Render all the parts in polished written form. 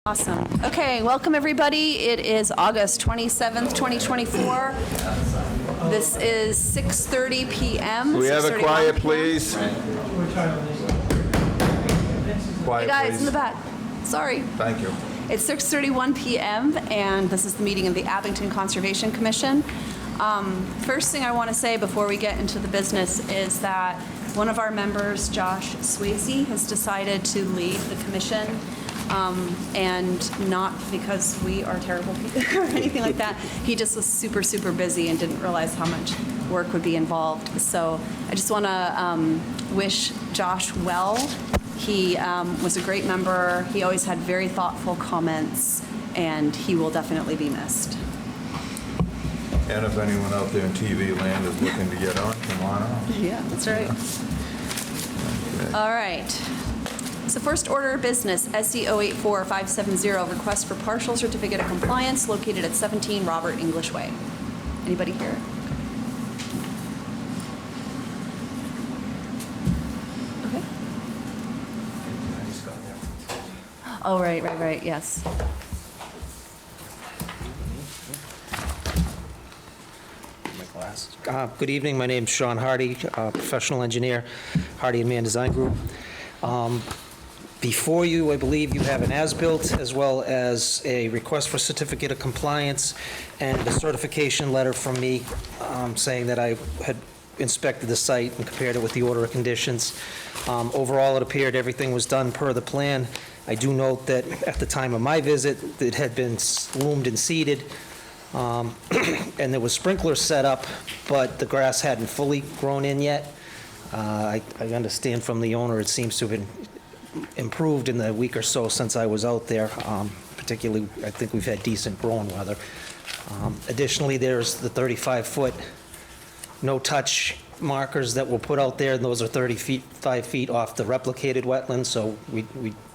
Awesome. Okay, welcome everybody. It is August 27th, 2024. This is 6:30 p.m. Can we have it quiet, 6:31 please? Quiet, Hey guys please. in the back. Sorry. Thank you. It's 6:31 p.m. and this is the meeting of the Abington Conservation Commission. First thing I want to say before we get into the business is that one of our members, Josh Swayze, has decided to leave the commission. And not because we are terrible people or anything like that. He just was super, super busy and didn't realize how much work would be involved. So I just want to wish Josh well. He was a great member. He always had very thoughtful comments, and he will definitely be missed. And if anyone out there in TV land is looking to get on, come on out. Yeah, that's right. Okay. All right. So first order of business, SC 084570, request for partial certificate of compliance located at 17 Robert English Way. Anybody here? Okay. Oh, right, yes. Good evening. My name's Sean Hardy, professional engineer, Hardy and Man Design Group. Before you, I believe you have an as-built as well as a request for certificate of compliance and a certification letter from me saying that I had inspected the site and compared it with the order of conditions. Overall, it appeared everything was done per the plan. I do note that at the time of my visit, it had been loomed and seeded, and there was sprinklers set up, but the grass hadn't fully grown in yet. I understand from the owner it seems to have been improved in the week or so since I was out there. Particularly, I think we've had decent growing weather. Additionally, there's the 35-foot no-touch markers that were put out there, and those are 5 feet off the replicated wetlands, so we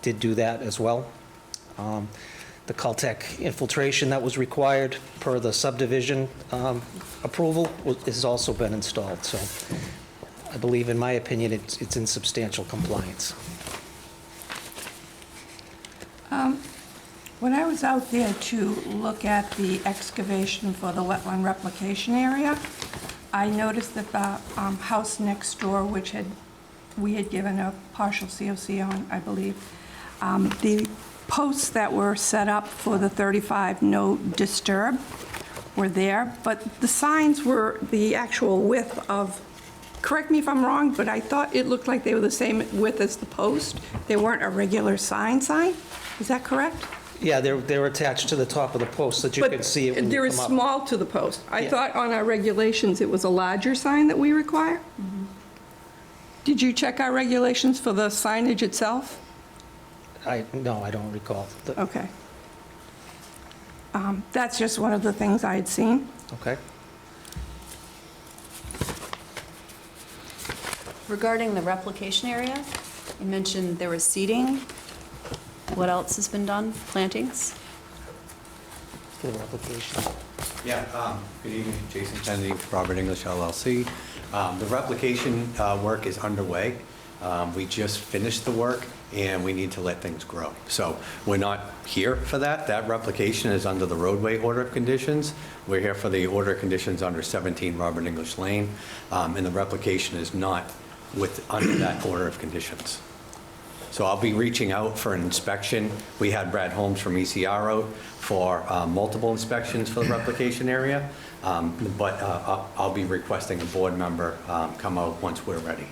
did do that as well. The Caltech infiltration that was required per the subdivision approval has also been installed, so I believe, in my opinion, it's in substantial compliance. When I was out there to look at the excavation for the wetland replication area, I noticed that the house next door, which we had given a partial COC on, I believe, the posts that were set up for the 35 no disturb were there, but the signs were the actual width of, correct me if I'm wrong, but I thought it looked like they were the same width as the post. They weren't a regular sign? Is that correct? Yeah, they're attached to the top of the post that you can see it when you They're come up. small to the post. I Yeah. thought on our regulations it was a larger sign that we require. Mm-hmm. Did you check our regulations for the signage itself? No, I don't recall. Okay. That's just one of the things I had seen. Okay. Regarding the replication area, you mentioned there was seeding. What else has been done? Plantings? The replication. Yeah, good evening, Jason Kennedy, Robert English LLC. The replication work is underway. We just finished the work and we need to let things grow. So we're not here for that. That replication is under the roadway order of conditions. We're here for the order of conditions under 17 Robert English Lane, and the replication is not under that order of conditions. So I'll be reaching out for an inspection. We had Brad Holmes from ECR out for multiple inspections for the replication area, but I'll be requesting a board member come out once we're ready.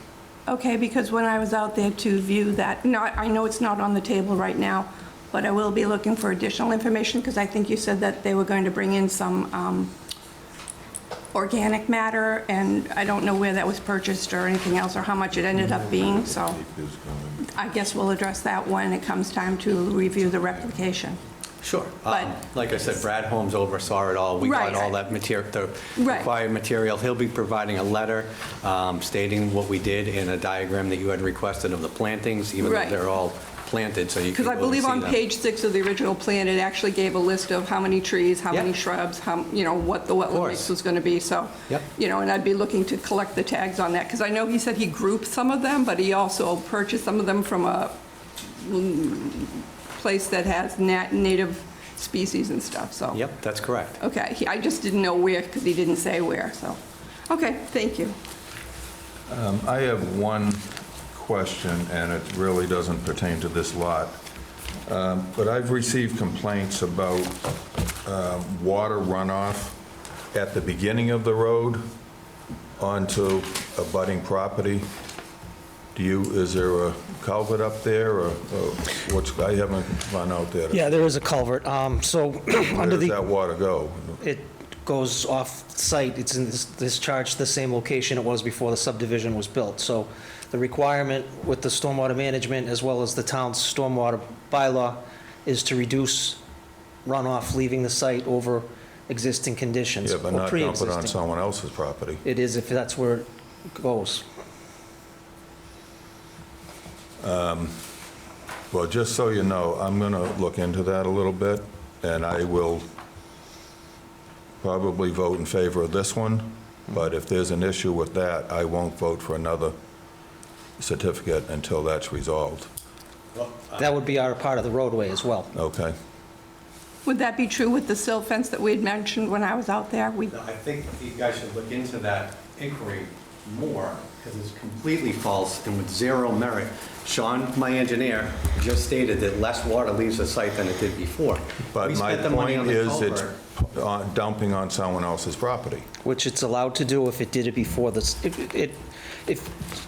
Okay, because when I was out there to view that, I know it's not on the table right now, but I will be looking for additional information because I think you said that they were going to bring in some organic matter, and I don't know where that was purchased or anything else or how much it ended up being, so I guess we'll address that when it comes time to review the replication. Sure. But- Like I said, Brad Holmes oversaw it all. We Right. got all that material, the Right. required material. He'll be providing a letter stating what we did in a diagram that you had requested of the plantings, even though Right. they're all planted, so you can Because I go and believe see on them. page 6 of the original plan, it actually gave a list of how many trees, how many Yep. shrubs, what the wetland course. mix was going to be, so, Yep. and I'd be looking to collect the tags on that, because I know he said he grouped some of them, but he also purchased some of them from a place that has native species and stuff, so. Yep, that's correct. Okay, I just didn't know where, because he didn't say where, so. Okay, thank you. I have one question, and it really doesn't pertain to this lot. But I've received complaints about water runoff at the beginning of the road onto abutting property. Is there a culvert up there, or I haven't run out there. Yeah, there is a culvert. So Where under does that the, water go? it goes off-site. It's in discharged the same location it was before the subdivision was built. So the requirement with the stormwater management as well as the town's stormwater bylaw is to reduce runoff leaving the site over existing conditions. Yeah, but or not dump it on pre-existing. someone else's property. It is if that's where it goes. Well, just so you know, I'm going to look into that a little bit, and I will probably vote in favor of this one, but if there's an issue with that, I won't vote for another certificate until that's resolved. That would be our part of the roadway as well. Okay? Would that be true with the silt fence that we had mentioned when I was out there? I think you guys should look into that inquiry more, because it's completely false and with zero merit. Sean, my engineer, just stated that less water leaves the site than it did before. But We my spent the money point on the is it's culvert. dumping on someone else's property. Which it's allowed to do if it did it before this.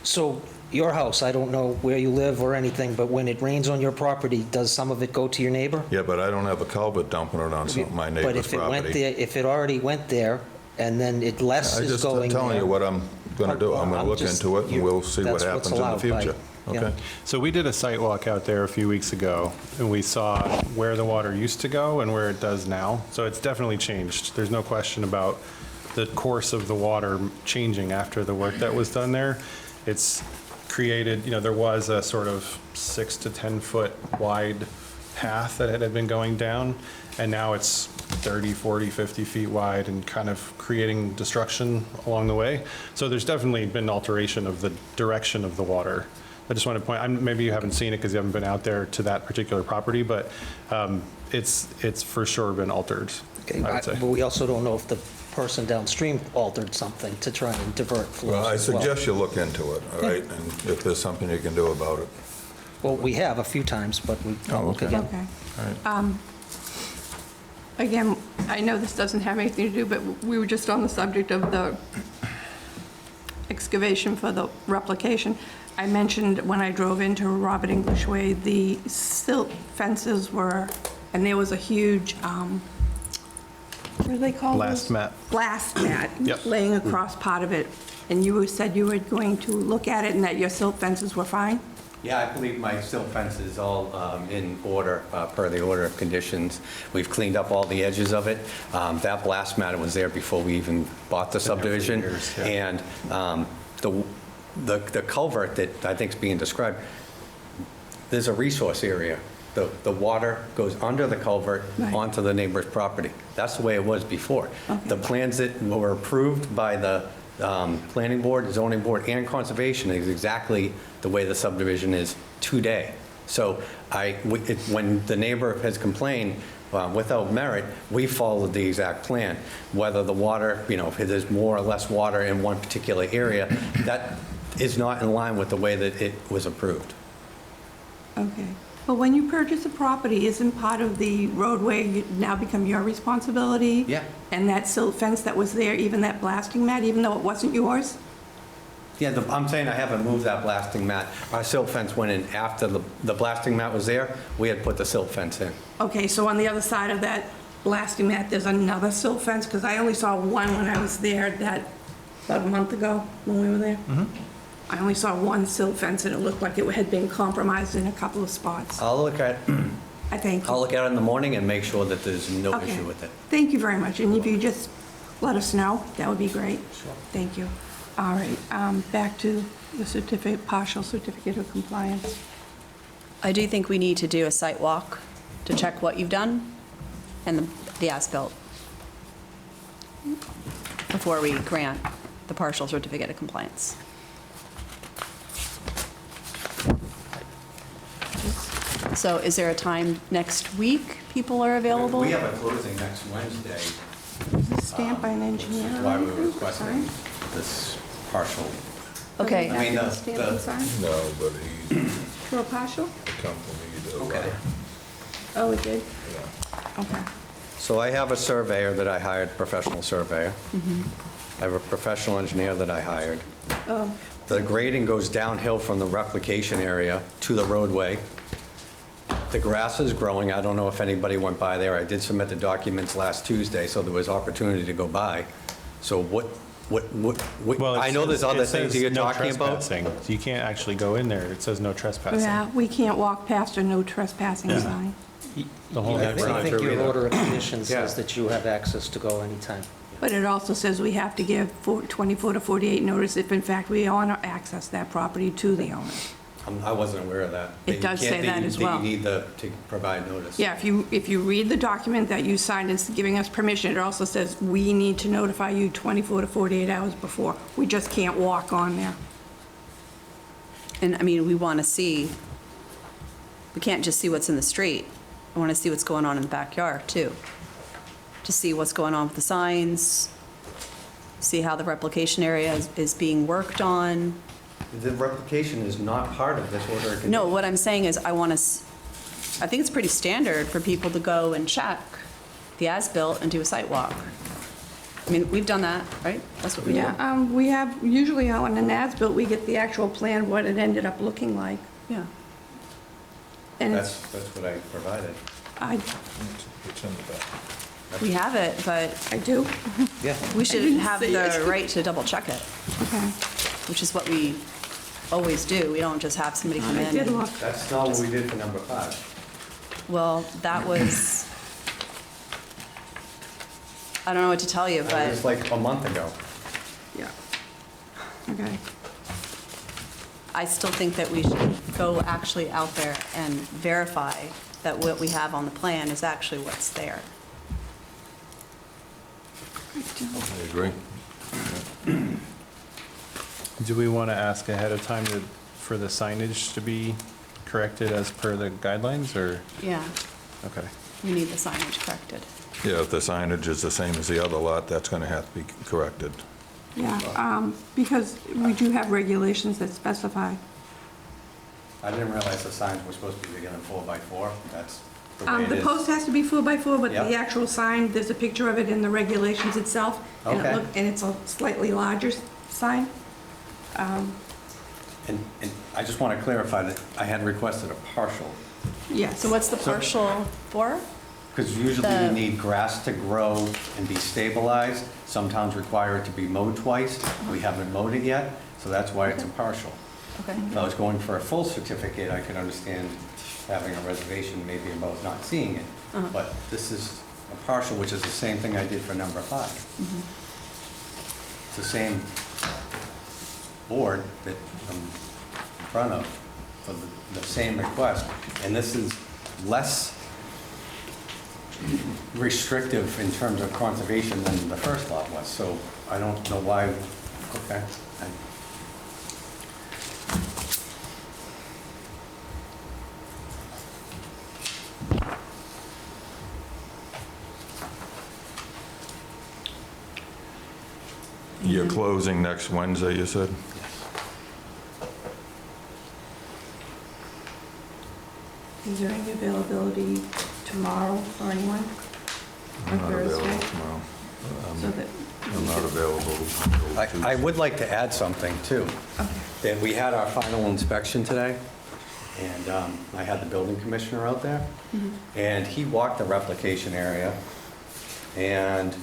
So your house, I don't know where you live or anything, but when it rains on your property, does some of it go to your neighbor? Yeah, but I don't have a culvert dumping it on my But neighbor's if it went property. there, if it already went there, and then it less I'm is just going telling you there. what I'm going to do. I'm going to look just- into it, and we'll see what that's what's happens in the allowed by- future. yeah. Okay? So we did a site walk out there a few weeks ago, and we saw where the water used to go and where it does now. So it's definitely changed. There's no question about the course of the water changing after the work that was done there. It's created, there was a sort of 6 to 10 foot wide path that had been going down, and now it's 30, 40, 50 feet wide and kind of creating destruction along the way. So there's definitely been alteration of the direction of the water. I just want to point, maybe you haven't seen it because you haven't been out there to that particular property, but it's for sure been altered, Okay, I would say. But we also don't know if the person downstream altered something to try and divert flows Well, I as well. suggest you look into it, all right? And if there's something you can do about it. Well, we have a few times, but we Oh, don't look okay. again. Okay. All right. Again, I know this doesn't have anything to do, but we were just on the subject of the excavation for the replication. I mentioned when I drove into Robert English Way, the silt fences were, and there was a huge, what do they call those? Blast mat. Blast mat. Yep. Laying across part of it. And you said you were going to look at it and that your silt fences were fine? Yeah, I believe my silt fence is all in order, per the order of conditions. We've cleaned up all the edges of it. That blast mat was there before we even bought the subdivision. years, yeah. And the culvert that I think is being described, there's a resource area. The water goes under the culvert Right. onto the neighbor's property. That's the way it was before. Okay. The plans that were approved by the planning board, zoning board, and conservation is exactly the way the subdivision is today. So when the neighbor has complained without merit, we followed the exact plan. Whether the water, if there's more or less water in one particular area, that is not in line with the way that it was approved. Okay. But when you purchase a property, isn't part of the roadway now become your responsibility? Yeah. And that silt fence that was there, even that blasting mat, even though it wasn't yours? Yeah, I'm saying I haven't moved that blasting mat. Our silt fence went in after the blasting mat was there. We had put the silt fence in. Okay, so on the other side of that blasting mat, there's another silt fence? Because I only saw one when I was there about a month ago when we were there. I only saw one silt fence and it looked like it had been compromised in a couple of spots. I'll look at I think. it in the morning and make sure that there's no Okay. issue with it. Thank you very much. And if you just let us know, that would be great. Sure. Thank you. All right, back to the certificate, partial certificate of compliance. I do think we need to do a site walk to check what you've done and the as-built before we grant the partial certificate of compliance. So is there a time next week people are available? We have a closing next Wednesday. Is this stamped by an engineer? Which is why we were requesting this partial. Okay. I mean, the- Stamp and sign No, but he for a partial? accompanied a Okay. letter. Oh, it did? Yeah. Okay. So I have a surveyor that I hired, professional surveyor. I have a professional engineer that I hired. Oh, The grading goes downhill from the replication area to the roadway. The grass is growing. I don't know if anybody went by there. I did submit the documents last Tuesday, so there was opportunity to go by. So what, Well, it I know there's says- other it things that says you're no talking about. trespassing. You can't actually go in there. It says no trespassing. yeah, we can't walk past a no trespassing sign. The whole Yeah, neighborhood. not I think true your either. order of conditions says Yeah. that you have access to go anytime. But it also says we have to give 24 to 48 notice if in fact we want to access that property to the owner. I wasn't aware of that. It does say that as well. That you need to provide notice. Yeah, if you read the document that you signed as giving us permission, it also says we need to notify you 24 to 48 hours before. We just can't walk on there. And I mean, we want to see, we can't just see what's in the street. I want to see what's going on in the backyard too. To see what's going on with the signs, see how the replication area is being worked on. The replication is not part of this order of conditions. No, what I'm saying is I want to, I think it's pretty standard for people to go and check the as-built and do a site walk. I mean, we've done that, right? That's what we do. Yeah, we have, usually on an as-built, we get the actual plan, what it ended up looking like. Yeah. And That's what I provided. It's in the back. We have it, but I do? Yeah. we should didn't have see the it. right to double check it, Okay. which is what we always do. We don't just have somebody come I in. did and- look. That's not what we did for number 5. Well, that was, I don't know what to tell you, That was but like a month ago. Yeah. Okay. I still think that we should go actually out there and verify that what we have on the plan is actually what's there. I agree. Do we want to ask ahead of time for the signage to be corrected as per the guidelines, or? Yeah, Okay. we need the signage corrected. Yeah, if the signage is the same as the other lot, that's going to have to be corrected. Yeah, because we do have regulations that specify. I didn't realize the signs were supposed to be bigger than 4x4. That's the way it The is. post has to be 4x4, but the Yep. actual sign, there's a picture of it in the regulations itself. And Okay. and it's a slightly larger sign. And I just want to clarify that I had requested a partial, Yes. So what's the So- partial for? because usually The- you need grass to grow and be stabilized. Some towns require it to be mowed twice. We haven't mowed it yet, so that's why it's a partial. Okay. If I was going for a full certificate, I could understand having a reservation maybe about not seeing it. But this is a partial, which is the same thing I did for number 5. It's the same board that I'm in front of for the same request. And this is less restrictive in terms of conservation than the first lot was. So I don't know why, okay. You're closing next Wednesday, you said? Is there any availability tomorrow for anyone? Or I'm not available Thursday? tomorrow. So that. I'm not available until I Tuesday. would like to add something, too. Okay. That we had our final inspection today, and I had the building commissioner out there, and he walked the replication area, and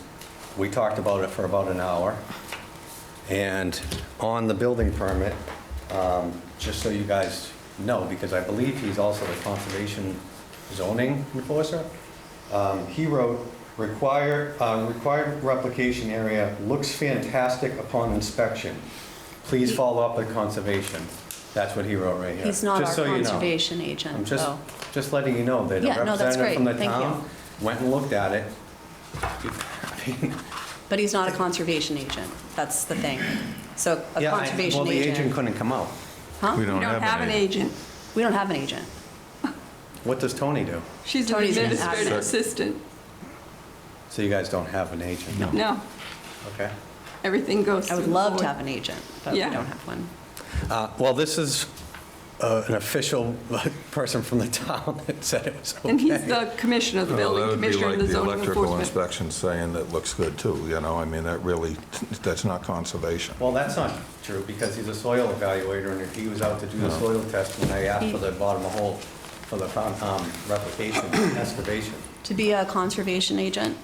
we talked about it for about an hour. And on the building permit, just so you guys know, because I believe he's also the conservation zoning enforcer, he wrote, required replication area looks fantastic upon inspection. Please follow up with conservation. That's what he wrote right here. He's not our Just so you know. conservation I'm agent, just, though. just letting you know that a Yeah, no, that's representative from the great. Thank you. town went and looked at it. But he's not a conservation agent. That's the thing. So a Yeah, conservation well, the agent agent. couldn't come out. Huh? We We don't don't have an agent. We don't have an agent. What does Tony do? She's an Tony's an administrative admin. assistant. So you guys don't have an agent? No, Okay. everything goes I would through the love to board. have an agent, but we Yeah. don't have one. Well, this is an official person from the town that said it was okay. And he's the commissioner, the Well, building commissioner and the That zoning would be like the electrical enforcement. inspection saying that looks good too, you know, I mean, that really, that's not conservation. Well, that's not true, because he's a soil evaluator, and if he was out to do the soil test, when I asked for the bottom of hole for the replication, excavation. To be a conservation agent,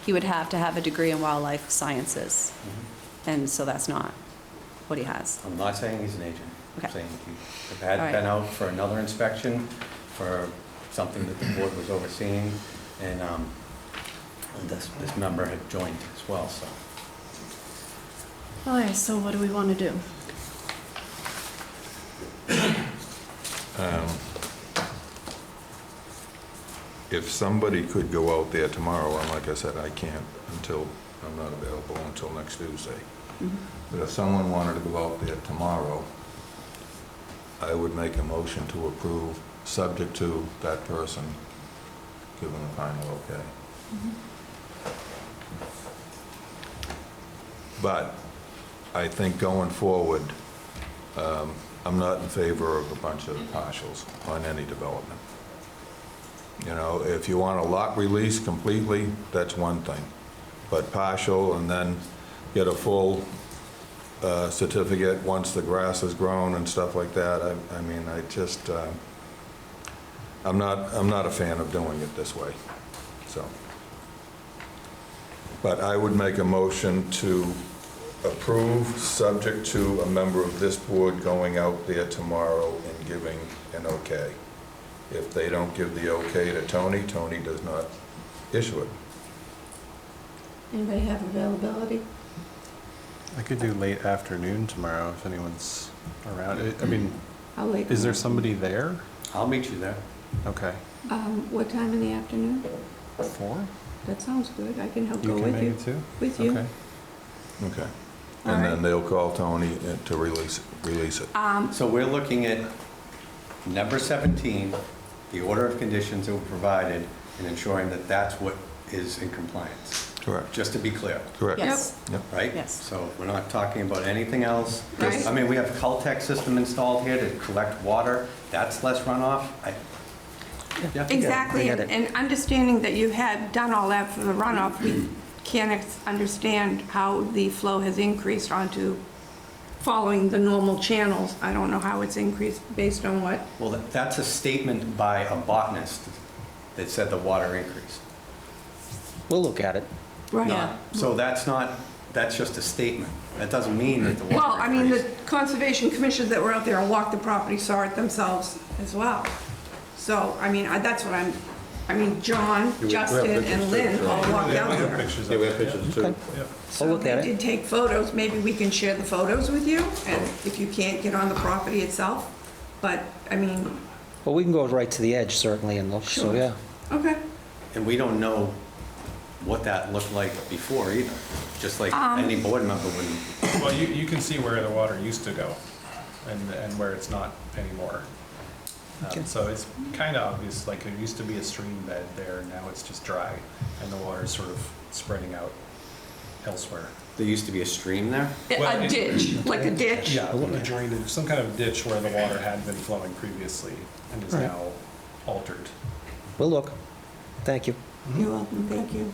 he would have to have a degree in wildlife sciences. And so that's not what he has. I'm not saying he's an agent. I'm Okay. saying he had All right. been out for another inspection for something that the board was overseeing, and this member had joined as well, so. All right, so what do we want to do? If somebody could go out there tomorrow, and like I said, I can't until, I'm not available until next Tuesday. But if someone wanted to go out there tomorrow, I would make a motion to approve, subject to that person giving the final okay. But I think going forward, I'm not in favor of a bunch of partials on any development. You know, if you want a lot release completely, that's one thing. But partial and then get a full certificate once the grass is grown and stuff like that, I mean, I just, I'm not a fan of doing it this way, so. But I would make a motion to approve, subject to a member of this board going out there tomorrow and giving an okay. If they don't give the okay to Tony, Tony does not issue it. Anybody have availability? I could do late afternoon tomorrow if anyone's around. I mean, How late? is there somebody there? I'll meet you there. Okay. What time in the afternoon? 4? That sounds good. I can help You go can with make you. it too? With you. Okay. Okay. All And right. then they'll call Tony to release it. So we're looking at number 17, the order of conditions that were provided, and ensuring that that's what is in compliance. Correct. Just to be clear, Correct. Yes. Yep. right? Yes. So we're not talking about anything else. Right. I mean, we have a Caltech system installed here to collect water. That's less runoff. Yeah. Exactly, I get it. and understanding that you had done all that for the runoff, we can't understand how the flow has increased onto following the normal channels. I don't know how it's increased based on what. Well, that's a statement by a botanist that said the water increased. We'll look at it. Right. Yeah. So that's just a statement. That doesn't mean that the water Well, I mean, the increased. conservation commissioners that were out there and walked the property saw it themselves as well. So, I mean, that's what John, Justin, and Lynn all walked out there. Pictures Yeah, of we it, have pictures too. yeah. So look at we it. did take photos, maybe we can share the photos with you, and if you can't get on the property itself, but, I mean, Well, we can go right to the edge certainly and look, so Sure. yeah. okay. And we don't know what that looked like before either, just like any board member wouldn't. Well, you can see where the water used to go and where it's not anymore. So it's kind of obvious, like there used to be a stream bed there, now it's just dry, and the water's sort of spreading out elsewhere. There used to be a stream there? Well, A ditch, like a ditch. Yeah, a drainage, some kind of ditch where the water had been flowing previously and is Right. now altered. We'll look. Thank you. You're welcome, thank you.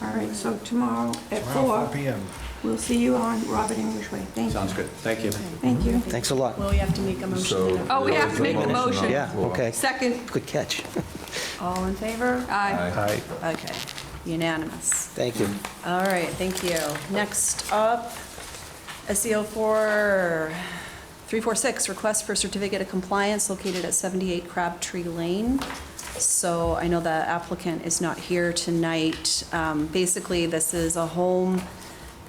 All right, so tomorrow at Tomorrow, 4, p.m. we'll see you on Robert English Way. Thank you. Sounds good. Thank you. Thank you. Thanks a lot. Well, we have to make a motion. So. then. Oh, we have to make the motion. Yeah, okay. Second, Good catch. All in favor? aye. Aye. Okay, unanimous. Thank you. All right, thank you. Next up, SEO 346, request for certificate of compliance located at 78 Crabtree Lane. So I know the applicant is not here tonight. Basically, this is a home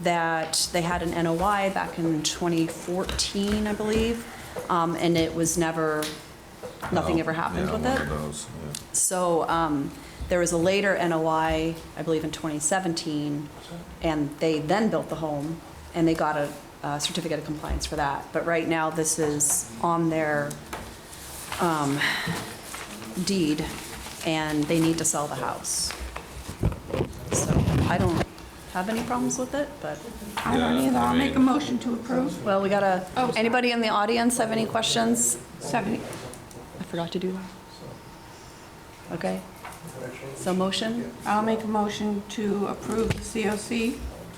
that they had an NOI back in 2014, I believe, and it was never, nothing ever happened Yeah, with one it. of those, yeah. So there was a later NOI, I believe in 2017, and they then built the home, and they got a certificate of compliance for that. But right now, this is on their deed, and they need to sell the house. So I don't have any problems with it, but, I don't Yeah, either. I I'll make a mean- motion to approve. well, we gotta, Oh, sorry. anybody in the audience have any questions? 70, I forgot to do that. Okay. So motion? I'll make a motion to approve the COC.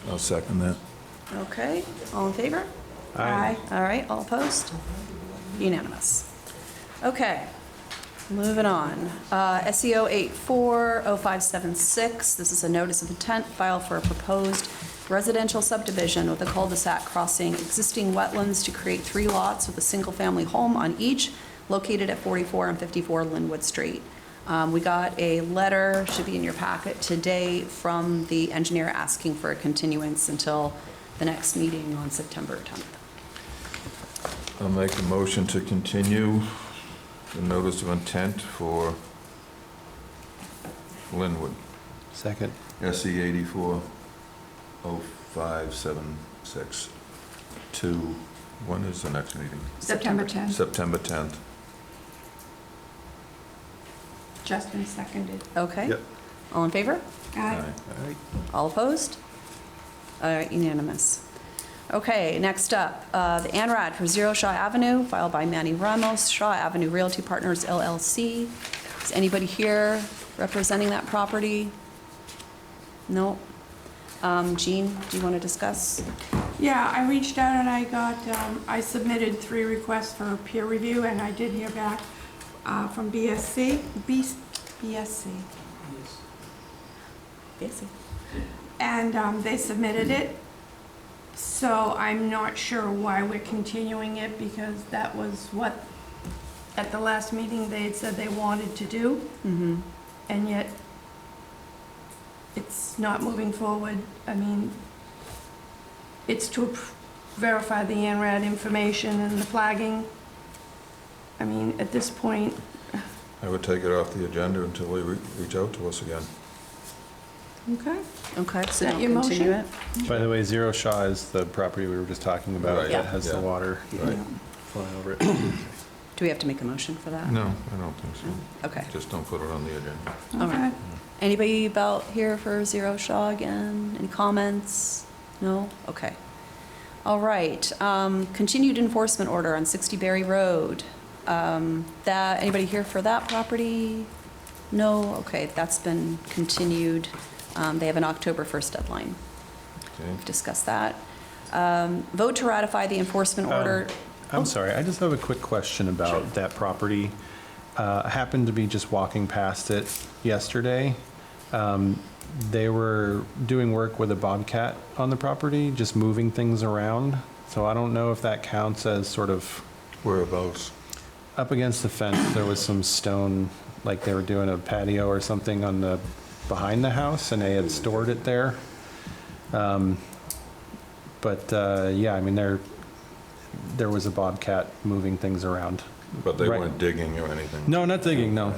I'll second that. Okay, all in favor? Aye. All right, all opposed? Unanimous. Okay, moving on. SEO 840576, this is a notice of intent filed for a proposed residential subdivision with a cul-de-sac crossing existing wetlands to create 3 lots with a single-family home on each, located at 44 and 54 Linwood Street. We got a letter, should be in your packet today, from the engineer asking for a continuance until the next meeting on September 10th. I'll make a motion to continue the notice of intent for Linwood, Second. SE 840576 to, when is the next meeting? September 10th. September 10th. Justin seconded. Okay? Yep. All in favor? Aye. All opposed? All right, unanimous. Okay, next up, the ANRAD for Zero Shaw Avenue, filed by Manny Ramos, Shaw Avenue Realty Partners LLC. Is anybody here representing that property? No? Jean, do you want to discuss? Yeah, I reached out and I submitted 3 requests for peer review, and I did hear back from BSC. Basic. And they submitted it. So I'm not sure why we're continuing it, because that was what, at the last meeting, they had said they wanted to do. Mm-hmm. And yet, it's not moving forward. I mean, it's to verify the ANRAD information and the flagging. I mean, at this point, I would take it off the agenda until they reach out to us again. okay. Okay, so that don't your continue motion? it? By the way, Zero Shaw is the property we were just talking about Right, that has the yeah. water Right. flowing over it. Do we have to make a motion for that? No, I don't think so. Okay, Just don't put it on the agenda. all right. Okay. Anybody about here for Zero Shaw again? Any comments? No? Okay. All right, continued enforcement order on 60 Berry Road. Anybody here for that property? No? Okay, that's been continued. They have an October 1st deadline. Okay. We've discussed that. Vote to ratify the enforcement order. I'm sorry, I just have a quick question about that property. I happened to be just walking past it yesterday. They were doing work with a bobcat on the property, just moving things around. So I don't know if that counts as sort of Whereabouts? up against the fence. There was some stone, like they were doing a patio or something on the, behind the house, and they had stored it there. Yeah, I mean, there was a bobcat moving things around. But they Right. weren't digging or anything? No, not digging, no.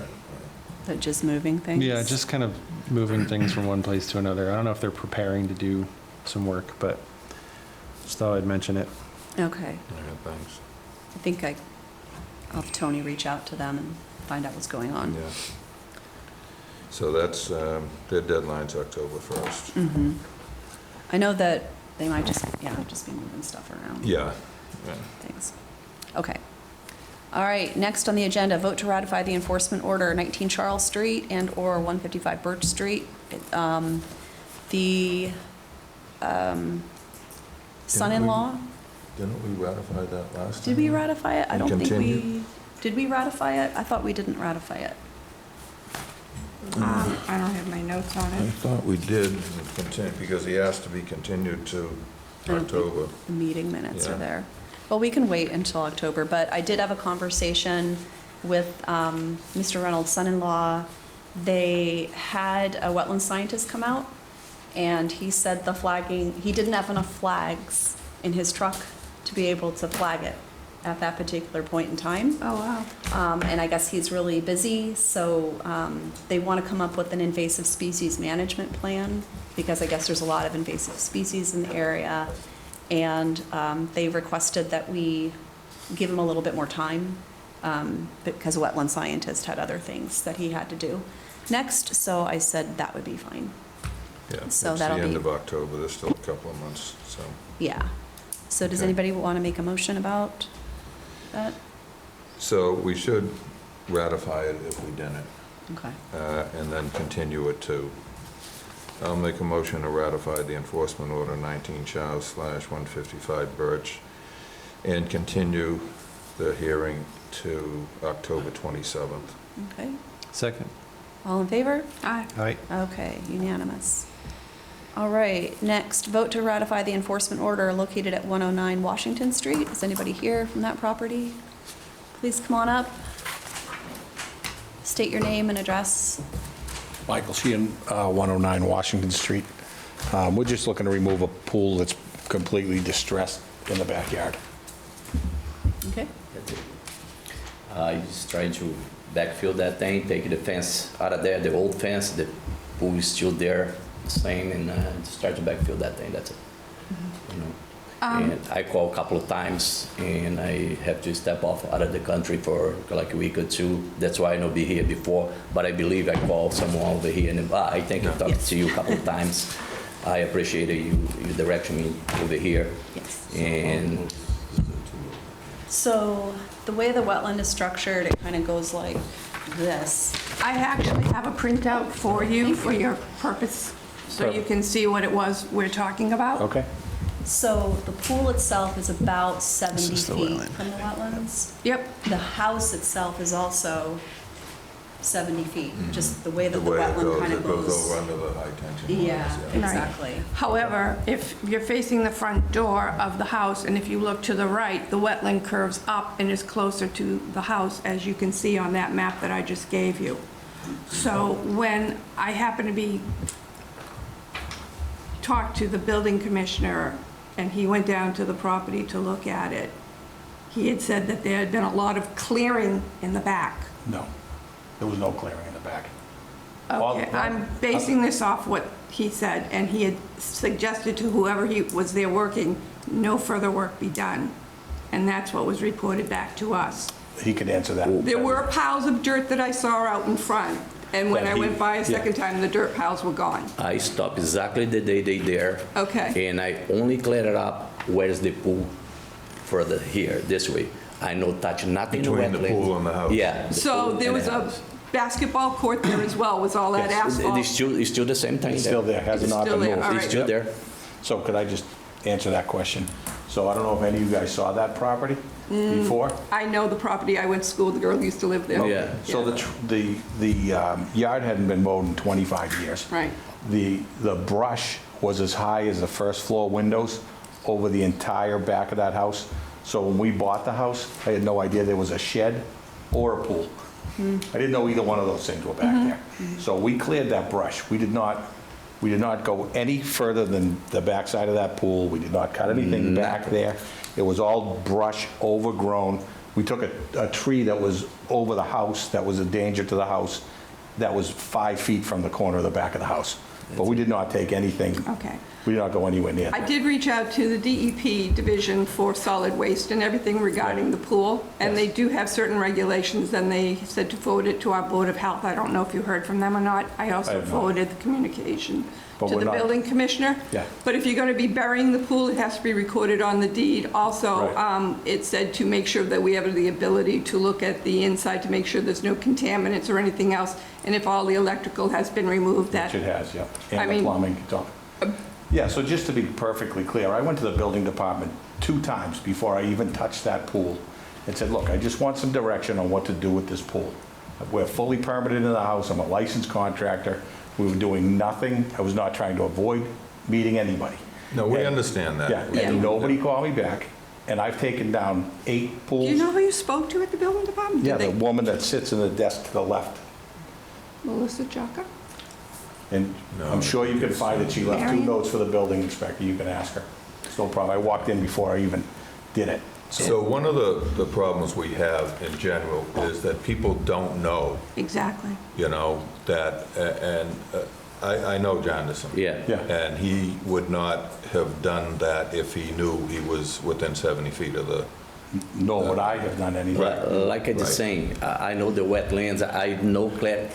But just moving things? Yeah, just kind of moving things from one place to another. I don't know if they're preparing to do some work, but just thought I'd mention it. Okay. Yeah, thanks. I think I'll have Tony reach out to them and find out what's going on. Yeah. So that's, their deadline's October 1st. Mm-hmm. I know that they might just be moving stuff around. Yeah, yeah. Things. Okay. All right, next on the agenda, vote to ratify the enforcement order 19 Charles Street and/or 155 Birch Street. The son-in-law, Didn't we ratify that last time? did we ratify it? I don't think Continue. we, did we ratify it? I thought we didn't ratify it. I don't have my notes on I it. thought we did continue, because he asked to be continued to I don't think October. The meeting minutes are Yeah. there. Well, we can wait until October, but I did have a conversation with Mr. Reynolds' son-in-law. They had a wetland scientist come out, and he said the flagging, he didn't have enough flags in his truck to be able to flag it at that particular point in time. Oh, wow. And I guess he's really busy, so they want to come up with an invasive species management plan, because I guess there's a lot of invasive species in the area. And they requested that we give them a little bit more time because a wetland scientist had other things that he had to do next, so I said that would be fine. Yeah, it's So the that'll end be- of October, there's still a couple of months, so. Yeah. So does Okay. anybody want to make a motion about that? So we should ratify it if we didn't, Okay. and then continue it to. I'll make a motion to ratify the enforcement order 19 Charles/155 Birch and continue the hearing to October 27th. Okay. Second. All in favor? Aye. Aye. Okay, unanimous. All right, next, vote to ratify the enforcement order located at 109 Washington Street. Is anybody here from that property? Please come on up. State your name and address. Michael Sheehan, 109 Washington Street. We're just looking to remove a pool that's completely distressed in the backyard. Okay. He's trying to backfill that thing, take the fence out of there, the old fence, the pool is still there, same, and start to backfill that thing, that's it. You know? And I called a couple of times, and I have to step off out of the country for like a week or two. That's why I not be here before, but I believe I called someone over here, and I think I talked Yes. to you a couple of times. I appreciated you directing me over here. Yes. And So the way the wetland is structured, it kind of goes like this. I actually have a printout for you for your purpose, so you can see what it was we're talking about. Okay. So the pool itself is about 70 is the feet wetland. from the wetlands. Yep, The house itself is also 70 feet, just the way that The the way it wetland kind goes, of it goes goes. over under the high tension lines. Yeah, Right. exactly. however, if you're facing the front door of the house, and if you look to the right, the wetland curves up and is closer to the house, as you can see on that map that I just gave you. So when I happened to be, talked to the building commissioner, and he went down to the property to look at it, he had said that there had been a lot of clearing in the back. No, there was no clearing in the back. All- Okay, I'm basing this off what he said, and he had suggested to whoever he was there working, no further work be done. And that's what was reported back to us. He could answer that. There were piles of dirt that I saw out in front, and when That I he- went by a yeah. second time, the dirt piles were gone. I stopped exactly the day they there. Okay. And I only cleared it up where's the pool further here, this way. I no touch nothing in the Between the wetland. pool and the house. Yeah. the So pool there and was the a house. basketball court there as well, was all that Yes. asphalt? It's still the same thing. It's still there, has It's not still been there, moved. all It's right. still there. So could I just answer that question? So I don't know if any of you guys saw that property before? I know the property, I went to school, the girl used to live there. Yeah. So the yard hadn't been mowed in 25 years. Right. The brush was as high as the first floor windows over the entire back of that house. So when we bought the house, I had no idea there was a shed or a pool. I didn't know either one of those things were back there. So we cleared that brush. We did not go any further than the backside of that pool. We did not cut anything back there. It was all brush, overgrown. We took a tree that was over the house, that was a danger to the house, that was 5 feet from the corner of the back of the house. But we did not take anything. Okay. We did not go anywhere near I that. did reach out to the DEP Division for Solid Waste and everything regarding the pool, and they Yes. do have certain regulations, and they said to forward it to our Board of Health. I don't know if you heard from them or not. I also have not. forwarded the communication But to we're the not- building commissioner. Yeah. But if you're going to be burying the pool, it has to be recorded on the deed. Also, Right. it said to make sure that we have the ability to look at the inside to make sure there's no contaminants or anything else, and if all the electrical has been removed, that... Which it has, yeah. I And the mean- plumbing. Yeah, so just to be perfectly clear, I went to the building department 2 times before I even touched that pool and said, look, I just want some direction on what to do with this pool. We're fully permitted in the house. I'm a licensed contractor. We were doing nothing. I was not trying to avoid meeting anybody. No, we And- understand that. Yeah, We and do. nobody called me back, and I've taken down 8 pools. Do you know who you spoke to at the building department? Did Yeah, the they- woman that sits in the desk to the left. Melissa Jaka? And No, I'm sure you can it's- find that she left 2 Marion? notes for the building inspector. You can ask her. It's no problem. I walked in before I even did it. So one of the problems we have in general is that people don't know, Exactly. you know, that, and I know Jonathan. Yeah. Yeah. And he would not have done that if he knew he was within 70 feet of the nor would I have done anything. Like I just saying, I know the wetlands, I know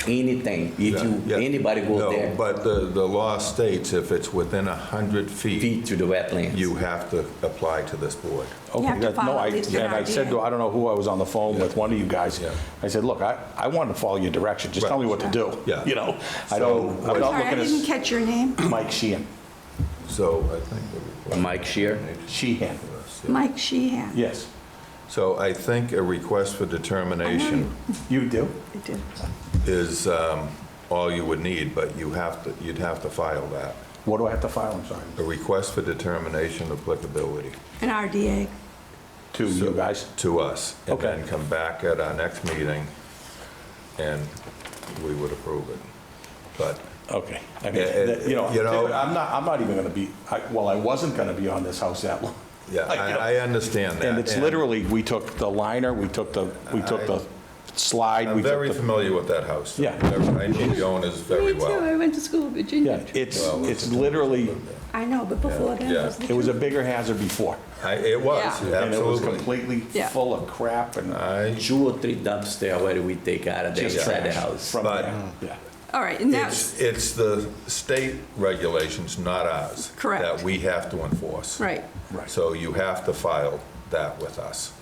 anything. If you, Yeah. anybody go No, there, but the law states if it's within 100 feet, feed to the wetlands. you have to apply to this board. You have to no, follow at least an and I said, RDA. I don't know who I was on the phone with, one of you guys. Yeah. I said, look, I want to follow your direction, just tell me what to do. Yeah. You know, So, I'm not Sorry, I looking didn't at catch your name. Mike Sheehan. So I think the request- Mike Shear. Sheehan, Mike Sheehan. yes. So I think a request for determination You do? I did. is all you would need, but you'd have to file that. What do I have to file, I'm sorry? A request for determination of applicability An RDA. To you guys? to us. And Okay. then come back at our next meeting and we would approve it. But Okay. I mean, Yeah, you know, you know- I'm not even going to be, well, I wasn't going to be on this house that long. yeah, You know, I understand that. And it's literally, we took the liner, we took the slide. I'm we took very the- familiar with that house. Yeah. I know the owners very well. I went to school in Virginia. Yeah, it's literally, I know, but before that, Yeah. was the it was a truth. bigger hazard before. It was, Yeah. And it was absolutely. completely Yeah. full of crap and 2 or 3 dumpsters where we take out of the just inside the trash house. from But- there. Yeah. All right, and that's, It's the state regulations, not ours. Correct. That we have to enforce. right. Right. So you have to file that with us.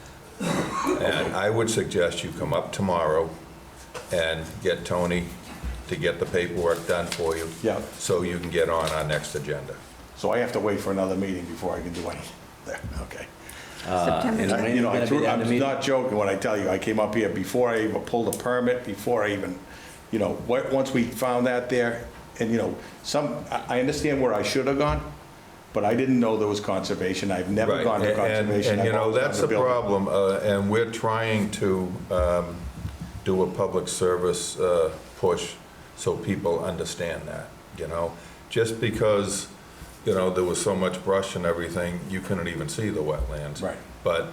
And I would suggest you come up tomorrow and get Tony to get the paperwork done for you. Yeah. So you can get on our next agenda. So I have to wait for another meeting before I can do anything there, okay. September and 10th. when- You know, gonna be there in the I'm meeting? not joking when I tell you, I came up here before I even pulled a permit, before I even, you know, once we found that there, and, you know, I understand where I should have gone, but I didn't know there was conservation. I've never Right. gone to And- conservation. And, you I've know, always gone that's to the building. problem, and we're trying to do a public service push so people understand that, you know? Just because, you know, there was so much brush and everything, you couldn't even see the wetlands. Right. But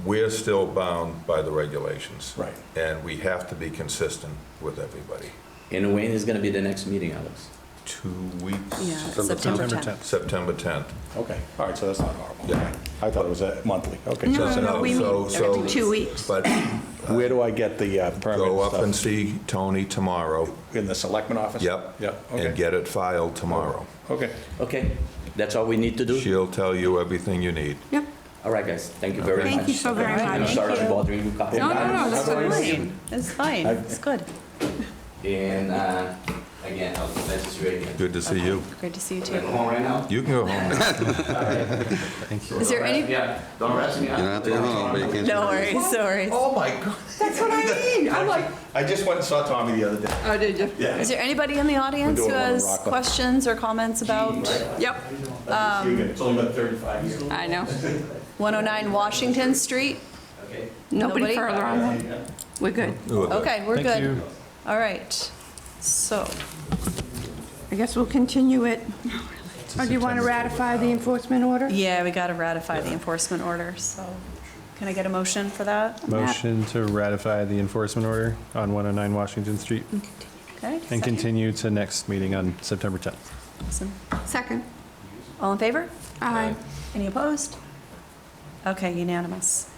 we're still bound by the regulations. Right. And we have to be consistent with everybody. And when is going to be the next meeting, Alex? 2 weeks? Yeah, September 10th. September 10th. Okay, all right, so that's not horrible. Yeah. I thought it was monthly, okay. No, we So- meet so- every 2 weeks. But Where do I get the permit go up and stuff? see Tony tomorrow. In the selectman office? Yep. Yep, And okay. get it filed tomorrow. Okay. Okay, that's all we need to do? She'll tell you everything you need. Yep. All right, guys, thank you very much. Thank you so very I'm much. sorry for bothering you. No, that's fine. It's fine, it's good. And again, I'll nice to see you again. Good to see you. Great to see you Can I go too. home right now? You can go home now. Is there any, Yeah, don't rush me out. You don't have to go home, but you can. no worries, no worries. Oh, my God. That's what I mean. I'm like, I just went and saw Tommy the other day. oh, did you? Yeah. Is there anybody in the audience We're who doing one in has Rockland. questions or comments about Yep, It's only been 35 years. I know. 109 Washington Street? Nobody Nobody? further on that. We're good. Okay, we're Thank good. you. All right, so, I guess we'll continue it. Or do you want to ratify the enforcement order? yeah, we got to ratify the enforcement order, so can I get a motion for that? Motion to ratify the enforcement order on 109 Washington Street Okay. and second. continue to next meeting on September 10th. Awesome. Second. All in favor? Aye. Any opposed? Okay, unanimous.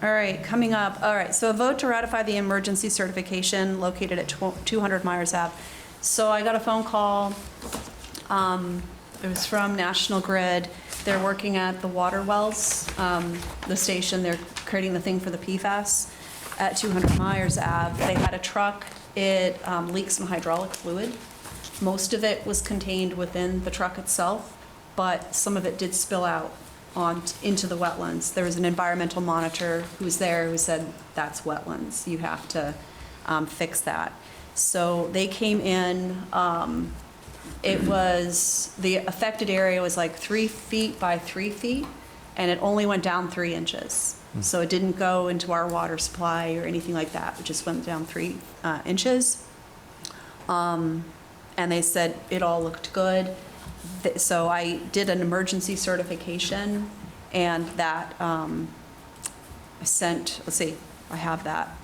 All right, coming up, all right, so a vote to ratify the emergency certification located at 200 Myers Ave. So I got a phone call, it was from National Grid. They're working at the water wells, the station, they're creating the thing for the PFAS at 200 Myers Ave. They had a truck, it leaked some hydraulic fluid. Most of it was contained within the truck itself, but some of it did spill out into the wetlands. There was an environmental monitor who was there who said, that's wetlands, you have to fix that. So they came in, it was, the affected area was like 3 feet by 3 feet, and it only went down 3 inches. So it didn't go into our water supply or anything like that, it just went down 3 inches. And they said it all looked good. So I did an emergency certification, and that, I sent, let's see, I have that.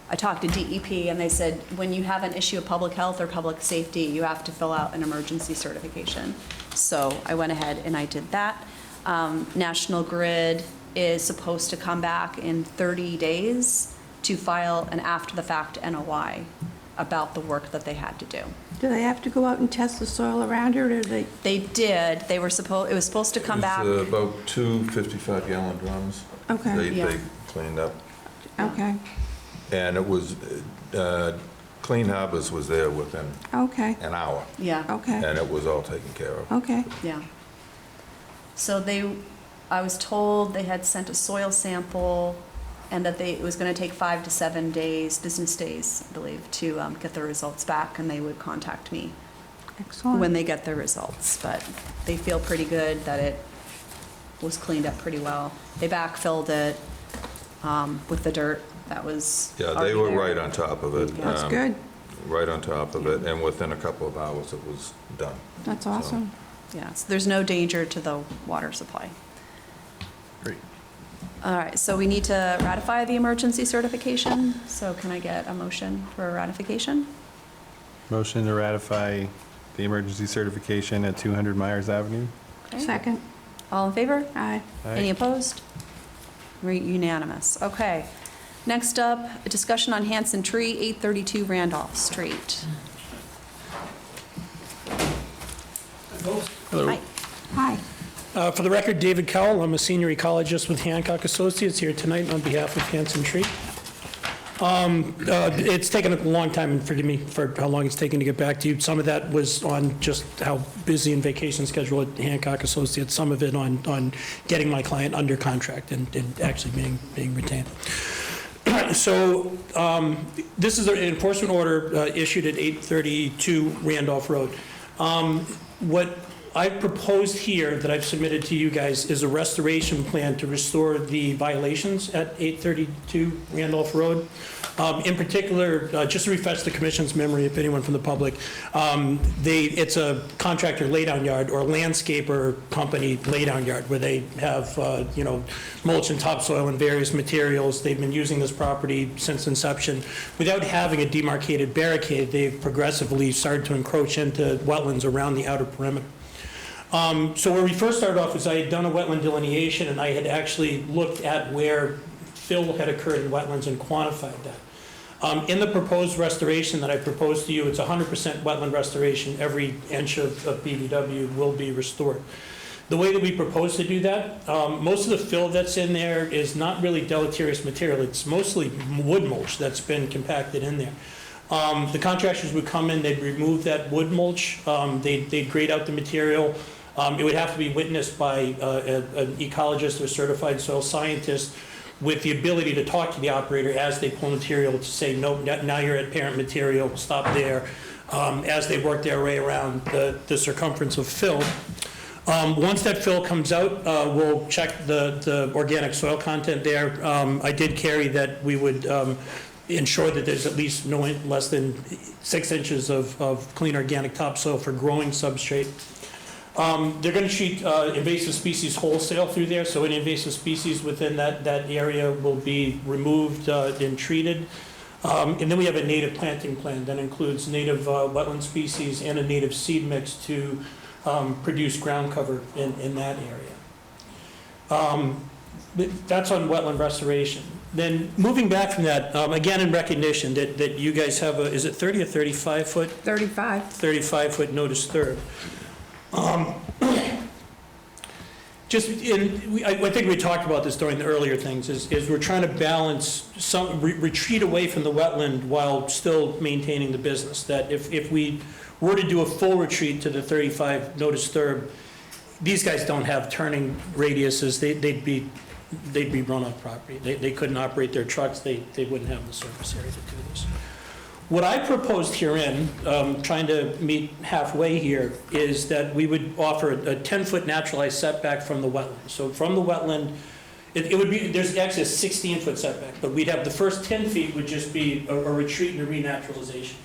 I talked to DEP, and they said, when you have an issue of public health or public safety, you have to fill out an emergency certification. So I went ahead and I did that. National Grid is supposed to come back in 30 days to file an after-the-fact NOI about the work that they had to do. Do they have to go out and test the soil around it, or they? They did, it was supposed to come back. It's about 2 55-gallon drums. Okay. Yeah. They cleaned up. Okay, And it was, Clean Harbors was there within okay, an hour, Yeah. okay, and it was all taken care of. okay. Yeah. So I was told they had sent a soil sample and that it was going to take 5 to 7 days, business days, I believe, to get the results back, and they would contact me Excellent. when they get their results. But they feel pretty good that it was cleaned up pretty well. They backfilled it with the dirt that was Yeah, they already were there. right on top of it. That's good. Right on top of it, and within a couple of hours, it was done. That's awesome. Yeah, so there's no danger to the water supply. Great. All right, so we need to ratify the emergency certification. So can I get a motion for ratification? Motion to ratify the emergency certification at 200 Myers Avenue. Okay. Second. All in favor? Aye. Any opposed? Unanimous. Okay. Next up, a discussion on Hanson Tree, 832 Randolph Street. Hello. Hi. Hi. For the record, David Cowell, I'm a senior ecologist with Hancock Associates here tonight on behalf of Hanson Tree. It's taken a long time, and forgive me for how long it's taken to get back to you. Some of that was on just how busy and vacation schedule at Hancock Associates, some of it on getting my client under contract and actually being retained. So this is an enforcement order issued at 832 Randolph Road. What I've proposed here that I've submitted to you guys is a restoration plan to restore the violations at 832 Randolph Road. In particular, just to refresh the commission's memory, if anyone from the public, it's a contractor laydown yard or landscaper company laydown yard where they have, mulch and topsoil and various materials. They've been using this property since inception. Without having a demarcated barricade, they've progressively started to encroach into wetlands around the outer perimeter. So where we first started off is I had done a wetland delineation, and I had actually looked at where fill had occurred in wetlands and quantified that. In the proposed restoration that I proposed to you, it's 100% wetland restoration. Every inch of BVW will be restored. The way that we propose to do that, most of the fill that's in there is not really deleterious material. It's mostly wood mulch that's been compacted in there. The contractors would come in, they'd remove that wood mulch, they'd grade out the material. It would have to be witnessed by an ecologist or certified soil scientist with the ability to talk to the operator as they pull material to say, no, now you're at parent material, stop there, as they work their way around the circumference of fill. Once that fill comes out, we'll check the organic soil content there. I did carry that we would ensure that there's at least no less than 6 inches of clean organic topsoil for growing substrate. They're going to treat invasive species wholesale through there, so any invasive species within that area will be removed and treated. And then we have a native planting plan that includes native wetland species and a native seed mix to produce ground cover in that area. That's on wetland restoration. Then moving back from that, again in recognition that you guys have is it 30 or 35 foot? 35. 35-foot notice third. I think we talked about this during the earlier things, is we're trying to balance some retreat away from the wetland while still maintaining the business. That if we were to do a full retreat to the 35 notice third, these guys don't have turning radiuses. They'd be run off property. They couldn't operate their trucks. They wouldn't have the surface area to do this. What I proposed herein, trying to meet halfway here, is that we would offer a 10-foot naturalized setback from the wetland. So from the wetland, it would be, there's actually a 16-foot setback, but we'd have the first 10 feet would just be a retreat and a renaturalization,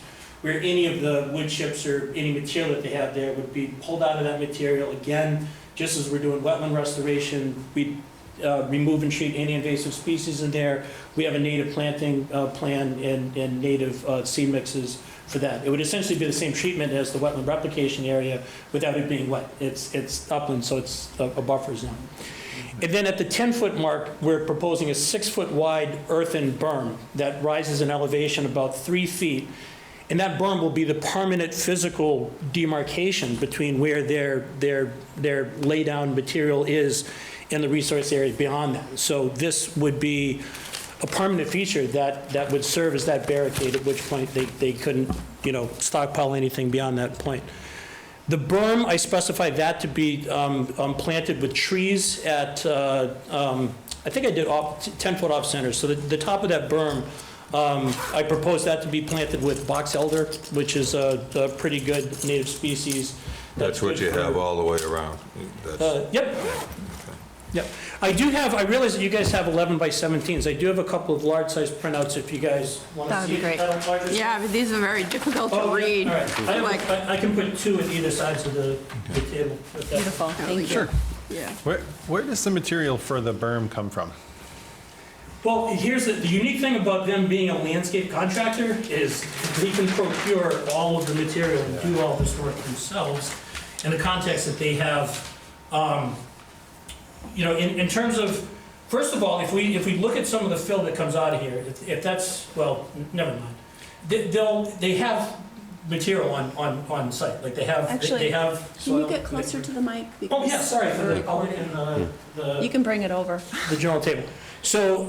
where any of the wood chips or any material that they have there would be pulled out of that material. Again, just as we're doing wetland restoration, we remove and treat any invasive species in there. We have a native planting plan and native seed mixes for that. It would essentially be the same treatment as the wetland replication area without it being wet. It's upland, so it's a buffer zone. And then at the 10-foot mark, we're proposing a 6-foot wide earthen berm that rises in elevation about 3 feet. And that berm will be the permanent physical demarcation between where their laydown material is and the resource area beyond that. So this would be a permanent feature that would serve as that barricade, at which point they couldn't, stockpile anything beyond that point. The berm, I specified that to be planted with trees at, I think I did 10-foot off center. So the top of that berm, I proposed that to be planted with box elder, which is a pretty good native species. That's what good you for- have all the way around. Yep. Yep. I realize that you guys have 11 by 17s. I do have a couple of large-sized printouts if you guys want to That would see. be great. Larger Yeah, but these are very difficult to Oh, yeah, read. all right. Like- I can put 2 at either sides of the table. if that- Beautiful, thank you. Yeah. Where does the material for the berm come from? Well, here's the unique thing about them being a landscape contractor is they can procure all of the material and do all this work themselves in the context that they have, in terms of, first of all, if we look at some of the fill that comes out of here, if that's, well, never mind. They have material on site, like they have, Actually, they have. Can you soil- get closer to the mic? Oh, yeah, Because sorry, for we're the public recording. and the. You can bring it over. The general table. So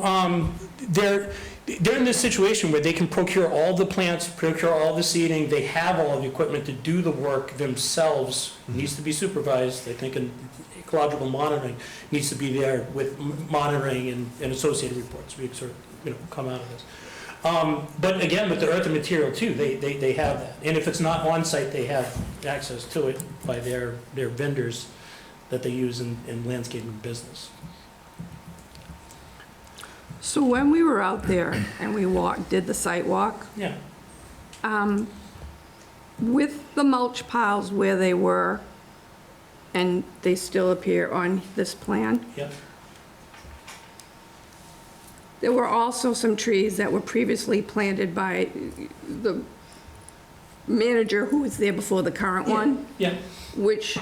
they're in this situation where they can procure all the plants, procure all the seeding, they have all of the equipment to do the work themselves. It needs to be supervised, I think, and ecological monitoring needs to be there with monitoring and associated reports. We sort of, come out of this. But again, with the earthen material too, they have that. And if it's not on site, they have access to it by their vendors that they use in landscaping business. So when we were out there and we did the site walk, Yeah. with the mulch piles where they were, and they still appear on this plan, Yeah. there were also some trees that were previously planted by the manager who was there before the current one, Yeah. which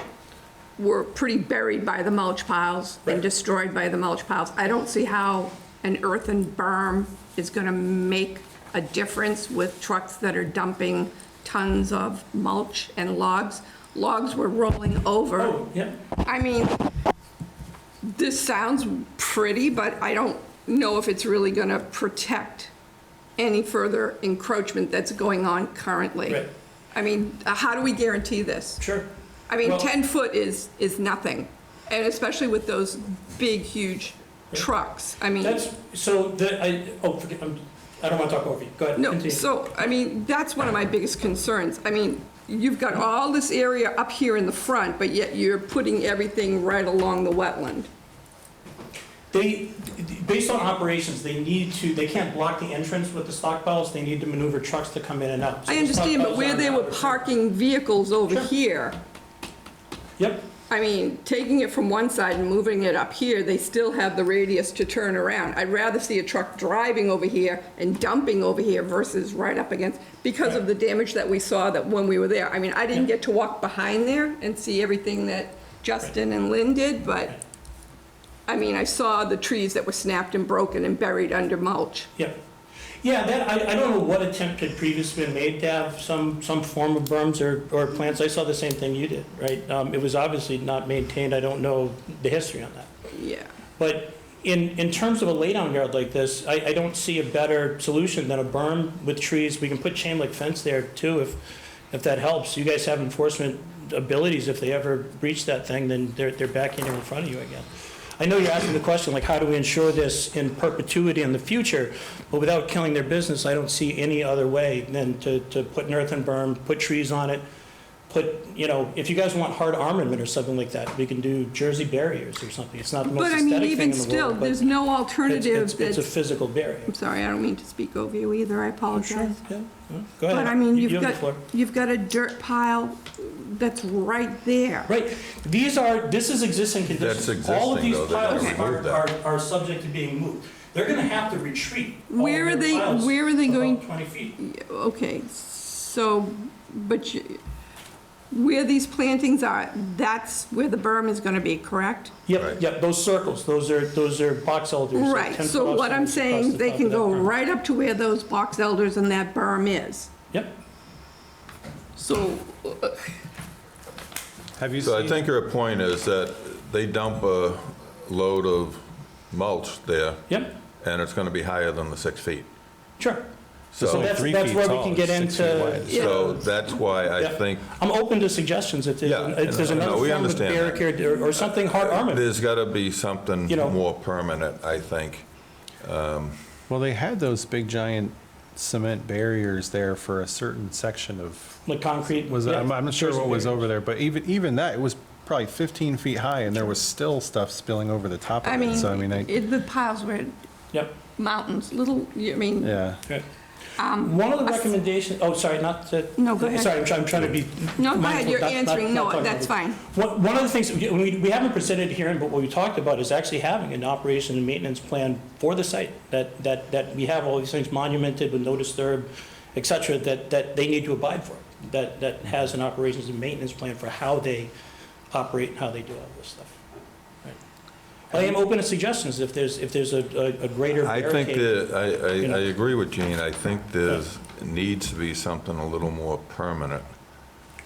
were pretty buried by the mulch piles and Right. destroyed by the mulch piles. I don't see how an earthen berm is gonna make a difference with trucks that are dumping tons of mulch and logs. Logs were rolling over. Oh, yeah. I mean, this sounds pretty, but I don't know if it's really gonna protect any further encroachment that's going on currently. Right. I mean, how do we guarantee this? Sure. I mean, Well- 10 foot is nothing, and especially with those big, huge trucks. I mean, I don't want to talk over you. Go ahead. no, continue. so, I mean, that's one of my biggest concerns. I mean, you've got all this area up here in the front, but yet you're putting everything right along the wetland. Based on operations, they can't block the entrance with the stockpiles. They need to maneuver trucks to come in and out. So I the understand, but stockpiles where are they were out. parking vehicles over Sure. here, Yep. I mean, taking it from one side and moving it up here, they still have the radius to turn around. I'd rather see a truck driving over here and dumping over here versus right up against, because of the damage that we saw that when we were there. I mean, I didn't get to walk behind there and see everything that Justin and Lynn did, but, I mean, I saw the trees that were snapped and broken and buried under mulch. Yep. Yeah, I don't know what attempt had previously been made to have some form of berms or plants. I saw the same thing you did, right? It was obviously not maintained. I don't know the history on that. Yeah. But in terms of a laydown yard like this, I don't see a better solution than a berm with trees. We can put chain link fence there too, if that helps. You guys have enforcement abilities. If they ever breach that thing, then they're back in here in front of you again. I know you're asking the question, like, how do we ensure this in perpetuity in the future? But without killing their business, I don't see any other way than to put an earthen berm, put trees on it, if you guys want hard armament or something like that, we can do Jersey barriers or something. It's not the most But I mean, aesthetic thing even in the still, world, but there's no alternative it's a that's, physical barrier. I'm sorry, I don't mean to speak over you either, I apologize. Yeah, go ahead. But I mean, You have the floor. you've got a dirt pile that's right there. Right, this is existing conditions. That's All of existing, these though. They're piles gonna remove that. are subject to being moved. They're gonna have to retreat. all Where of are their they- piles where are they about going- 20 feet. Okay, So, but where these plantings are, that's where the berm is gonna be, correct? Yep, yep, those circles, those are box elders. Right, 10 so box what I'm elders across saying, the they top can of that go berm. right up to where those box elders and that berm is. Yep. So, Have you So I seen, think your point is that they dump a load of mulch there, Yep, and it's going to be higher than the 6 feet. sure. So- So that's Three that's feet where we tall, can get 6 feet into. wide. So that's why I Yeah. think I'm open to suggestions if Yeah, there's no, another we form of understand that. barricade or something hard armored. there's got to be something You know- more permanent, I think. well, they had those big giant cement barriers there for a certain section of, Like concrete. yeah, I'm not sure what was barrier. over there, but even that, it was probably 15 feet high, and there was still stuff spilling over the top I of mean, it. So, I mean, the piles were Yep. mountains, little, I mean, yeah. Okay. One of the recommendations, oh, sorry, not to. No, go ahead. Sorry, I'm trying to be. no, go ahead, mindful, you're not answering, no, talking that's over. fine. One of the things, we haven't presented it here, but what we talked about is actually having an operation and maintenance plan for the site, that we have all these things monumented with no disturb, et cetera, that they need to abide for, that has an operations and maintenance plan for how they operate and how they do all this stuff. Right. I am open to suggestions if there's a greater I think barricade. that, you know. I agree with Gene. I think there's, needs to be something a little more permanent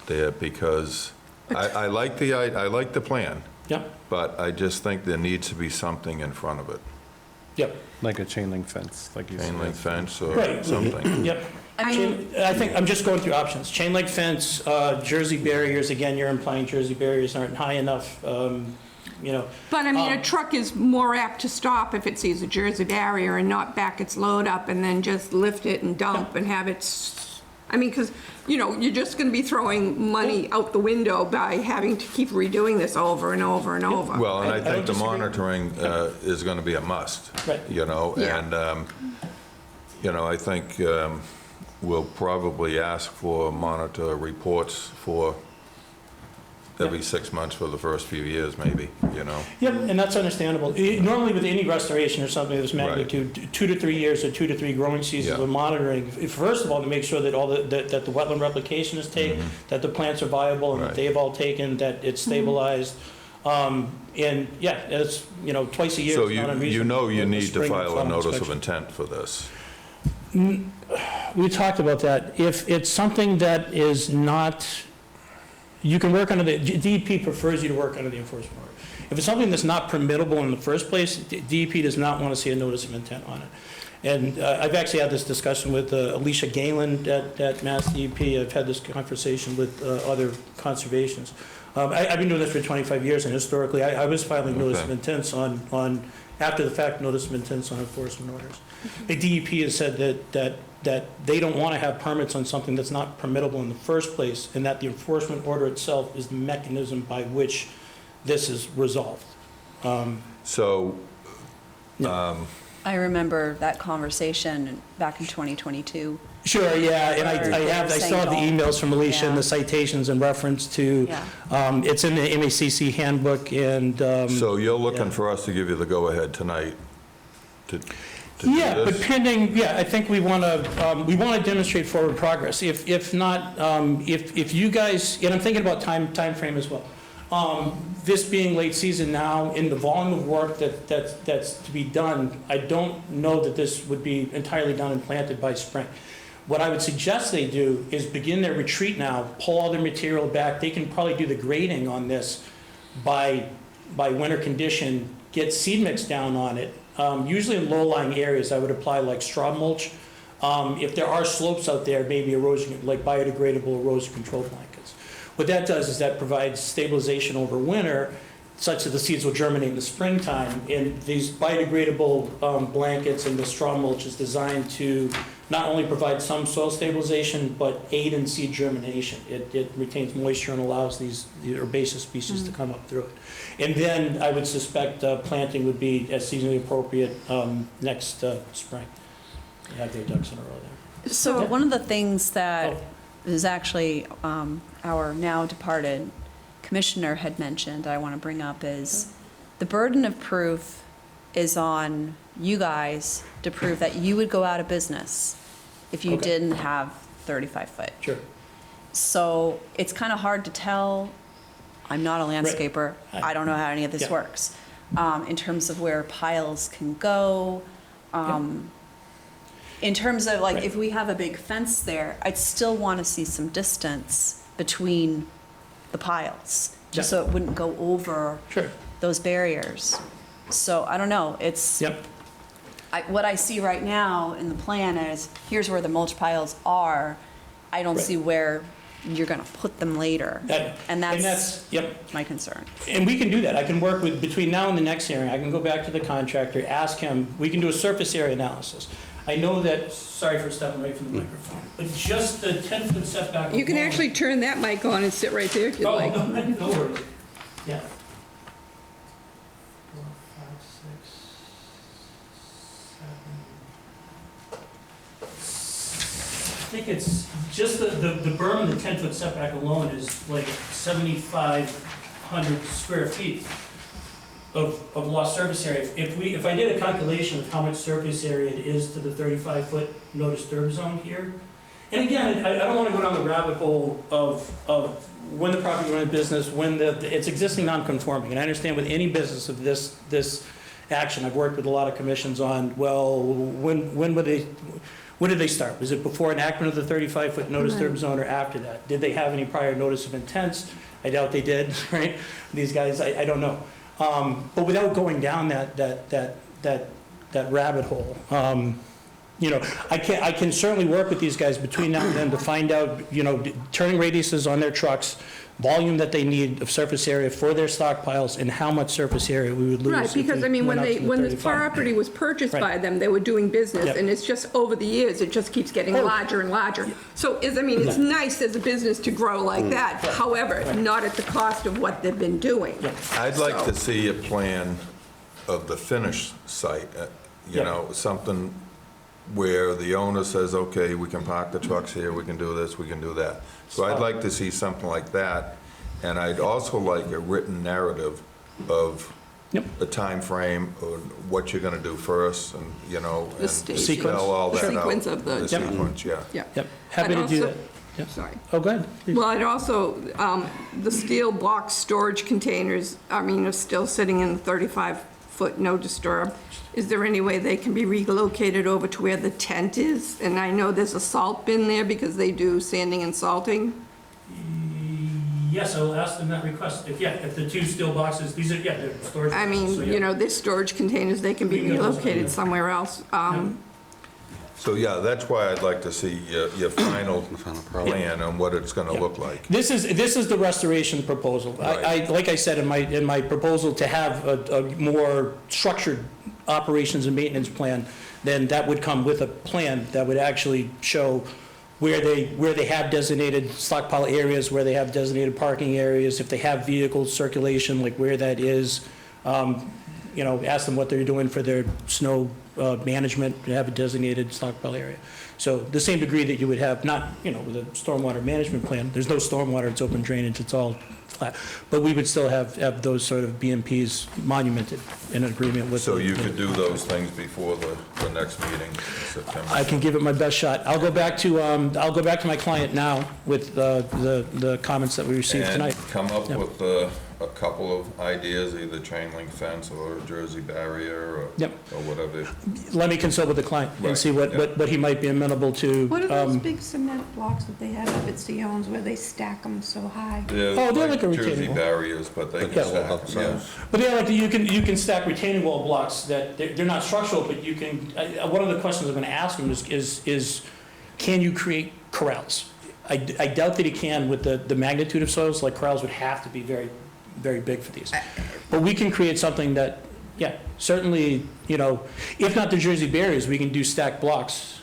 there, because I like the plan, Yep, but I just think there needs to be something in front of it. yep, Like a chain link fence, like you said. Chain link fence or Right. something. yep. I think, I'm just going through options. Chain link fence, Jersey barriers, again, you're implying Jersey barriers aren't high enough, you know. But I mean, a truck is more apt to stop if it sees a Jersey barrier and not back its load up and then just lift it and dump and have it, I mean, because, you know, you're just going to be throwing money out the window by having to keep redoing this over and over and over. Well, and I I don't think the disagree. monitoring is going to be a must. Right. You know, Yeah. and, you know, I think we'll probably ask for monitor reports for every 6 months for the first few years, maybe, you know? Yep, and that's understandable. Normally with any restoration or something of this magnitude, 2 to 3 years or 2 to 3 growing seasons Yeah. of monitoring, first of all, to make sure that that the wetland replication is taken, that the plants are viable and that Right. they've all taken, that it's stabilized. And yeah, it's, you know, twice a year. So is not you unreasonable. know you The need to spring file a fall notice of inspection. intent for this. We talked about that. If it's something that is not, you can work under the, DEP prefers you to work under the enforcement order. If it's something that's not permittable in the first place, DEP does not want to see a notice of intent on it. And I've actually had this discussion with Alicia Galen at Mass DEP. I've had this conversation with other conservations. I've been doing this for 25 years, and historically, I was filing notice of Okay. intents on after the fact notice of intents on enforcement orders. The DEP has said that they don't want to have permits on something that's not permittable in the first place, and that the enforcement order itself is the mechanism by which this is resolved. So, I remember that conversation back in 2022. Sure, yeah, and I still have the emails from Alicia and Yeah. the citations in reference to, Yeah. it's in the MACC handbook, and, so you're looking yeah. for us to give you the go-ahead tonight to do yeah, but this? pending, yeah, I think we want to demonstrate forward progress. If not, if you guys, and I'm thinking about time frame as well. This being late season now, in the volume of work that's to be done, I don't know that this would be entirely done and planted by spring. What I would suggest they do is begin their retreat now, pull all their material back. They can probably do the grading on this by winter condition, get seed mix down on it. Usually in low-lying areas, I would apply like straw mulch. If there are slopes out there, maybe erosion, like biodegradable erosion control blankets. What that does is that provides stabilization over winter, such that the seeds will germinate in the springtime. And these biodegradable blankets and the straw mulch is designed to not only provide some soil stabilization, but aid in seed germination. It retains moisture and allows these herbaceous species to come up through it. And then I would suspect planting would be as seasonally appropriate next spring. You have their ducks in a row there. So one of the things that Oh. is actually our now departed commissioner had mentioned, I want to bring up, is the burden of proof is on you guys to prove that you would go out of business if you Okay. didn't have 35 foot. Sure. So it's kind of hard to tell. I'm not a landscaper. Right. I don't know how any of this Yeah. works. In terms of where piles can go. In terms of like, Right. if we have a big fence there, I'd still want to see some distance between the piles, just Yeah. so it wouldn't go over Sure. those barriers. So I don't know, it's, Yep. what I see right now in the plan is, here's where the mulch piles are. I don't Right. see where you're gonna put them later. And that's yep. my concern. And we can do that. I can work with, between now and the next hearing, I can go back to the contractor, ask him, we can do a surface area analysis. I know that, sorry for stepping away from the microphone, but just the 10-foot setback. You can alone- actually turn that mic on and sit right there if you'd Oh, like. no worries. Yeah. 4, 5, 6, 7. I think it's just the berm and the 10-foot setback alone is like 7,500 square feet of lost surface area. If I did a calculation of how much surface area it is to the 35-foot no disturb zone here, and again, I don't want to go down the rabbit hole of when the property went into business, when it's existing non-conforming. And I understand with any business of this action, I've worked with a lot of commissions on, well, when did they start? Was it before enactment of the 35-foot no disturb zone or after that? Did they have any prior notice of intents? I doubt they did, right? These guys, I don't know. But without going down that rabbit hole, you know, I can certainly work with these guys between now and then to find out, you know, turning radiuses on their trucks, volume that they need of surface area for their stockpiles, and how much surface area we would lose. Right, if we because I mean, went when up to the this 35. property was purchased Right. by them, they were doing business, Yep. and it's just over the years, it just keeps getting Oh. larger and larger. So I mean, it's nice as a business to grow like that, however, not at the cost of what they've been doing. I'd like So- to see a plan of the finished site, you Yeah. know, something where the owner says, okay, we can park the trucks here, we can do this, we can do that. So I'd like to see something like that, and I'd also like a written narrative of Yep. the timeframe, or what you're gonna do first, and, you know, and stage. spell all The that out. sequence of the- The Yep. sequence, yeah. Yeah. Yep, happy And to do also- that. Yep. Sorry. Oh, go ahead. please. Well, I'd also, the steel box storage containers, I mean, are still sitting in the 35-foot no disturb. Is there any way they can be relocated over to where the tent is? And I know there's a salt bin there because they do sanding and salting. Yes, I will ask them that request. If the two steel boxes, these are, they're storage. I boxes, so mean, yeah. you know, there's storage containers, they can be We can get those, relocated yeah. somewhere else. So, yeah, that's why I'd like to see your final plan on what it's gonna Yeah. look like. This is the restoration proposal. Right. Like I said in my proposal, to have a more structured operations and maintenance plan, then that would come with a plan that would actually show where they have designated stockpile areas, where they have designated parking areas, if they have vehicle circulation, like where that is. You know, ask them what they're doing for their snow management, to have a designated stockpile area. So the same degree that you would have, not, you know, with a stormwater management plan, there's no stormwater, it's open drainage, it's all flat. But we would still have those sort of BMPs monumented in agreement with. So the- you could do those things before the next meeting in September? I can give it my best shot. I'll go back to my client now with the comments that we received tonight. And come up Yep. with a couple of ideas, either chain link fence or Jersey barrier or Yep. or whatever. Let me consult with the client and Right, see yeah. what he might be amenable to. What are those big cement blocks that they have up at Sion's where they stack them so high? Oh, they're like a Jersey retaining wall. barriers, but they Yeah. can stack, yeah. But yeah, like you can stack retaining wall blocks that they're not structural, but you can. One of the questions I'm going to ask him is can you create corrals? I doubt that he can with the magnitude of soils. Like corrals would have to be very, very big for these. But we can create something that, yeah, certainly, you know, if not the Jersey barriers, we can do stacked blocks.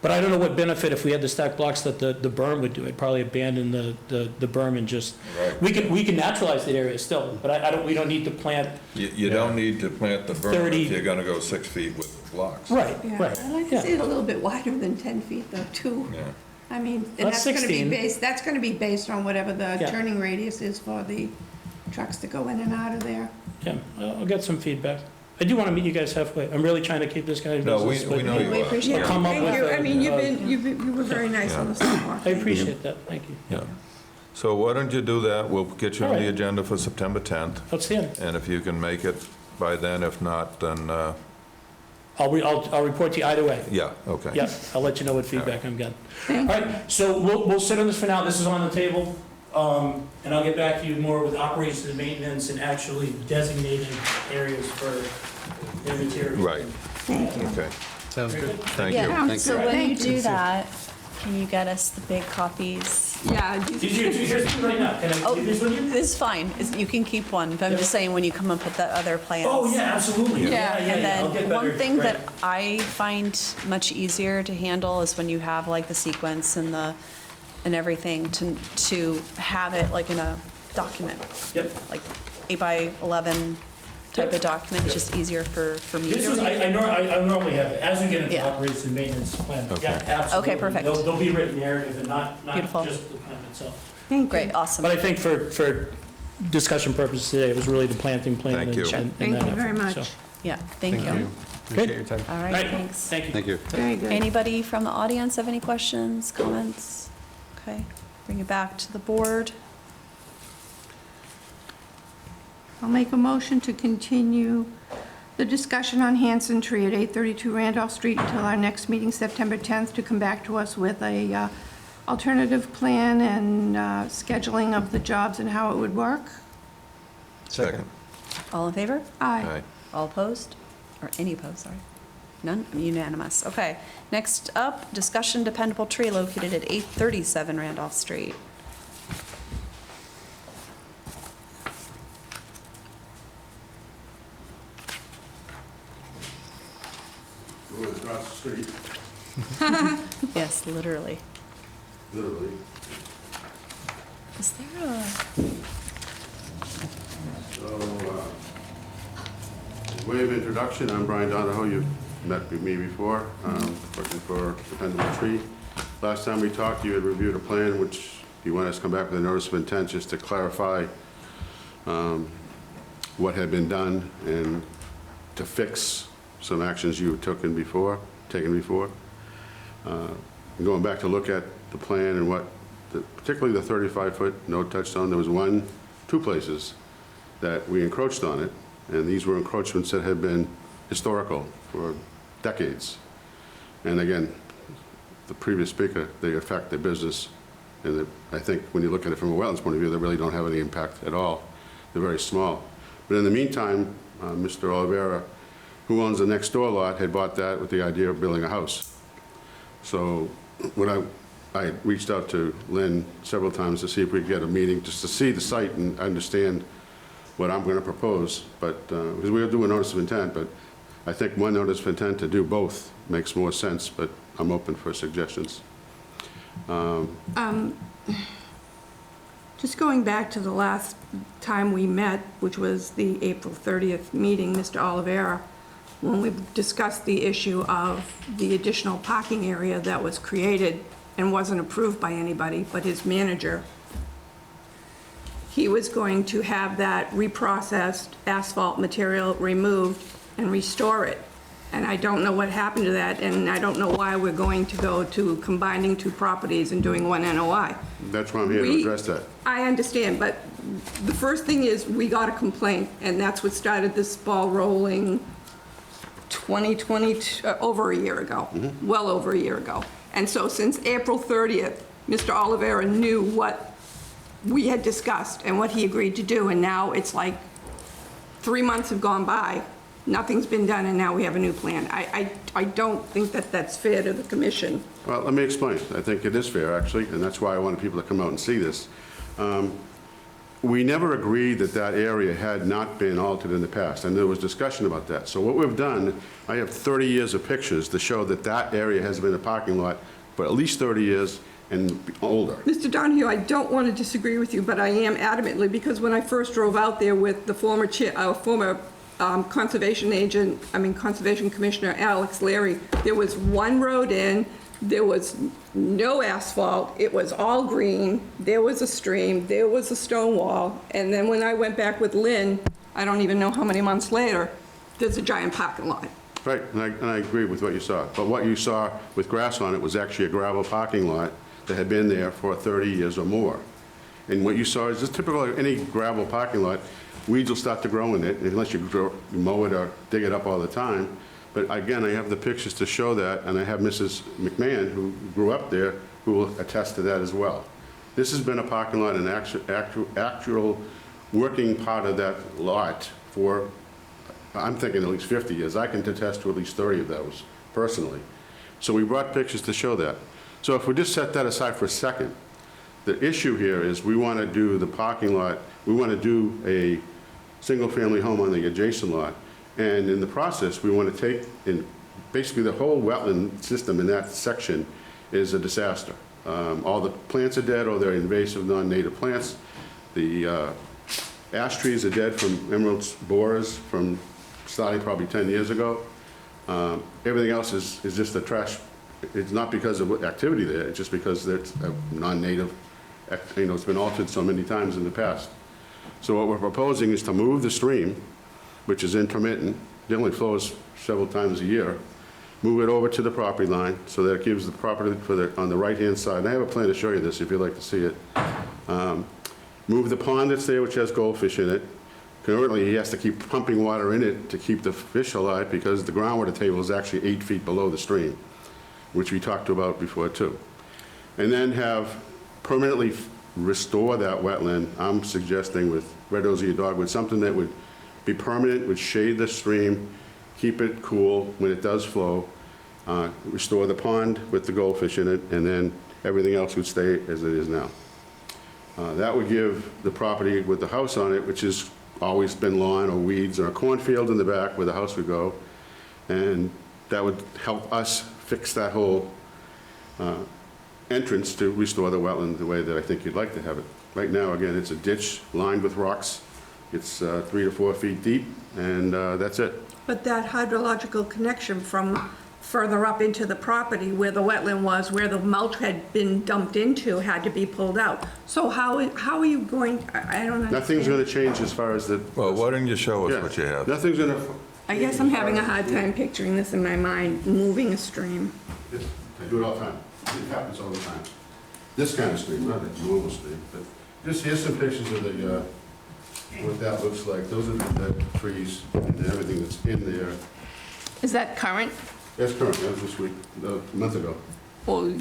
But I don't know what benefit if we had the stacked blocks that the berm would do. I'd probably abandon the berm and just, Right. we can naturalize that area still, but we don't need to plant. You don't need to plant the berm 30 if you're gonna go 6 feet with blocks. Right, Yeah, right. I'd like to see it a little bit wider than 10 feet though, too. Yeah. I mean, and That's that's gonna be 16. that's gonna be based on whatever the Yeah. turning radius is for the trucks that go in and out of there. Yeah, I'll get some feedback. I do want to meet you guys halfway. I'm really trying to keep this guy in No, business. we know but you We are. appreciate Yeah, it. come up thank with you. a- I mean, you were very nice on the sidewalk. I appreciate that, thank you. Yeah. So why don't you do that? We'll get you on All the right. agenda for September 10th, Outstanding. and if you can make it by then, if not, then, I'll report to you either way. yeah, okay. Yeah, I'll let you know what feedback I'm getting. All right, so we'll sit on this for now. This is on the table. And I'll get back to you more with operations and maintenance and actually designating areas for their material. Right, Thank you. okay. Sounds good. Thank you. Yeah, so when you Thank you. do that, can you get us the big copies? Yeah, Here's one right now. Can I Oh, give this with you? this is fine. You can keep one, but I'm just saying when you come up with the other plans. Oh, yeah, absolutely. Yeah, and I'll get then one better. thing that Right. I find much easier to handle is when you have like the sequence and everything to have it like in a document, Yep. like 8x11 type of document. It's just easier for me This to was, read. I normally have it, as we get into Yeah. operations and maintenance plan. Okay. Yeah, absolutely. Okay, perfect. There'll be written narrative and not Beautiful. just the plan itself. Great, awesome. But I think for discussion purposes today, it was really the planting plan. Thank you. and Thank that you very effort, much. so. Yeah, thank you. Appreciate your time. All All right, right, thanks. thank you. Thank you. very good. Anybody from the audience have any questions, comments? Okay, bring it back to the board. I'll make a motion to continue the discussion on Hanson Tree at 832 Randolph Street until our next meeting, September 10th, to come back to us with a alternative plan and scheduling of the jobs and how it would work. Second. All in favor? Aye. All opposed? Or any opposed, sorry. None? Unanimous. Okay. Next up, discussion dependable tree located at 837 Randolph Street. Across the street, Yes, literally. literally. Is there a, So, way of introduction, I'm Brian Donahoe. You've met with me before, working for Dependable Tree. Last time we talked, you had reviewed a plan which you wanted us to come back with a notice of intent just to clarify what had been done and to fix some actions you had taken before. Going back to look at the plan and what, particularly the 35-foot no touch zone, there was two places that we encroached on it, and these were encroachments that had been historical for decades. And again, the previous speaker, they affect their business, and I think when you look at it from a wetlands point of view, they really don't have any impact at all. They're very small. But in the meantime, Mr. Oliveira, who owns the next door lot, had bought that with the idea of building a house. So when I reached out to Lynn several times to see if we could get a meeting, just to see the site and understand what I'm going to propose, but, because we'll do a notice of intent, but I think one notice of intent to do both makes more sense, but I'm open for suggestions. Just going back to the last time we met, which was the April 30th meeting, Mr. Oliveira, when we discussed the issue of the additional parking area that was created and wasn't approved by anybody but his manager, he was going to have that reprocessed asphalt material removed and restore it. And I don't know what happened to that, and I don't know why we're going to go to combining two properties and doing one NOI. That's why I'm here to We- address that. I understand, but the first thing is, we got a complaint, and that's what started this ball rolling 2020, over a year ago, well over a year ago. And so since April 30th, Mr. Oliveira knew what we had discussed and what he agreed to do, and now it's like 3 months have gone by, nothing's been done, and now we have a new plan. I don't think that that's fair to the commission. Well, let me explain. I think it is fair, actually, and that's why I wanted people to come out and see this. We never agreed that that area had not been altered in the past, and there was discussion about that. So what we've done, I have 30 years of pictures to show that that area has been a parking lot for at least 30 years and older. Mr. Donahue, I don't want to disagree with you, but I am adamantly, because when I first drove out there with the former Conservation Commissioner Alex Larry, there was one road in, there was no asphalt, it was all green, there was a stream, there was a stone wall, and then when I went back with Lynn, I don't even know how many months later, there's a giant parking lot. Right, and I agree with what you saw. But what you saw with grass on it was actually a gravel parking lot that had been there for 30 years or more. And what you saw is just typical of any gravel parking lot, weeds will start to grow in it unless you mow it or dig it up all the time. But again, I have the pictures to show that, and I have Mrs. McMahon, who grew up there, who will attest to that as well. This has been a parking lot, an actual working part of that lot for, I'm thinking at least 50 years. I can attest to at least 30 of those, personally. So we brought pictures to show that. So if we just set that aside for a second, the issue here is we want to do the parking lot, we want to do a single-family home on the adjacent lot, and in the process, we want to take, in basically the whole wetland system in that section is a disaster. All the plants are dead, or they're invasive non-native plants. The ash trees are dead from emerald borers from starting probably 10 years ago. Everything else is just a trash. It's not because of activity there, it's just because it's a non-native, it's been altered so many times in the past. So what we're proposing is to move the stream, which is intermittent, it only flows several times a year, move it over to the property line so that it gives the property on the right-hand side. And I have a plan to show you this if you'd like to see it. Move the pond that's there, which has goldfish in it. Currently, he has to keep pumping water in it to keep the fish alive because the groundwater table is actually 8 feet below the stream, which we talked about before too. And then have permanently restore that wetland, I'm suggesting with red osier dogwood, something that would be permanent, would shade the stream, keep it cool when it does flow, restore the pond with the goldfish in it, and then everything else would stay as it is now. That would give the property with the house on it, which has always been lawn or weeds or a cornfield in the back where the house would go, and that would help us fix that whole entrance to restore the wetland the way that I think you'd like to have it. Right now, again, it's a ditch lined with rocks. It's 3 to 4 feet deep, and that's it. But that hydrological connection from further up into the property where the wetland was, where the mulch had been dumped into, had to be pulled out. So how are you going, I don't understand. Nothing's going to change as far as the... Well, why don't you show us Yeah, what you have? Nothing's going to... I guess I'm having a hard time picturing this in my mind, moving a stream. I do it all the time. It happens all the time. This kind of stream, not a normal stream, but just here's some pictures of the, what that looks like. Those are the trees and everything that's in there. Is that current? That's current, that was this week, a month ago. Well,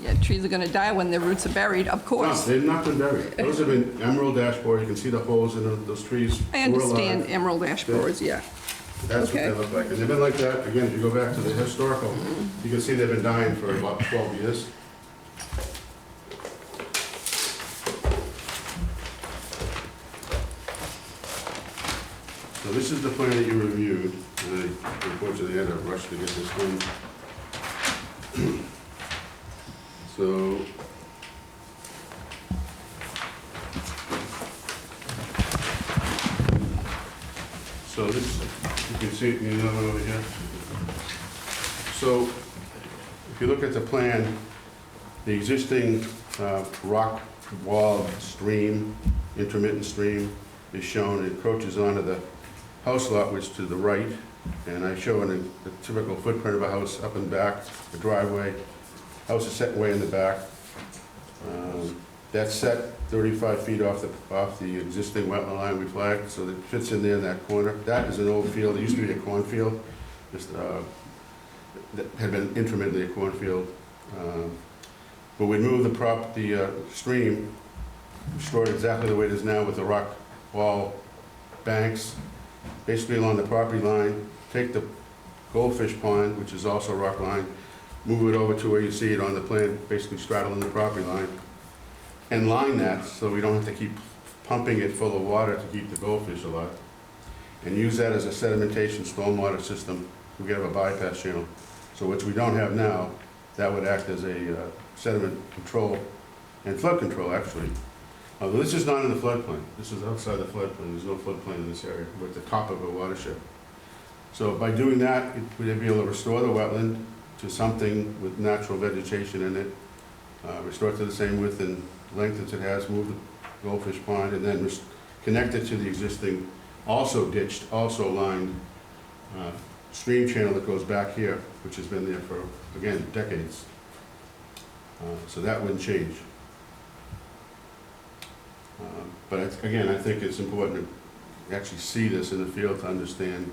yeah, trees are gonna die when their roots are buried, of No, course. they've not been buried. Those have been emerald ash borer. You can see the holes in those trees. I were understand alive. emerald ash borers, yeah. That's what they Okay. look like. And they've been like that, again, if you go back to the historical, you can see they've been dying for about 12 years. So this is the plan that you reviewed, and I unfortunately had to rush to get this done. So, this, you can see it in the other one over here. So, if you look at the plan, the existing rock wall stream, intermittent stream, is shown. It encroaches onto the house lot, which is to the right, and I show a typical footprint of a house up and back, a driveway. House is set way in the back. That's set 35 feet off the existing wetland line we flagged, so it fits in there in that corner. That is an old field. It used to be a cornfield, just that had been intermittently a cornfield. But we moved the stream, restored exactly the way it is now with the rock wall banks, basically along the property line. Take the goldfish pond, which is also rock line, move it over to where you see it on the plan, basically straddling the property line, and line that so we don't have to keep pumping it full of water to keep the goldfish alive, and use that as a sedimentation stormwater system. We have a bypass channel, so which we don't have now. That would act as a sediment control and flood control, actually. Although this is not in the floodplain. This is outside the floodplain. There's no floodplain in this area. We're at the top of a watershed. So by doing that, we'd be able to restore the wetland to something with natural vegetation in it, restore it to the same width and length as it has, move the goldfish pond, and then connect it to the existing, also ditched, also lined stream channel that goes back here, which has been there for, again, decades. So that wouldn't change. But again, I think it's important to actually see this in the field to understand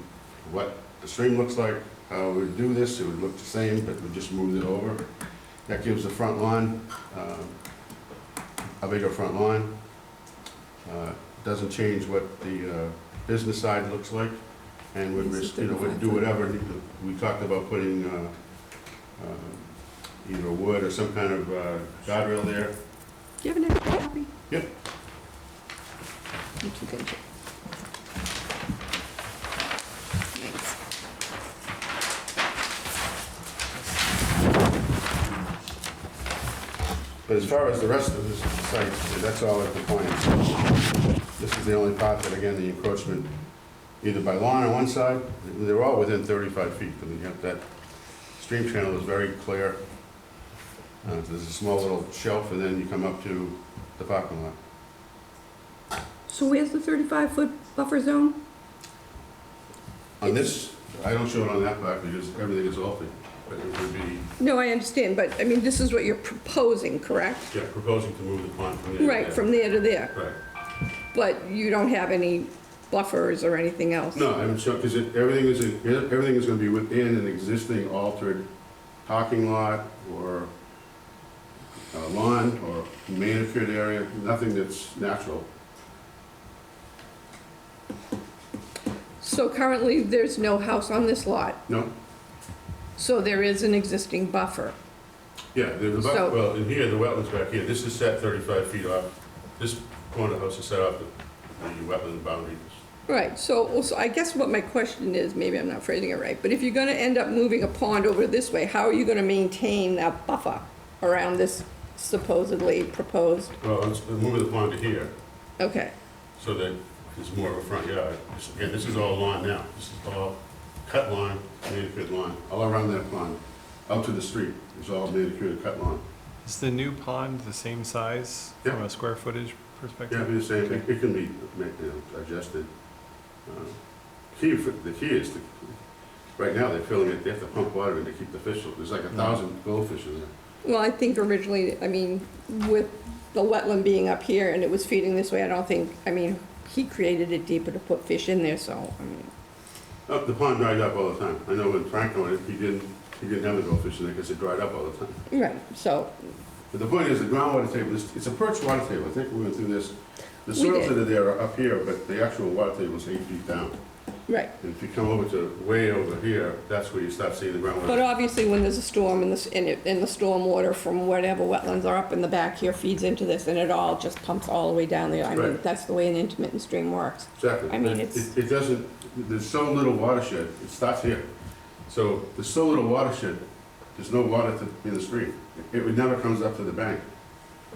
what the stream looks like, how we would do this. It would look the same, but we just moved it over. That gives the front lawn a bigger front lawn. Doesn't change what the business side looks like, and would, would do whatever. We talked about putting either wood or some kind of guardrail there. Do you have an extra copy? Yep. You can get it. Thanks. But as far as the rest of this site, that's all at the point. This is the only part that, again, the encroachment, either by lawn on one side, they're all within 35 feet. I mean, you have that stream channel is very clear. There's a small little shelf, and then you come up to the parking lot. So where's the 35-foot buffer zone? On this, I don't show it on that part because everything is open, but it would be, No, I understand, but, I mean, this is what you're proposing, correct? yeah, proposing to move the pond from there to Right, there. from there to there. Right. But you don't have any buffers or anything else? No, I'm sure, because everything is going to be within an existing altered parking lot or lawn or manicured area, nothing that's natural. So currently, there's no house on this lot, No? so there is an existing buffer. Yeah, there's So- about, well, in here, the wetlands back here, this is set 35 feet off. This corner house is set off the wetland boundaries. Right, so I guess what my question is, maybe I'm not phrasing it right, but if you're gonna end up moving a pond over this way, how are you gonna maintain that buffer around this supposedly proposed? Well, let's move the pond to here, Okay, so that there's more of a front yard. Again, this is all lawn now. This is all cut lawn, manicured lawn, all around that pond, out to the street. It's all manicured cut lawn. Is the new pond the same size from Yeah. a square footage Yeah, perspective? it'd be the same. It can be, adjusted. The key is, right now, they're filling it, they have to pump water in to keep the fish, there's like 1,000 goldfish in there. well, I think originally, I mean, with the wetland being up here and it was feeding this way, I don't think, I mean, he created it deeper to put fish in there, so, I mean, The pond dried up all the time. I know when Frank went, he didn't have the goldfish in there because it dried up all the time. right, so, But the point is, the groundwater table, it's a perched water table. I think we went through this. The We soils did. that are there are up here, but the actual water table is 8 feet down. right. And if you come over to way over here, that's where you start seeing the But groundwater. obviously, when there's a storm and the storm water from whatever wetlands are up in the back here feeds into this, and it all just pumps all the way down there. I mean, Right. that's the way an intermittent stream works. Exactly. I mean, it's- It doesn't, there's so little watershed, it starts here. So there's so little watershed, there's no water in the stream. It never comes up to the bank.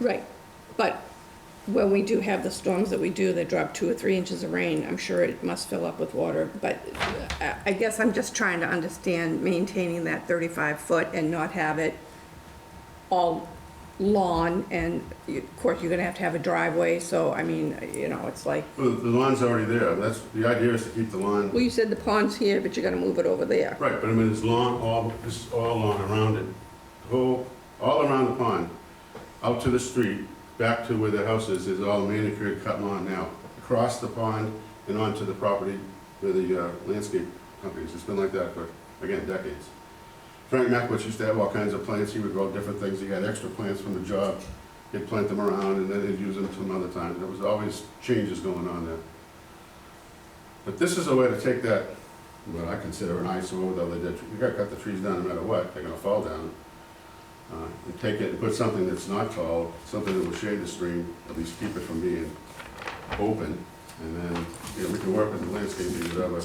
Right, but when we do have the storms that we do, that drop 2 or 3 inches of rain, I'm sure it must fill up with water. But I guess I'm just trying to understand maintaining that 35-foot and not have it all lawn, and of course, you're gonna have a driveway, so, I mean, you know, it's like, Well, the lawn's already there. The idea is to keep the lawn. well, you said the pond's here, but you're gonna move it over there. Right, but I mean, there's lawn, this is all lawn around it. All around the pond, out to the street, back to where the house is all manicured cut lawn now. Across the pond and onto the property where the landscape companies. It's been like that for, again, decades. Frank Mackwich used to have all kinds of plants. He would grow different things. He had extra plants from the job. He'd plant them around and then he'd use them some other time. There was always changes going on there. But this is a way to take that, what I consider an eyesore, though they did, you gotta cut the trees down no matter what, they're gonna fall down. And take it and put something that's not tall, something that will shade the stream, at least keep it from being open. And then, we can work with the landscaping, whatever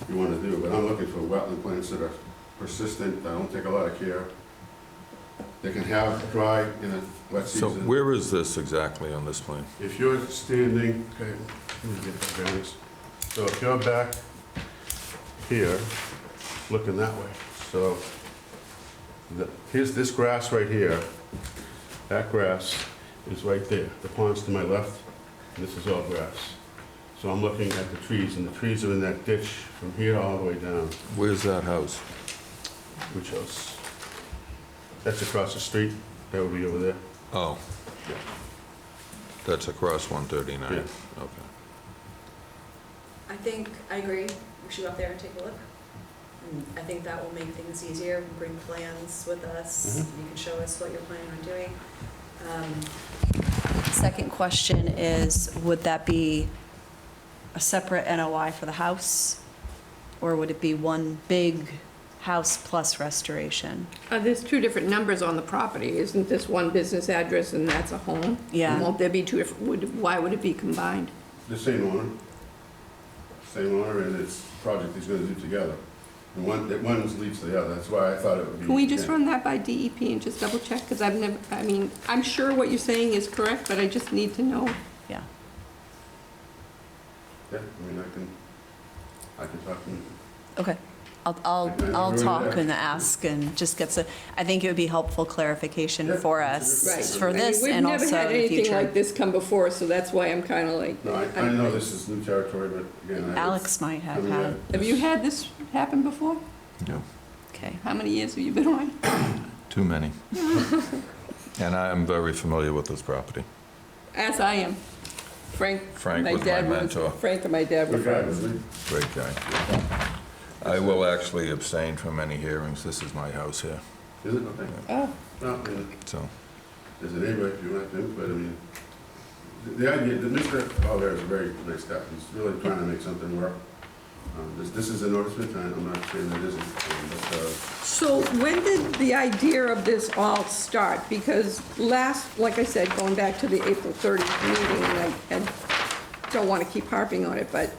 you wanna do, but I'm looking for wetland plants that are persistent, that don't take a lot of care. They can have dry in a wet So season. where is this exactly on this plan? If you're standing, okay, let me get the bearings. So if you're back here, looking that way, so here's this grass right here. That grass is right there. The pond's to my left, and this is all grass. So I'm looking at the trees, and the trees are in that ditch from here all the way down. Where's that house? Which house? That's across the street. That would be over there. Oh, Yeah. that's across 139. Yeah. Okay. I think, I agree, we should go up there and take a look. And I think that will make things easier, bring plans with us, you can show us what you're planning on doing. Second question is, would that be a separate NOI for the house? Or would it be one big house plus restoration? There's two different numbers on the property. Isn't this one business address and that's a home? Yeah. Won't there be two different, why would it be combined? The same owner. Same owner, and it's a project he's gonna do together. And one leads to the other. That's why I thought it would be. Can we just yeah. run that by DEP and just double check? Because I've never, I mean, I'm sure what you're saying is correct, but I just need to know. Yeah. Yeah, I mean, I can talk to him. Okay. I'll talk and ask and just get some, I think it would be helpful clarification Yeah, for that's a us good- for this and also We've never had in the anything like future. this come before, so that's why I'm kind of like. No, I know this is new territory, but again. Alex might have I mean, had, Have you had this happen before? No, okay. How many years have you been on? too many. And I am very familiar with this property. As I am. Frank. Frank was my mentor. Frank and my dad were Good guy, friends. wasn't Great guy. I will actually abstain from any hearings. This is my house here, he? Is it? Okay. Oh, Well, I mean, so. as a neighbor, if you want to, but I mean, the idea, that Mr. Oliver is a very nice guy. He's really trying to make something work. This is a notice of intent. I'm not saying it isn't, but, so when did the idea of this all start? Because like I said, going back to the April 30th meeting, and I don't want to keep harping on it, but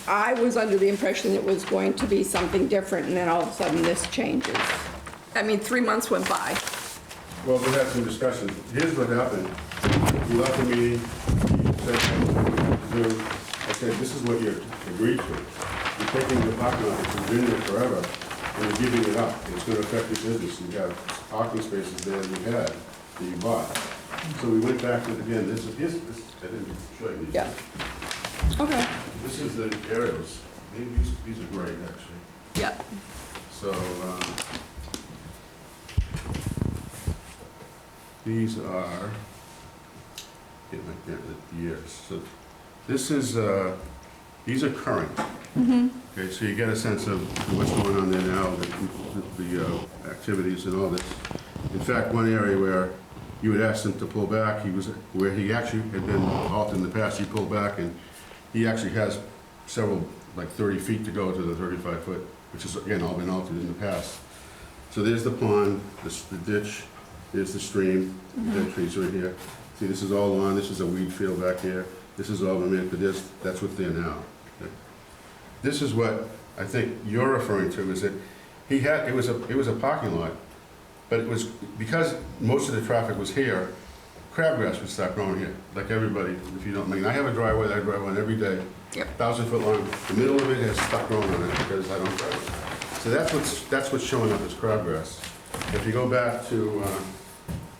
I was under the impression it was going to be something different, and then all of a sudden this changes. I mean, 3 months went by. well, we had some discussions. Here's what happened. We left the meeting, he said, I said, this is what you agreed to. You're taking the parking lot, it's been there forever, and you're giving it up. It's gonna affect your business. You have parking spaces there that you had, that you bought. So we went back to it again. This, I didn't show you these. Yeah. Okay. This is the aerials. These are great, actually. Yeah. So, these are, get the years. So this is, these are current. Okay, so you get a sense of what's going on there now, the activities and all this. In fact, one area where you would ask him to pull back, where he actually had been halted in the past, he pulled back, and he actually has several, like 30 feet to go to the 35 foot, which is, again, all been altered in the past. So there's the pond, the ditch, there's the stream, the dead trees right here. See, this is all lawn, this is a weed field back here, this is all been made for this, that's what's there now. Okay. This is what I think you're referring to, is that it was a parking lot, but it was, because most of the traffic was here, crabgrass would start growing here, like everybody, if you don't, I mean, I have a driveway that I drive on every day, Yep. 1,000 foot long, the middle of it has stuff growing on it because I don't drive it. So that's what's showing up as crabgrass. If you go back to,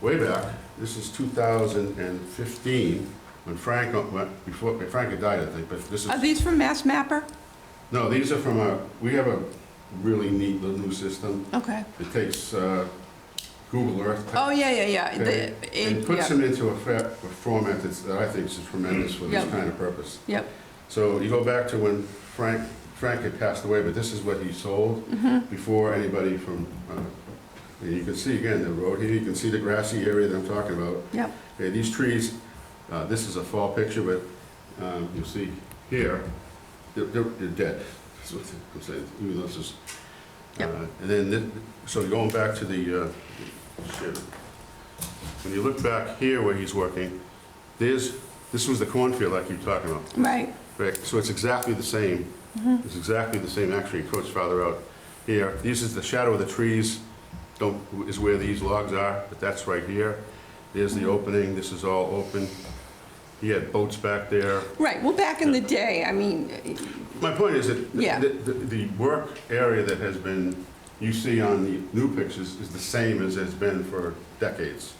way back, this is 2015, when Frank went, before, Frank had died, I think, but this is. Are these from Mass Mapper? No, these are from we have a really neat little new system. Okay. It takes Google Earth. Oh, yeah. Okay, and puts them into a format that I think is tremendous for this Yep. kind of purpose. Yep. So you go back to when Frank had passed away, but this is what he sold before anybody from, and you can see again the road here, you can see the grassy area that I'm talking about. Yep. Okay, these trees, this is a fall picture, but you'll see here, they're dead. That's what I'm saying, even though this is. Yep. And then, so going back to the, when you look back here where he's working, this was the cornfield I keep talking about. Right. Right, so it's exactly the same. It's exactly the same, actually, encroached farther out here. This is the shadow of the trees, is where these logs are, but that's right here. There's the opening, this is all open. He had boats back there. Right, well, back in the day, I mean, My point is that Yeah. the work area that has been, you see on the new pictures, is the same as it's been for decades.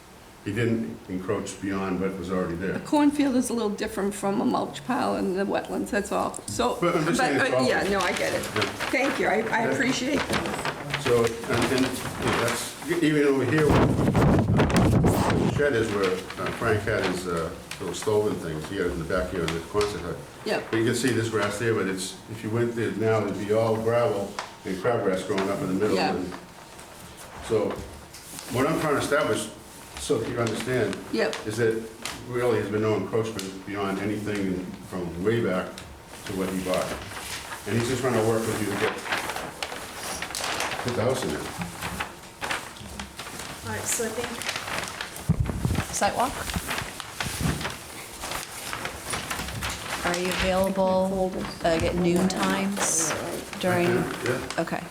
he didn't encroach beyond what was already there. A cornfield is a little different from a mulch pile and the wetlands, that's all. So, But I'm just saying it's all- yeah, no, I get it. Thank you, I appreciate that. So, and that's, even over here, where the shed is where Frank had his little stove and things, he had it in the backyard of the Quonset hut. Yep. But you can see this grass there, but it's, if you went there now, it'd be all gravel and crabgrass growing up in the middle. Yeah. And so, what I'm trying to establish, so that you understand, Yep. is that really has been no encroachment beyond anything from way back to what he bought. And he's just trying to work with you to put the house in there. All right, so I think. Sidewalk? Are you available at noon times during? Yeah, Okay.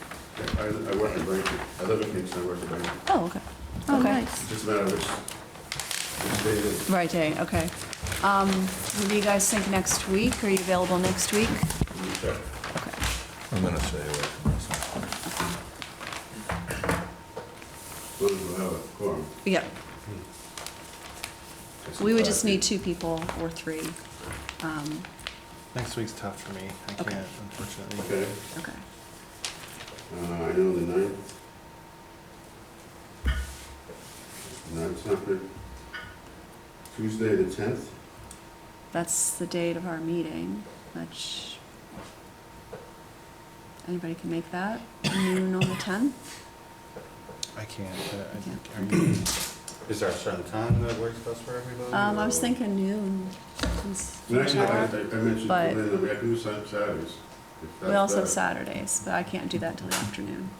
I work in Braintree. I live in Kingston, I work in Braintree. Oh, okay. Oh, Okay. nice. It's just a matter of which day it is. Right day, okay. What do you guys think next week? Are you available next week? Let me check. Okay. I'm going to stay away from this. As long as we'll have a quorum. Yep. It's We would five just need feet. 2 people or 3. Next week's tough for me. I Okay. can't, unfortunately. Okay, Okay. I know the 9th. No, it's not good. Tuesday, the 10th. That's the date of our meeting, which, anybody can make that? Noon on the 10th? I can't. can't. Are you? Is there a certain time that works best for everybody? I was or- thinking noon. since And actually, I rush hour. mentioned, But- I can do Saturdays. if We that's also have better. Saturdays, but I can't do that till the afternoon.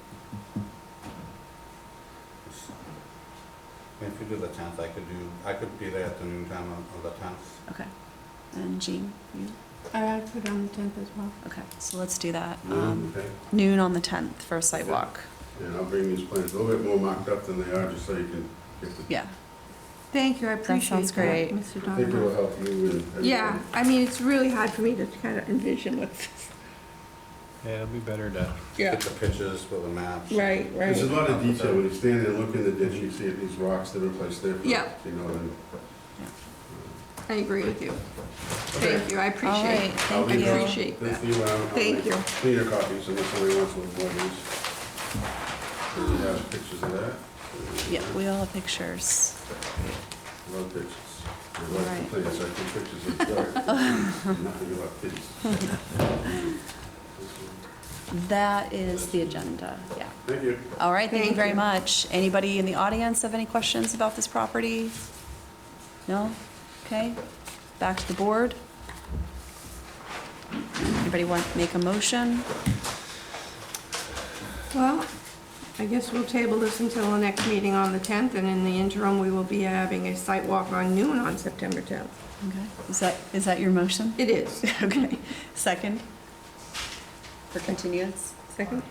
If you do the 10th, I could be there at the noon time on the 10th. Okay. And Jean, you? I put on the 10th as well. Okay, so let's do that. Okay, Noon on the 10th for a site walk. and I'll bring these plans a little bit more mocked up than they are, just so you can get the, Yeah. Thank you, I appreciate that, sounds great. Mr. I think Donovan. it'll help you and everybody. Yeah, I mean, it's really hard for me to kind of envision what's, Yeah, it'll be better to. Get the pictures with the maps. right, There's a right. lot of detail, when you stand there and look in the ditch, you see these rocks that are placed there. for- Yeah. You know, and I agree with you. Thank you, I All right, appreciate, I'll thank leave you. those- Appreciate those that. for you, I'll Thank make you. cleaner copies unless somebody wants one more of these. So you have pictures of that? Yeah, we all have pictures. Love pictures. I All love right. complaints, I think pictures are dark. Nothing about titties. That is the agenda, yeah. Thank you. All right, thank you Thank very you. much. Anybody in the audience have any questions about this property? No? Okay, back to the board. Anybody want to make a motion? Well, I guess we'll table this until the next meeting on the 10th, and in the interim, we will be having a site walk on noon on September 10th. Okay, is that your motion? It is. Okay, second? For continuance? Second?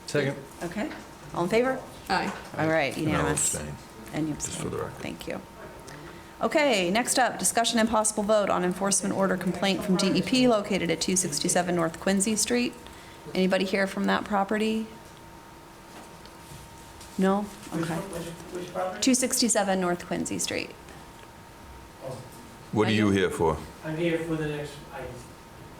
Second. Okay, all in favor? Aye. All right, And I'll unanimous. abstain. And you Just abstain. for the record. Thank you. Okay, next up, discussion and possible vote on enforcement order complaint from DEP located at 267 North Quincy Street. Anybody here from that property? No? Okay. 267 North Quincy Street. What are you here for? I'm here for the next item.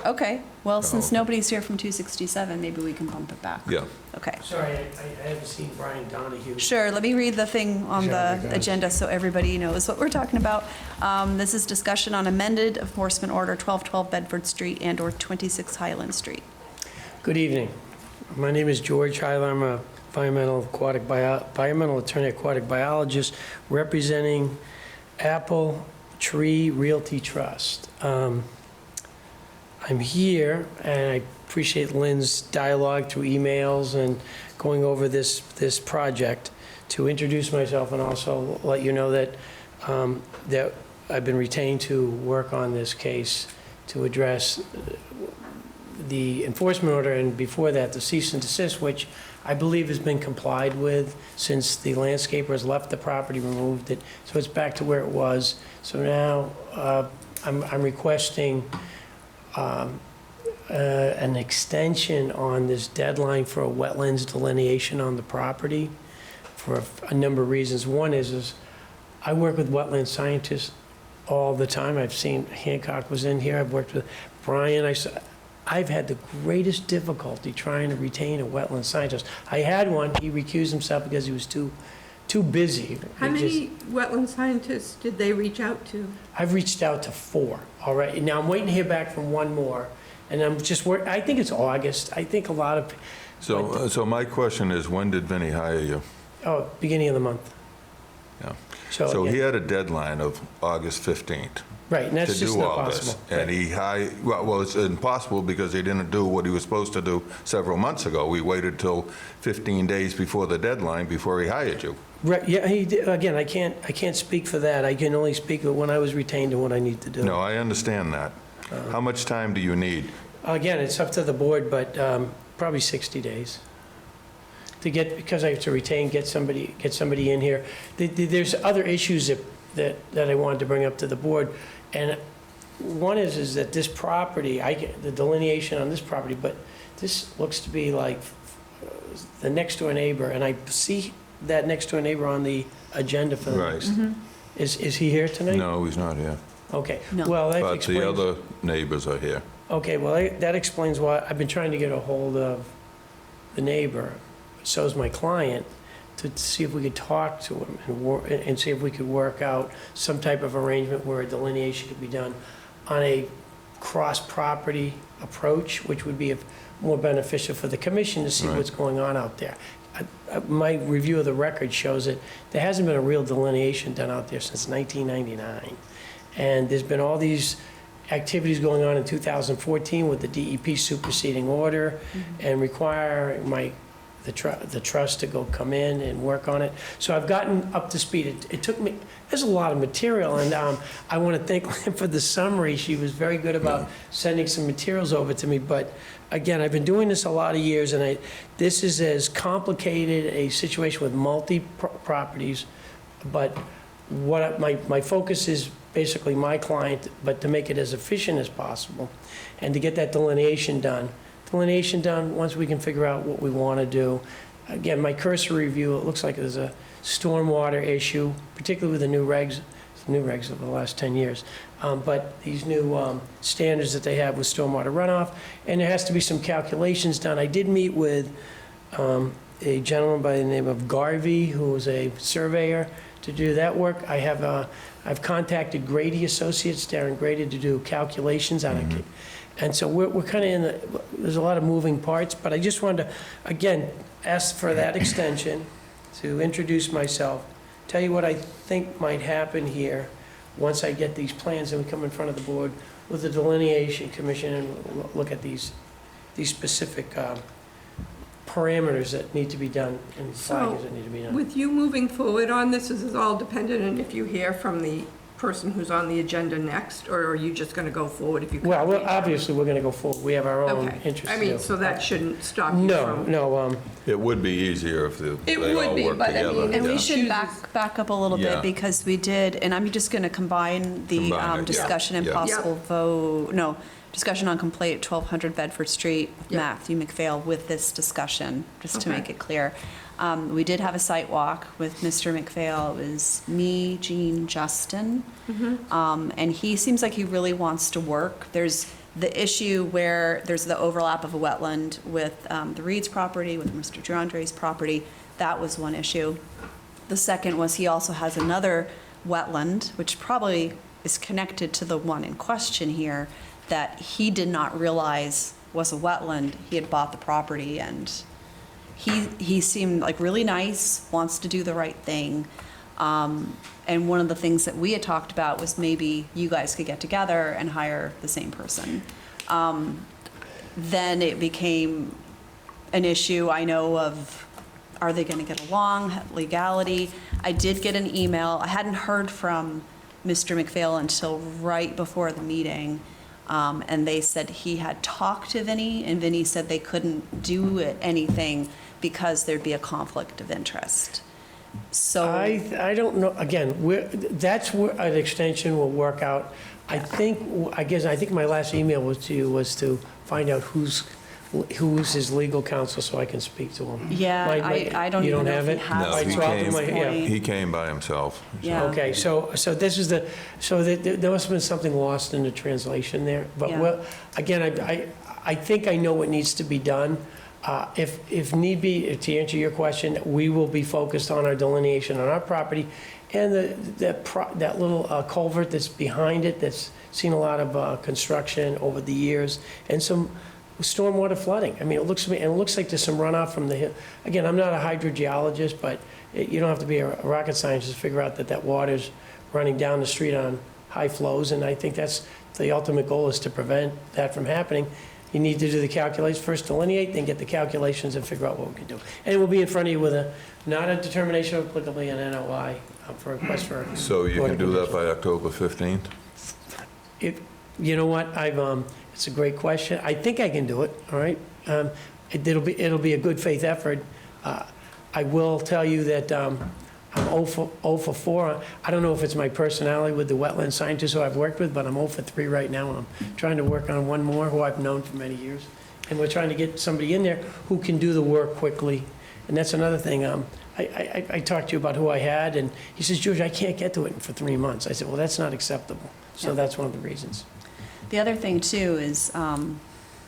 Okay, well, since okay. nobody's here from 267, maybe we can bump it back. Yeah. Okay. Sorry, I haven't seen Brian Donahue. Sure, let me read the thing on the agenda so everybody knows what we're talking about. This is discussion on amended enforcement order 1212 Bedford Street and/or 26 Highland Street. Good evening. My name is George Hyler. I'm a environmental attorney, aquatic biologist, representing Apple Tree Realty Trust. I'm here, and I appreciate Lynn's dialogue through emails and going over this project to introduce myself and also let you know that that I've been retained to work on this case to address the enforcement order, and before that, the cease and desist, which I believe has been complied with since the landscaper has left the property, removed it, so it's back to where it was. So now I'm requesting an extension on this deadline for a wetlands delineation on the property for a number of reasons. One is I work with wetland scientists all the time. I've seen, Hancock was in here, I've worked with Brian. I've had the greatest difficulty trying to retain a wetland scientist. I had one, he recused himself because he was too busy. How many wetland scientists did they reach out to? I've reached out to 4 already. Now, I'm waiting to hear back from one more, and I'm just I think it's August. I think a lot of, So my question is, when did Vinnie hire you? beginning of the month. Yeah. So, So he yeah. had a deadline of August 15th. Right, and that's to just do not all possible. this. And he well, it's impossible because he didn't do what he was supposed to do several months ago. We waited till 15 days before the deadline before he hired you. Right, yeah, again, I can't speak for that. I can only speak of when I was retained and what I need to do. No, I understand that. How much time do you need? Again, it's up to the board, but probably 60 days. Because I have to retain, get somebody in here. There's other issues that I wanted to bring up to the board, and one is that this property, I get the delineation on this property, but this looks to be like the next door neighbor, and I see that next door neighbor on the agenda for the Right. next. Is he here tonight? No, he's not here. Okay, No. well, that But explains. the other neighbors are here. Okay, well, that explains why I've been trying to get a hold of the neighbor, so is my client, to see if we could talk to him and see if we could work out some type of arrangement where a delineation could be done on a cross-property approach, which would be more beneficial for the commission to see Right. what's going on out there. My review of the record shows that there hasn't been a real delineation done out there since 1999. And there's been all these activities going on in 2014 with the DEP superseding order and requiring the trust to go come in and work on it. So I've gotten up to speed. It took me, there's a lot of material, and I want to thank Lynn for the summary. She was very good about sending some materials over to me, but again, I've been doing this a lot of years, and this is as complicated a situation with multi-properties, but my focus is basically my client, but to make it as efficient as possible, and to get that delineation done. Once we can figure out what we want to do. Again, my cursory review, it looks like there's a stormwater issue, particularly with the new regs over the last 10 years. But these new standards that they have with stormwater runoff, and there has to be some calculations done. I did meet with a gentleman by the name of Garvey, who was a surveyor, to do that work. I've contacted Grady Associates, Darren Grady, to do calculations on it. And so we're kind of there's a lot of moving parts, but I just wanted to, again, ask for that extension to introduce myself, tell you what I think might happen here once I get these plans and we come in front of the board with the delineation commission and look at these specific parameters that need to be done and flags that need to be done. With you moving forward on this, is this all dependent on if you hear from the person who's on the agenda next, or are you just going to go forward if you can't? Well, obviously, we're going to go forward. We have our own Okay. interests. I to mean, do. so that shouldn't stop you No, from... no, It would be easier if they would all be, worked but I mean, together. And we yeah. should back up a little Yeah. bit, because we did, and I'm just going to combine the Combine it, yeah. discussion and Yeah. possible vote, no, discussion on complaint at 1200 Bedford Street, Yeah. Matthew McPhail, with this discussion, just to Okay. make it clear. We did have a site walk with Mr. McPhail. It was me, Jean, Justin. And he seems like he really wants to work. There's the issue where there's the overlap of a wetland with the Reed's property, with Mr. Giandre's property. That was one issue. The second was he also has another wetland, which probably is connected to the one in question here, that he did not realize was a wetland. He had bought the property, and he seemed like really nice, wants to do the right thing. And one of the things that we had talked about was maybe you guys could get together and hire the same person. Then it became an issue, I know, of are they going to get along, legality. I did get an email. I hadn't heard from Mr. McPhail until right before the meeting. And they said he had talked to Vinnie, and Vinnie said they couldn't do anything because there'd be a conflict of interest. So I don't know, again, that's where an extension will work out. I think my last email was to you was to find out who's his legal counsel so I can speak to him? Yeah, I don't You even don't know have if he it? has. No, Right, he so I'll do came, my- yeah. he came by himself. Yeah. Okay, so this is the, so there must have been something lost in the translation there. But Yeah. well, again, I think I know what needs to be done. If need be, to answer your question, we will be focused on our delineation on our property and that little culvert that's behind it that's seen a lot of construction over the years and some stormwater flooding. I mean, it looks to me, and it looks like there's some runoff from the hill. Again, I'm not a hydrogeologist, but you don't have to be a rocket scientist to figure out that water's running down the street on high flows, and I think that's the ultimate goal, is to prevent that from happening. You need to do the calculations, first delineate, then get the calculations and figure out what we can do. And we'll be in front of you with not a determination of applicability, an NOI for a request for. So you can do that by October 15th? You know what, it's a great question. I think I can do it, all right? It'll be a good faith effort. I will tell you that I'm 0 for 4. I don't know if it's my personality with the wetland scientists who I've worked with, but I'm 0 for 3 right now, and I'm trying to work on one more who I've known for many years. And we're trying to get somebody in there who can do the work quickly. And that's another thing. I talked to you about who I had, and he says, George, I can't get to it for 3 months. I said, well, that's not acceptable. So that's one of the reasons. The other thing too is,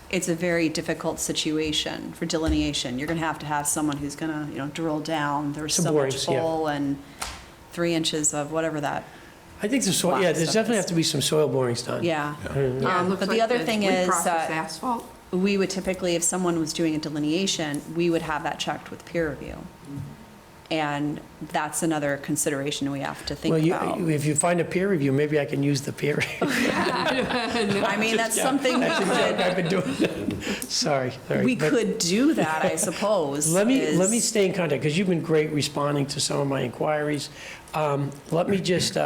it's a very difficult situation for delineation. You're gonna have to have someone who's gonna, drill down. There's Some so much borings, yeah. full and 3 inches of whatever that, I think there's definitely have to be some soil borings done. yeah. Yeah, it looks But the like other the thing is reprocessed that asphalt. we would typically, if someone was doing a delineation, we would have that checked with peer review. And that's another consideration we have to think Well, about. if you find a peer review, maybe I can use the peer review. I mean, that's something That's a joke I've been doing. Sorry. we but could do that, I suppose. Let me is- stay in contact, because you've been great responding to some of my inquiries. Let me just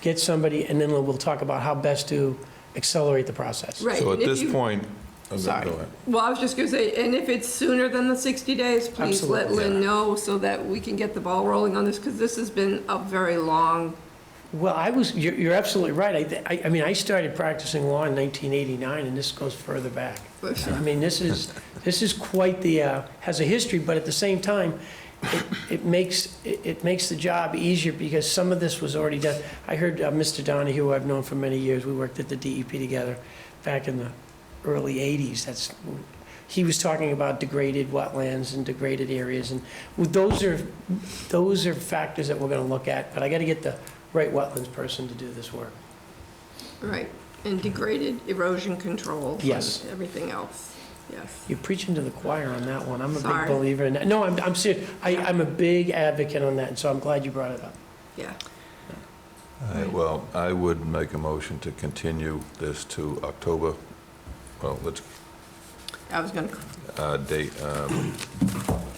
get somebody, and then we'll talk about how best to accelerate the process. Right. So at and if this you- point, go Sorry. ahead. Well, I was just going to say, and if it's sooner than the 60 days, please let Absolutely. Lynn know so that we can get the ball rolling on this, because this has been a very long, Well, you're absolutely right. I mean, I started practicing law in 1989, and this goes further back. I mean, this is quite the, has a history, but at the same time, it makes the job easier, because some of this was already done. I heard Mr. Donahue, who I've known for many years, we worked at the DEP together back in the early 80s. He was talking about degraded wetlands and degraded areas, and those are factors that we're going to look at, but I got to get the right wetlands person to do this work. right, and degraded erosion control. Yes. And everything else, yes. You're preaching to the choir on that one. I'm a big Sorry. believer in that. No, I'm serious. I'm a big advocate on that, and so I'm glad you brought it up. Yeah. All right, well, I would make a motion to continue this to October, well, let's, I was going to, date,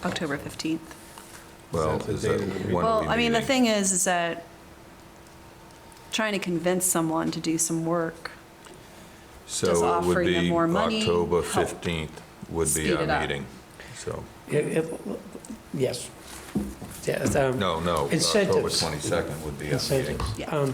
October 15th. well, the is date that, of the meeting? when are Well, we I mean, the meeting? thing is that trying to convince someone to do some work, does So it would offering them be more money October help 15th would be speed our it up? meeting, so, Yes. Yeah, no, October Incentives. 22nd would be our meeting. Incentives. Yeah.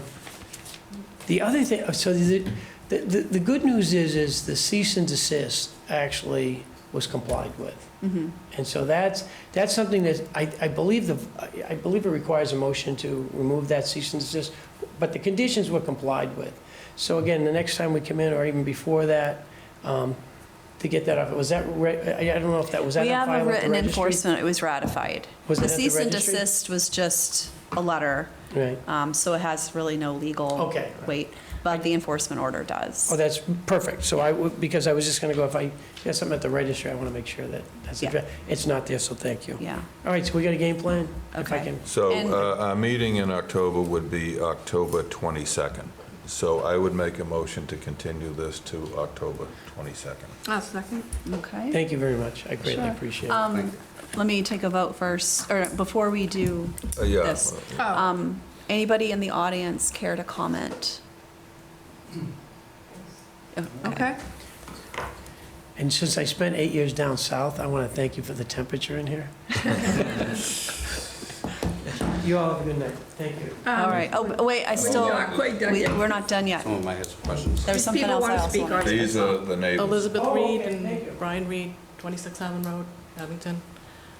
The other thing, so the good news is the cease and desist actually was complied with. And so that's something that I believe it requires a motion to remove that cease and desist, but the conditions were complied with. So again, the next time we come in, or even before that, to get that off, was that, I don't know if that was that We on have file a at the written registry? enforcement, it was ratified. Was The it at the cease and registry? desist was just a letter, Right. so it has really no legal Okay. weight, but the enforcement order does. Oh, that's perfect. So because I was just going to go, if I get something at the registry, I want to make sure that that's, Yeah. it's not there, so thank you. Yeah. All right, so we got a game plan? If I Okay. can. So And- our meeting in October would be October 22nd. So I would make a motion to continue this to October 22nd. a second. Okay. Thank you very much. I greatly Sure. appreciate it. Let me take a vote first, or before we do Yeah, this. Oh, Anybody in the audience care to comment? okay. And since I spent 8 years down south, I want to thank you for the temperature in here. You all have a good night. Thank you. All right. Oh, but wait, I still, not quite done yet. we're not done yet. Someone might have some questions. There's something People else I wanna also speak want on to. it. These are the neighbors. Elizabeth Oh, Reed okay, thank you. and Brian Reed, 26 Island Road, Abington.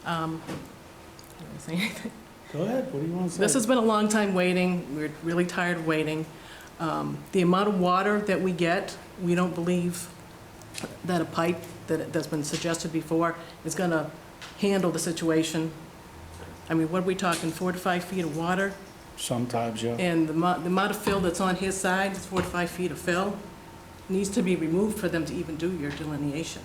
Can I say anything? Go ahead, what do you want to say? This has been a long time waiting. We're really tired of waiting. The amount of water that we get, we don't believe that a pipe that's been suggested before is going to handle the situation. I mean, what are we talking, 4 to 5 feet of water? Sometimes, yeah. And the amount of fill that's on his side is 4 to 5 feet of fill. Needs to be removed for them to even do your delineation.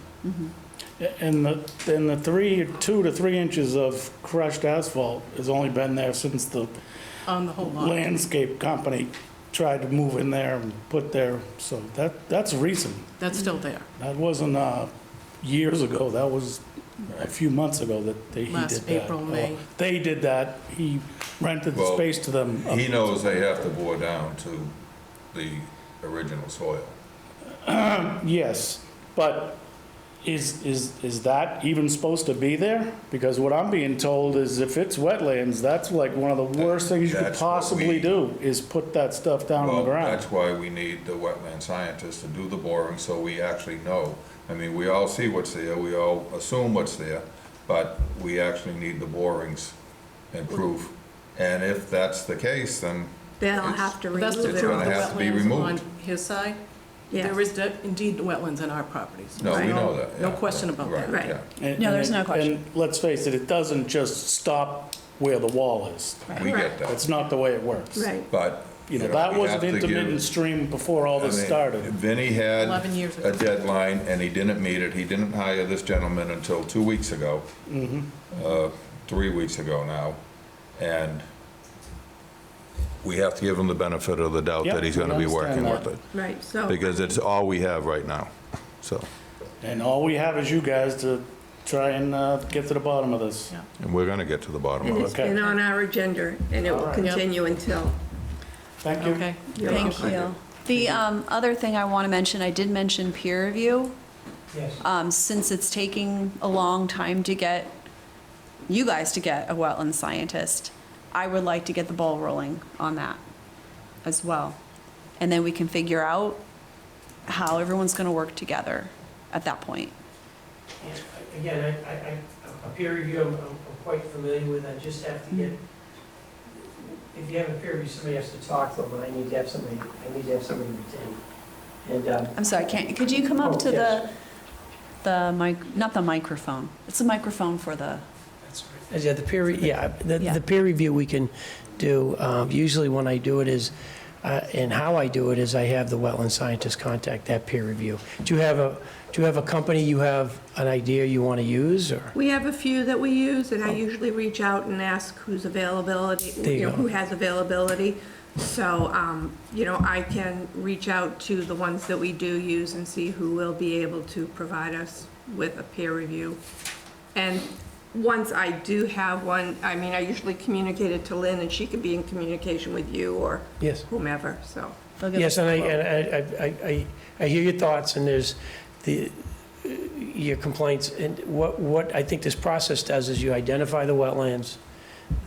And the 2 to 3 inches of crushed asphalt has only been there since the On the whole lot. landscape company tried to move in there and put there, so that's recent. That's still there. That wasn't years ago, that was a few months ago that he did that. Last April, May. Well, they did that, he rented the Well, space to them. He knows they have to bore down to the original soil. Yes, but is that even supposed to be there? Because what I'm being told is if it's wetlands, that's like one of the worst things you could That's what possibly we- do, is put that stuff down on the Well, ground. that's why we need the wetland scientists to do the boring, so we actually know. I mean, we all see what's there, we all assume what's there, but we actually need the borings and proof. And if that's the case, then They'll It's- have to That's remove the It's gonna it. have to be wetlands removed. on his side. Yes. There is indeed wetlands in our properties. No, we know that. No yeah. question about that. Right. yeah. And- No, there's and no it- question. And let's face it, it doesn't just stop where the wall is. We get That's that. not the way it works. Right. But, You know, that we was have an to give- intermittent stream before all I this mean, started. Vinnie had 11 years ago. a deadline, and he didn't meet it. He didn't hire this gentleman until 2 weeks ago. 3 weeks ago now. And we have to give him the benefit of the doubt Yep, that he's gonna we be working understand with it. Right, so. Because it's all we have right now, so. And all we have is you guys to try and get to the bottom of this. Yeah. And we're gonna get to the bottom And of it's it. been on our agenda, and it will All right. continue until. Thank you. Okay. You're Thank welcome. you. The other thing I want to mention, I did mention peer review. Yes. Since it's taking a long time to get you guys to get a wetland scientist, I would like to get the ball rolling on that as well. And then we can figure out how everyone's going to work together at that point. Again, a peer review, I'm quite familiar with, I just have to get, if you have a peer review, somebody has to talk to them, and I need to have somebody retained. And, I'm sorry, could you come up Oh, to yes. the mic, not the microphone, it's a microphone for the, yeah, the peer, Yeah. the peer review we can do, usually when I do it is, and how I do it is I have the wetland scientist contact that peer review. Do you have a company you have an idea you want to use, or? We have a few that we use, and I usually reach out and ask who's availability, There you go. who has availability. So, I can reach out to the ones that we do use and see who will be able to provide us with a peer review. And once I do have one, I mean, I usually communicate it to Lynn, and she could be in communication with you or Yes. whomever, so. they'll give Yes, us a and quote. I hear your thoughts, and there's your complaints, and what I think this process does is you identify the wetlands,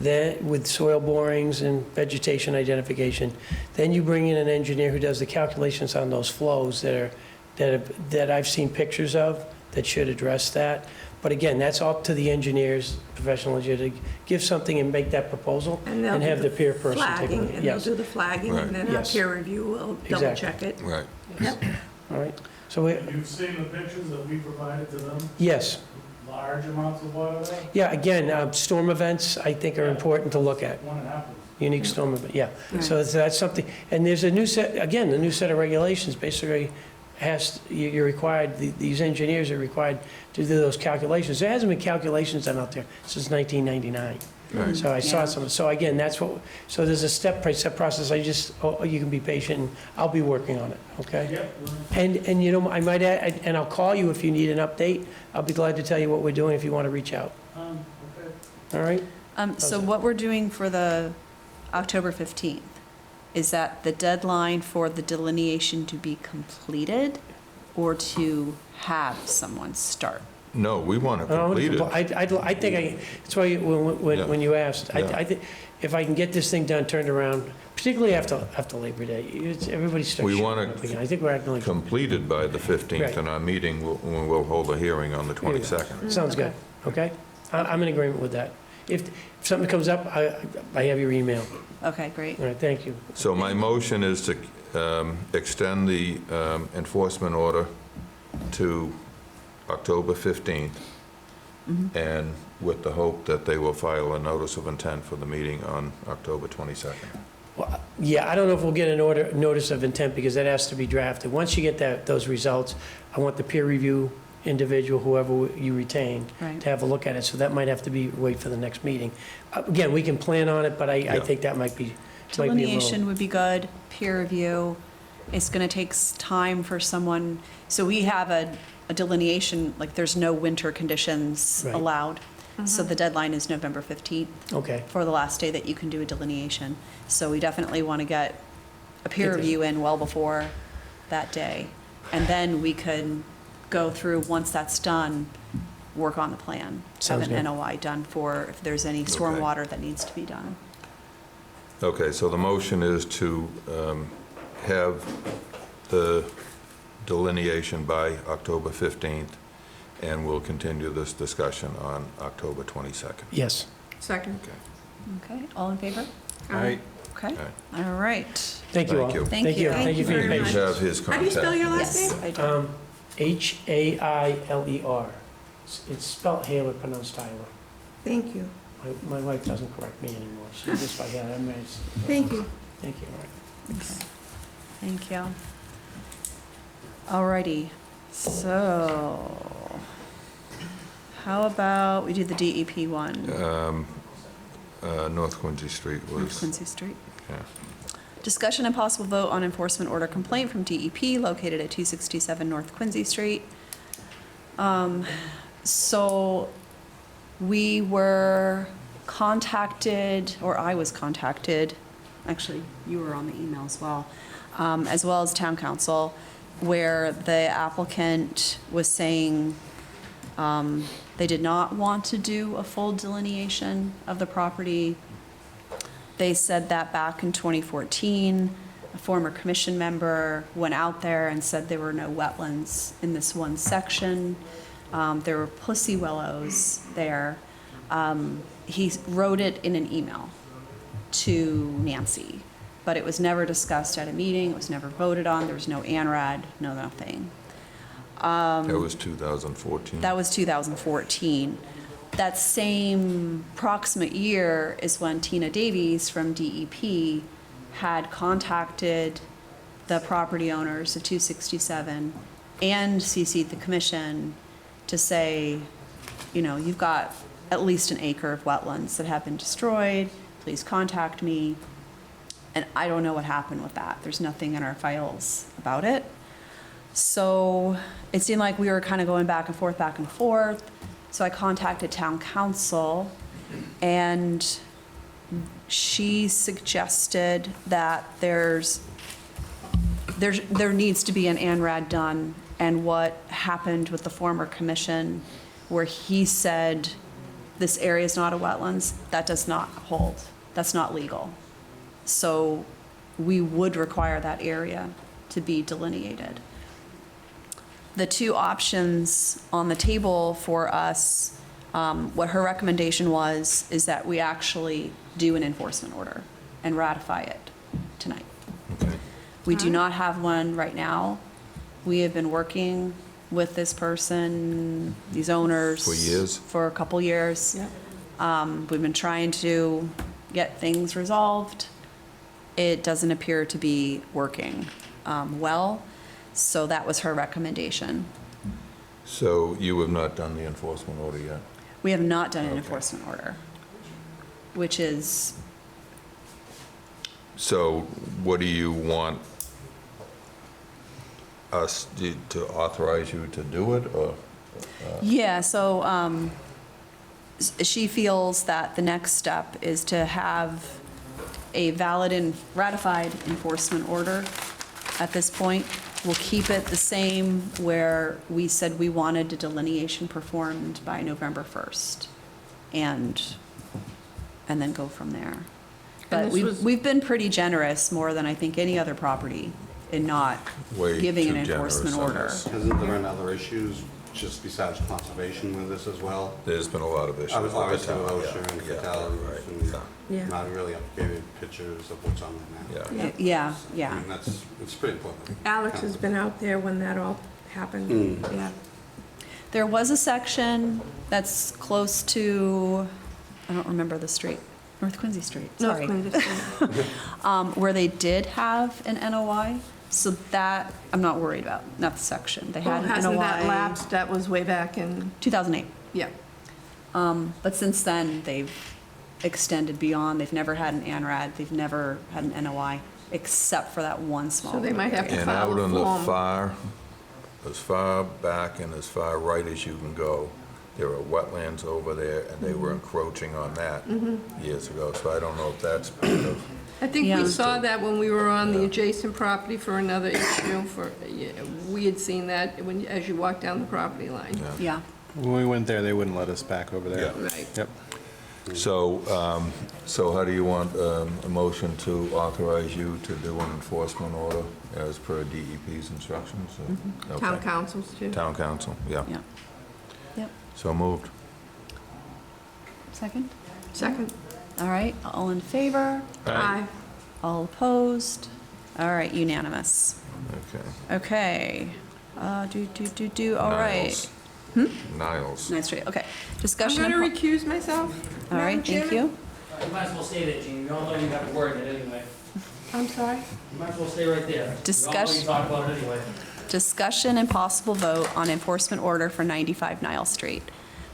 then with soil borings and vegetation identification, then you bring in an engineer who does the calculations on those flows that I've seen pictures of that should address that. But again, that's up to the engineers, professional engineer, to give something and make that proposal And they'll and do have the peer person take Flagging, it. and they'll Yes, do the flagging, Right. and then our Yes. peer review will double Exactly. check it. Right. Yep. all right. So, You've seen the pictures that we provided to them, yes. large amounts of water there, Yeah, again, storm events, I think, are important to look at. when it happens. Unique storm event, yeah. So that's something, and there's a new set, again, the new set of regulations basically you're required, these engineers are required to do those calculations. There hasn't been calculations done out there since 1999. Right. So I saw Yeah. some, so again, so there's a step-by-step process. You can be patient, and I'll be working on it, okay? Yep. And I might add, and I'll call you if you need an update. I'll be glad to tell you what we're doing if you want to reach out, Okay. all right? So what we're doing for the October 15th, is that the deadline for the delineation to be completed or to have someone start? No, we want to I don't complete wanna it. I think that's why, when Yeah. you asked, Yeah. I think if I can get this thing done, turned around, particularly after Labor Day. Everybody starts We showing want up it again. I think we're acting like. completed by the 15th, Right. and our meeting, we'll hold a hearing on the 22nd. Sounds good, okay? I'm in agreement with that. If something comes up, I have your email. Okay, great. All right, thank you. So my motion is to extend the enforcement order to October 15th, and with the hope that they will file a notice of intent for the meeting on October 22nd. Well, yeah, I don't know if we'll get an notice of intent, because that has to be drafted. Once you get those results, I want the peer review individual, whoever you retain, Right. to have a look at it, so that might have to wait for the next meeting. Again, we can plan on it, but I think that might be a little. Delineation would be good, peer review. It's going to take time for someone, so we have a delineation, like there's no winter conditions Right. allowed. So the deadline is November 15th Okay, for the last day that you can do a delineation. So we definitely want to get a peer Get this- review in well before that day. And then we could go through, once that's done, work on the plan. Sounds Have good. an NOI done for if there's any stormwater that needs to be done. Okay, so the motion is to have the delineation by October 15th, and we'll continue this discussion on October 22nd. yes. Second. Okay, all in favor? Aye. Okay, Aye. all right. Thank you all. Thank you. Thank you. Thank you for your very You much. patience. have his How contact. do you spell your last Yes, name? I do. H-A-I-L-E-R. It's spelled Haler, pronounced Tyler. Thank you. My wife doesn't correct me anymore. She just like, yeah, I'm right. Thank you. Thank you, all right. Thank you. All righty, so how about we do the DEP one, North Quincy Street North was, Quincy Street? yeah. Discussion and possible vote on enforcement order complaint from DEP located at 267 North Quincy Street. So we were contacted, or I was contacted, actually, you were on the email as well as town council, where the applicant was saying they did not want to do a full delineation of the property. They said that back in 2014, a former commission member went out there and said there were no wetlands in this one section. There were pussy willows there. He wrote it in an email to Nancy, but it was never discussed at a meeting, it was never voted on, there was no ANRAD, no nothing. That was 2014. That was 2014. That same proximate year is when Tina Davies from DEP had contacted the property owners of 267 and CC'd the commission to say, you know, you've got at least an acre of wetlands that have been destroyed, please contact me. And I don't know what happened with that. There's nothing in our files about it. So it seemed like we were kind of going back and forth, back and forth. So I contacted town council, and she suggested that there needs to be an ANRAD done, and what happened with the former commission, where he said this area is not a wetlands, that does not hold. That's not legal. So we would require that area to be delineated. The two options on the table for us, what her recommendation was, is that we actually do an enforcement order and ratify it tonight. Okay. We do not have one right now. We have been working with this person, these owners. For years? For a couple years. We've been trying to get things resolved. It doesn't appear to be working well, so that was her recommendation. So you have not done the enforcement order yet? We have not done an Okay. enforcement order, which is, So what do you want us to authorize you to do it, or? yeah, so she feels that the next step is to have a valid and ratified enforcement order at this point. We'll keep it the same where we said we wanted a delineation performed by November 1st, and then go from there. But this we've, was- we've been pretty generous, more than I think any other property, in not Way giving an too generous enforcement on order. this. Hasn't there been other issues just besides conservation with this as well? There's been a lot of issues with the Obviously, town. OSHA and Yeah, fatalities right, and Yeah. not really updated pictures of what's on it now. yeah. Yeah, I yeah. mean, it's pretty important. Alex has been out there when that all happened. Yeah. There was a section that's close to, I don't remember the street, North Quincy Street, North sorry. Quincy Street. Where they did have an NOI, so that I'm not worried about, not the section. They had Oh, an hasn't that NOI, lapsed? That was way back in, 2008. yeah. But since then, they've extended beyond, they've never had an ANRAD, they've never had an NOI, except for that one small. So they might have to And file out a in the form. as far back and as far right as you can go, there are wetlands over there, and they were encroaching on that years ago, so I don't know if that's part of, I think Yeah. we saw that when we were on the adjacent property for another issue we had seen that when, as you walk down the property line. Yeah. When we went there, they wouldn't let us back over there. Yeah. Right. Yep. So, so how do you want a motion to authorize you to do an enforcement order as per DEP's instructions? Okay. Town councils too. Town council, yeah. Yeah. Yep. So moved. Second? Second. All right, all in favor? Aye. All opposed? All right, unanimous. Okay. Okay. All right. Niles. Ninth Street, okay. I'm Discussion. going to and recuse myself. po- All right, Madam thank Chairman. you. You might as well stay there, Gene. You all know you have a word in it anyway. I'm sorry. You might as well stay right there. You all know you Discuss- talk about it anyway. Discussion and possible vote on enforcement order for 95 Nile Street.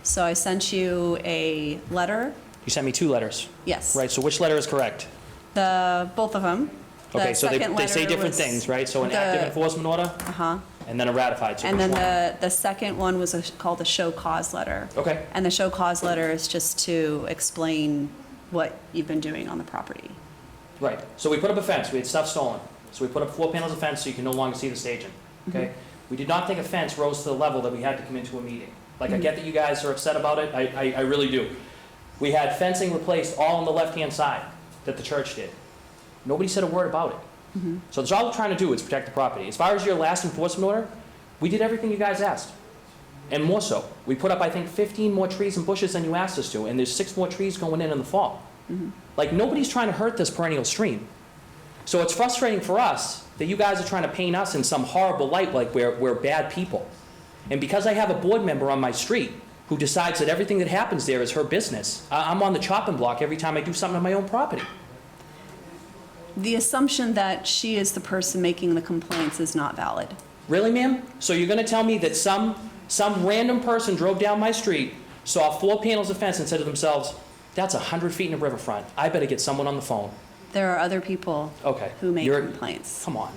So I sent you a letter. You sent me 2 letters, Yes. right? So which letter is correct? Both of them. The Okay, so they second say letter different was things, right? So an the- active enforcement order Uh-huh. and then a ratified, so And which then one? the second one was called a show cause letter. Okay. And the show cause letter is just to explain what you've been doing on the property. Right, so we put up a fence, we had stuff stolen. So we put up 4 panels of fence so you can no longer see the staging, okay? We did not think a fence rose to the level that we had to come into a meeting. Like, I get that you guys are upset about it, I really do. We had fencing replaced all on the left-hand side that the church did. Nobody said a word about it. So that's all we're trying to do is protect the property. As far as your last enforcement order, we did everything you guys asked. And more so. We put up, I think, 15 more trees and bushes than you asked us to, and there's 6 more trees going in the fall. Like, nobody's trying to hurt this perennial stream. So it's frustrating for us that you guys are trying to paint us in some horrible light like we're bad people. And because I have a board member on my street who decides that everything that happens there is her business, I'm on the chopping block every time I do something on my own property. The assumption that she is the person making the complaints is not valid. Really, ma'am? So you're gonna tell me that some random person drove down my street, saw 4 panels of fence and said to themselves, that's 100 feet in the riverfront, I better get someone on the phone. There are other people Okay. who make You're- complaints. Come on,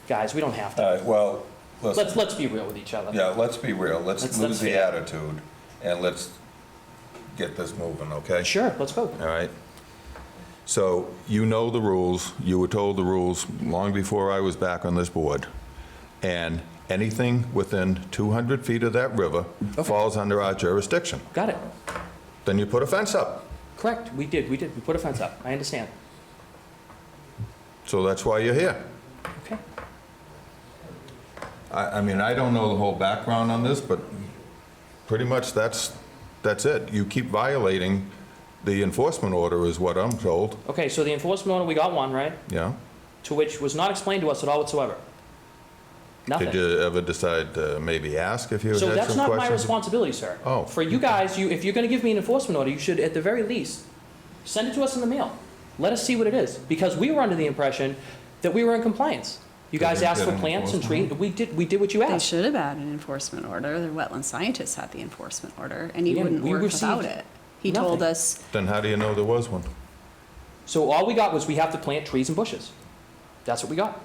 guys, we don't have to. All right, well, Let's be real with each other. yeah, let's be real. Let's Let's lose the fair. attitude, and let's get this moving, okay? Sure, let's go. All right? So, you know the rules, you were told the rules long before I was back on this board, and anything within 200 feet of that river falls under our jurisdiction. Got it. Then you put a fence up. Correct, we did. We put a fence up, I understand. So that's why you're here. Okay. I mean, I don't know the whole background on this, but pretty much that's it. You keep violating the enforcement order is what I'm told, Okay, so the enforcement order, we got one, right? yeah? To which was not explained to us at all whatsoever. Nothing. Did you ever decide to maybe ask if you had So some that's questions? not my responsibility, sir. Oh. For you guys, if you're gonna give me an enforcement order, you should, at the very least, send it to us in the mail. Let us see what it is, because we were under the impression that we were in compliance. You guys Did you asked get for an plants and trees, enforcement we did what you They asked. should have had an enforcement order. The wetland scientist had the enforcement order, and he Yeah, wouldn't we work without received it. He told nothing. us, Then how do you know there was one? So all we got was we have to plant trees and bushes. That's what we got.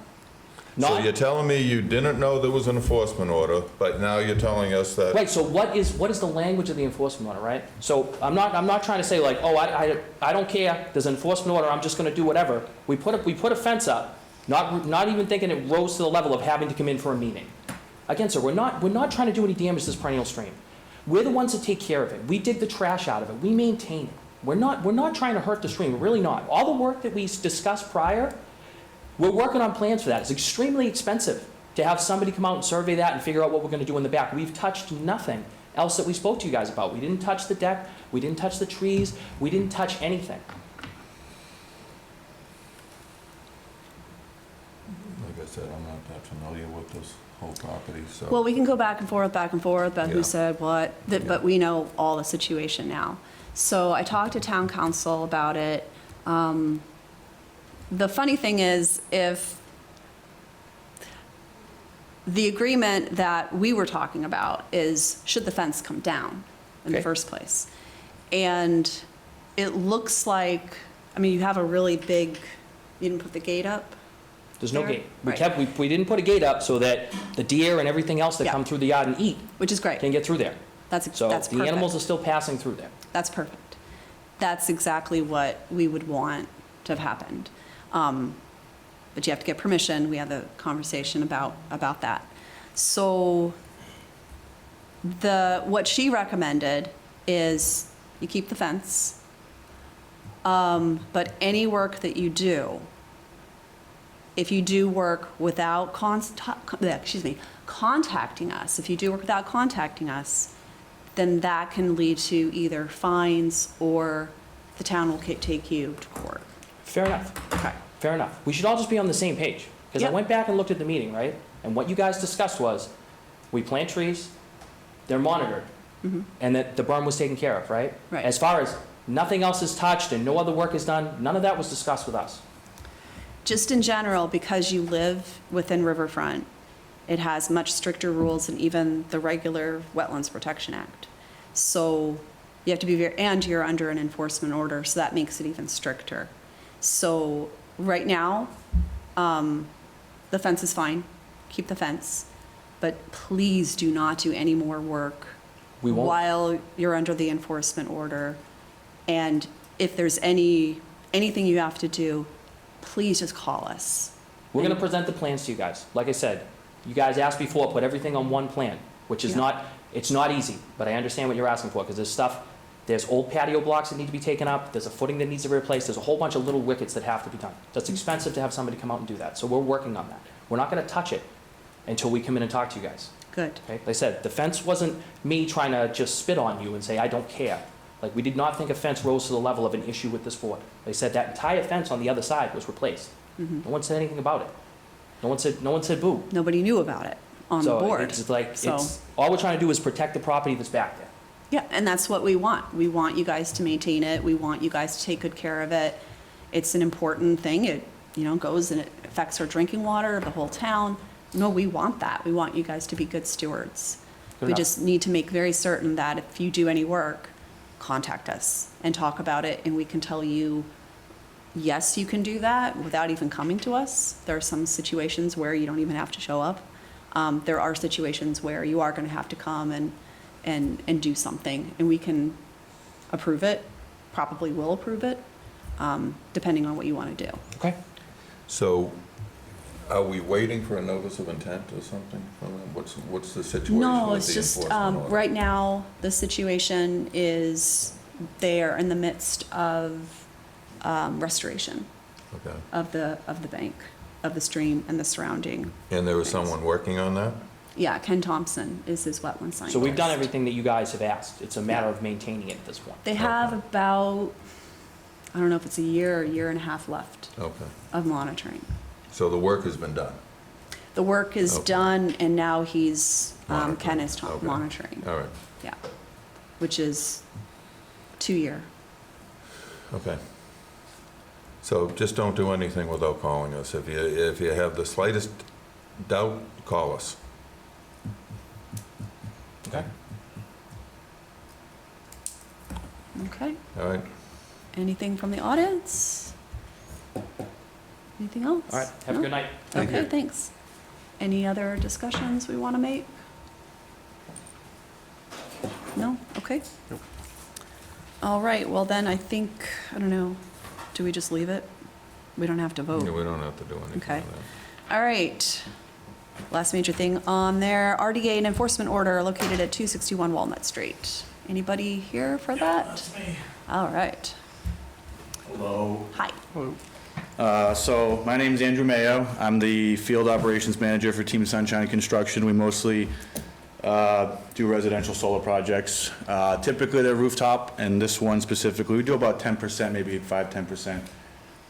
So Not, you're telling me you didn't know there was an enforcement order, but now you're telling us that... right, so what is the language of the enforcement order, right? So I'm not trying to say like, oh, I don't care, there's an enforcement order, I'm just gonna do whatever. We put a fence up, not even thinking it rose to the level of having to come in for a meeting. Again, sir, we're not trying to do any damage to this perennial stream. We're the ones that take care of it. We dig the trash out of it. We maintain it. We're not trying to hurt the stream, we're really not. All the work that we discussed prior, we're working on plans for that. It's extremely expensive to have somebody come out and survey that and figure out what we're gonna do in the back. We've touched nothing else that we spoke to you guys about. We didn't touch the deck, we didn't touch the trees, we didn't touch anything. Like I said, I'm not that familiar with this whole property, so. Well, we can go back and forth about who Yeah. said what, but we know all the situation now. So I talked to town council about it. The funny thing is, if the agreement that we were talking about is, should the fence come down in the Okay. first place? And it looks like, I mean, you have a really big, you didn't put the gate up? There's no There? gate. Right. We didn't put a gate up so that the deer and everything else that Yeah. come through the yard and eat Which is great. can get through there. That's So perfect. the animals are still passing through there. That's perfect. That's exactly what we would want to have happened. But you have to get permission. We had the conversation about that. So what she recommended is you keep the fence, but any work that you do, if you do work without contacting us, if you do work without contacting us, then that can lead to either fines or the town will take you to court. Fair enough. Okay. Fair enough. We should all just be on the same page. Because I Yep. went back and looked at the meeting, right? And what you guys discussed was, we plant trees, they're monitored, and that the berm was taken care of, right? Right. As far as nothing else is touched and no other work is done, none of that was discussed with us. Just in general, because you live within Riverfront, it has much stricter rules than even the regular Wetlands Protection Act. So you have to be and you're under an enforcement order, so that makes it even stricter. So right now, the fence is fine, keep the fence, but please do not do any more work We won't. while you're under the enforcement order. And if there's anything you have to do, please just call us. We're gonna present the plans to you guys. Like I said, you guys asked before, put everything on one plan, which is Yeah. not, it's not easy, but I understand what you're asking for, because there's old patio blocks that need to be taken up, there's a footing that needs to be replaced, there's a whole bunch of little wickets that have to be done. That's expensive to have somebody come out and do that, so we're working on that. We're not gonna touch it until we come in and talk to you guys, Good. okay? Like I said, the fence wasn't me trying to just spit on you and say, I don't care. Like, we did not think a fence rose to the level of an issue with this board. They said that entire fence on the other side was replaced. No one said anything about it. No one said boo. Nobody knew about it on the So board. it's like, So- all we're trying to do is protect the property that's back there. Yeah, and that's what we want. We want you guys to maintain it. We want you guys to take good care of it. It's an important thing. It, goes and it affects our drinking water, the whole town. No, we want that. We want you guys to be good stewards. Good We enough. just need to make very certain that if you do any work, contact us and talk about it, and we can tell you, yes, you can do that without even coming to us. There are some situations where you don't even have to show up. There are situations where you are going to have to come and do something, and we can approve it, probably will approve it, depending on what you want to do. Okay? So are we waiting for a notice of intent or something from them? What's the situation No, with it's the just, enforcement order? right now, the situation is they are in the midst of restoration Okay. of the bank, of the stream and the surrounding. And there was things. someone working on that? Yeah, Ken Thompson is his wetland scientist. So we've done everything that you guys have asked. It's a matter of maintaining it at this point. They have about, I don't know if it's a year or a year and a half left Okay. of monitoring. So the work has been done? The work is Okay. done, and now he's, Monitoring. Ken is Okay. monitoring. All right, Yeah, which is 2-year. okay. So just don't do anything without calling us. If you have the slightest doubt, call us. Okay? Okay. All right? Anything from the audience? Anything else? All right, have a No? good night. Okay, thanks. Any other discussions we want to make? No? Okay. All right, well then, I think, I don't know, do we just leave it? We don't have to vote. Yeah, we don't have to do anything Okay. on that. All right. Last major thing on there, RDA and enforcement order located at 261 Walnut Street. Anybody here for that? That's me. All right. Hello. Hi. So my name is Andrew Mayo. I'm the field operations manager for Team Sunshine Construction. We mostly do residential solar projects. Typically they're rooftop, and this one specifically, we do about 10%, maybe 5-10%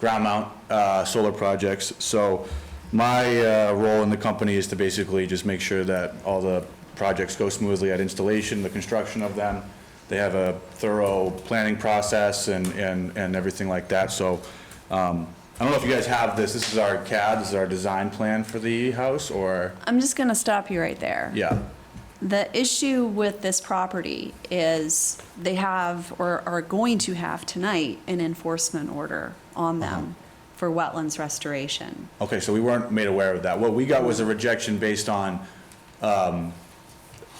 ground mount solar projects. So my role in the company is to basically just make sure that all the projects go smoothly at installation, the construction of them. They have a thorough planning process and everything like that. So I don't know if you guys have this. This is our CAD, this is our design plan for the house, or? I'm just going to stop you right there. Yeah. The issue with this property is they have, or are going to have tonight, an enforcement order on them for wetlands restoration. Okay, so we weren't made aware of that. What we got was a rejection based on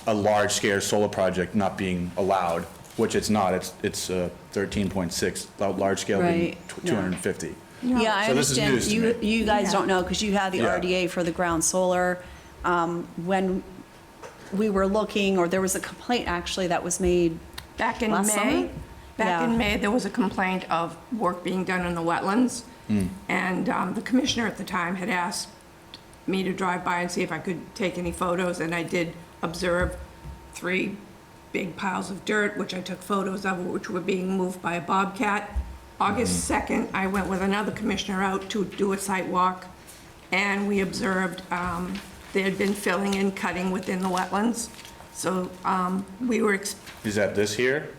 a large-scale solar project not being allowed, which it's not. It's 13.6, large-scale being Right, yeah. 250. Yeah, I So this is understand. news to me. You guys don't know because you had the Yeah. RDA for the ground solar. When we were looking, or there was a complaint actually that was made Back in last summer? May, back Yeah. in May, there was a complaint of work being done in the wetlands. And the commissioner at the time had asked me to drive by and see if I could take any photos, and I did observe 3 big piles of dirt, which I took photos of, which were being moved by a bobcat. August 2nd, I went with another commissioner out to do a site walk, and we observed there had been filling and cutting within the wetlands. So we were, Is that this here?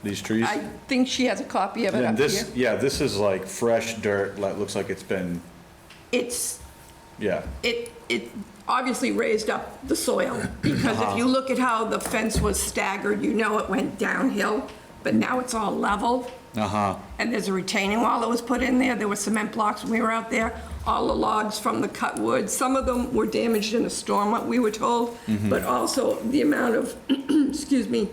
These trees? I think she has a copy of it And up this, here. yeah, this is like fresh dirt, like, looks like it's been, It's, yeah. it obviously raised up the soil, because if you look at how the fence was staggered, you know it went downhill, but now it's all level. Uh-huh. And there's a retaining wall that was put in there. There were cement blocks when we were out there. All the logs from the cut wood, some of them were damaged in a storm, what we were told, but also the amount of, excuse me,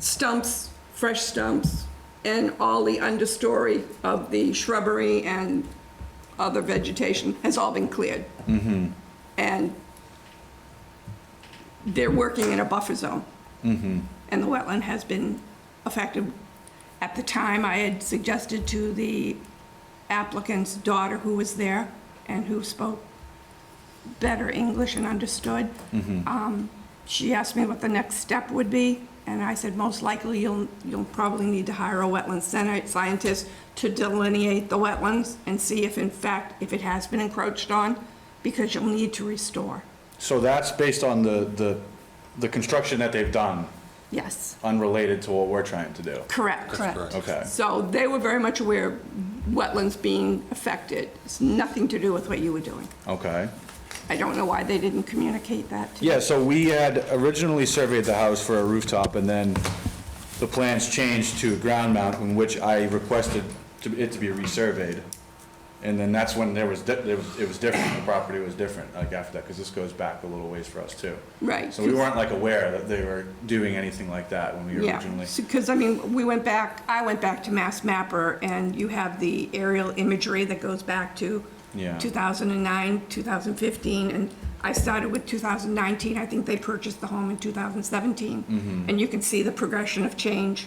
stumps, fresh stumps, and all the understory of the shrubbery and other vegetation has all been cleared. And they're working in a buffer zone. And the wetland has been affected. At the time, I had suggested to the applicant's daughter who was there and who spoke better English and understood. She asked me what the next step would be, and I said, most likely you'll probably need to hire a wetland scientist to delineate the wetlands and see if in fact, if it has been encroached on, because you'll need to restore. So that's based on the construction that they've done, Yes, unrelated to what we're trying to do? correct. Correct. Okay. So they were very much aware of wetlands being affected. It's nothing to do with what you were doing. Okay. I don't know why they didn't communicate that to you. Yeah, so we had originally surveyed the house for a rooftop, and then the plans changed to a ground mount, in which I requested it to be resurveyed. And then that's when it was different, the property was different, like after that, because this goes back a little ways for us too. Right. So we weren't like aware that they were doing anything like that when we originally. Yeah, because, I mean, I went back to Mass Mapper, and you have the aerial imagery that goes back to Yeah. 2009, 2015, and I started with 2019. I think they purchased the home in 2017. And you can see the progression of change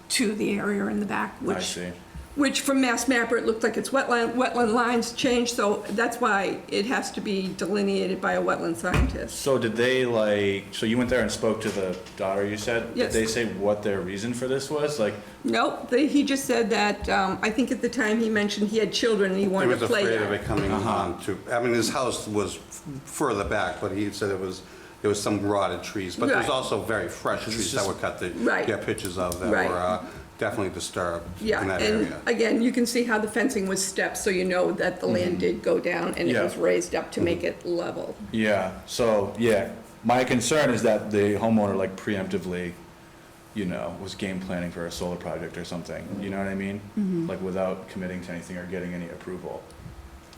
to the area in the back, I see. which from Mass Mapper, it looked like it's wetland lines changed, so that's why it has to be delineated by a wetland scientist. So did they so you went there and spoke to the daughter, you said? Yes. Did they say what their reason for this was? Like, Nope, he just said that, I think at the time he mentioned he had children and he He wanted was to play afraid of there. it coming on to, I mean, his house was further back, but he said there was some rotted trees. But there's Right. also very fresh trees that were cut that Right. you get pictures of that Right. were definitely disturbed Yeah, in that and area. again, you can see how the fencing was stepped, so you know that the land did go down and it Yeah. was raised up to make it level. yeah, so, yeah. My concern is that the homeowner like preemptively, was game planning for a solar project or something, you know what I mean? Like without committing to anything or getting any approval,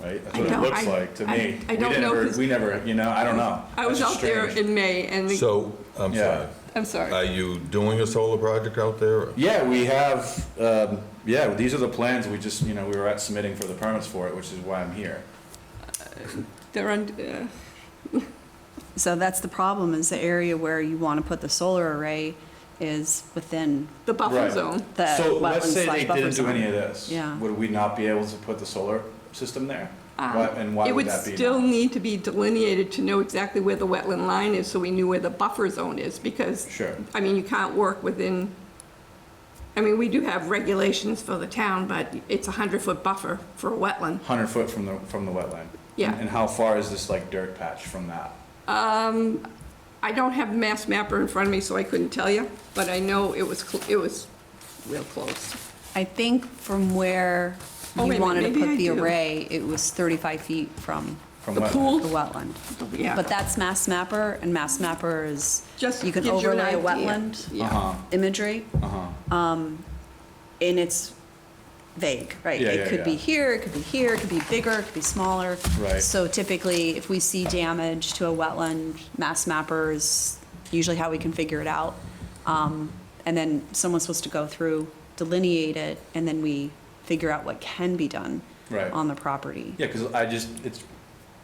right? That's what it looks like to me. I don't know, 'cause We never, I don't know. I was That's out there strange. in May and, So, I'm Yeah. sorry. I'm sorry. Are you doing a solar project out there? Yeah, we have, these are the plans, we just, we were at submitting for the permits for it, which is why I'm here. They're on, So that's the problem, is the area where you want to put the solar array is within The buffer Right. zone. the So let's say they wetland/buffer didn't do any of zone. this. Yeah. Would we not be able to put the solar system there? And why would that be? It would still now? need to be delineated to know exactly where the wetland line is, so we knew where the buffer zone is, because, Sure. I mean, you can't work within, I mean, we do have regulations for the town, but it's a 100-foot buffer for a wetland. 100 foot from the wetland? Yeah. And how far is this like dirt patch from that? I don't have the mass mapper in front of me, so I couldn't tell you, but I know it was real close. I think from where Oh, wait you a wanted to minute, maybe put I the do. array, it was 35 feet from From The wetland? pool? the wetland. Yeah. But that's Mass Mapper, and Mass Mapper is, Just you can gives you an overlay a idea. wetland Yeah. Uh-huh, imagery, uh-huh. and it's vague, right? Yeah, It yeah, could be yeah. here, it could be here, it could be bigger, it could be smaller. Right. So typically, if we see damage to a wetland, Mass Mapper is usually how we can figure it out. And then someone's supposed to go through, delineate it, and then we figure out what can be done Right. on the property. Yeah, because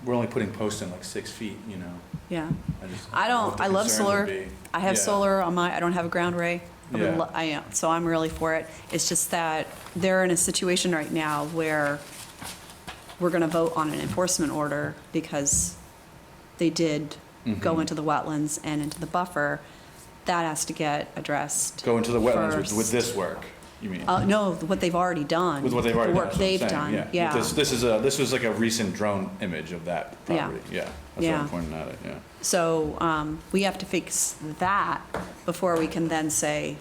we're only putting posts in like 6 feet, you know? Yeah. I I love solar. I have Yeah. solar on I don't have a ground array. Yeah. So I'm really for it. It's just that they're in a situation right now where we're going to vote on an enforcement order because they did go into the wetlands and into the buffer. That has to get addressed. Go into the wetlands with first. this work, you mean? No, what they've already done. With what they've already The done, work that's what I'm they've saying, done, yeah. This was like a recent drone image of that Yeah. property, yeah. That's what Yeah. I'm pointing at it, yeah. So we have to fix that before we can then say,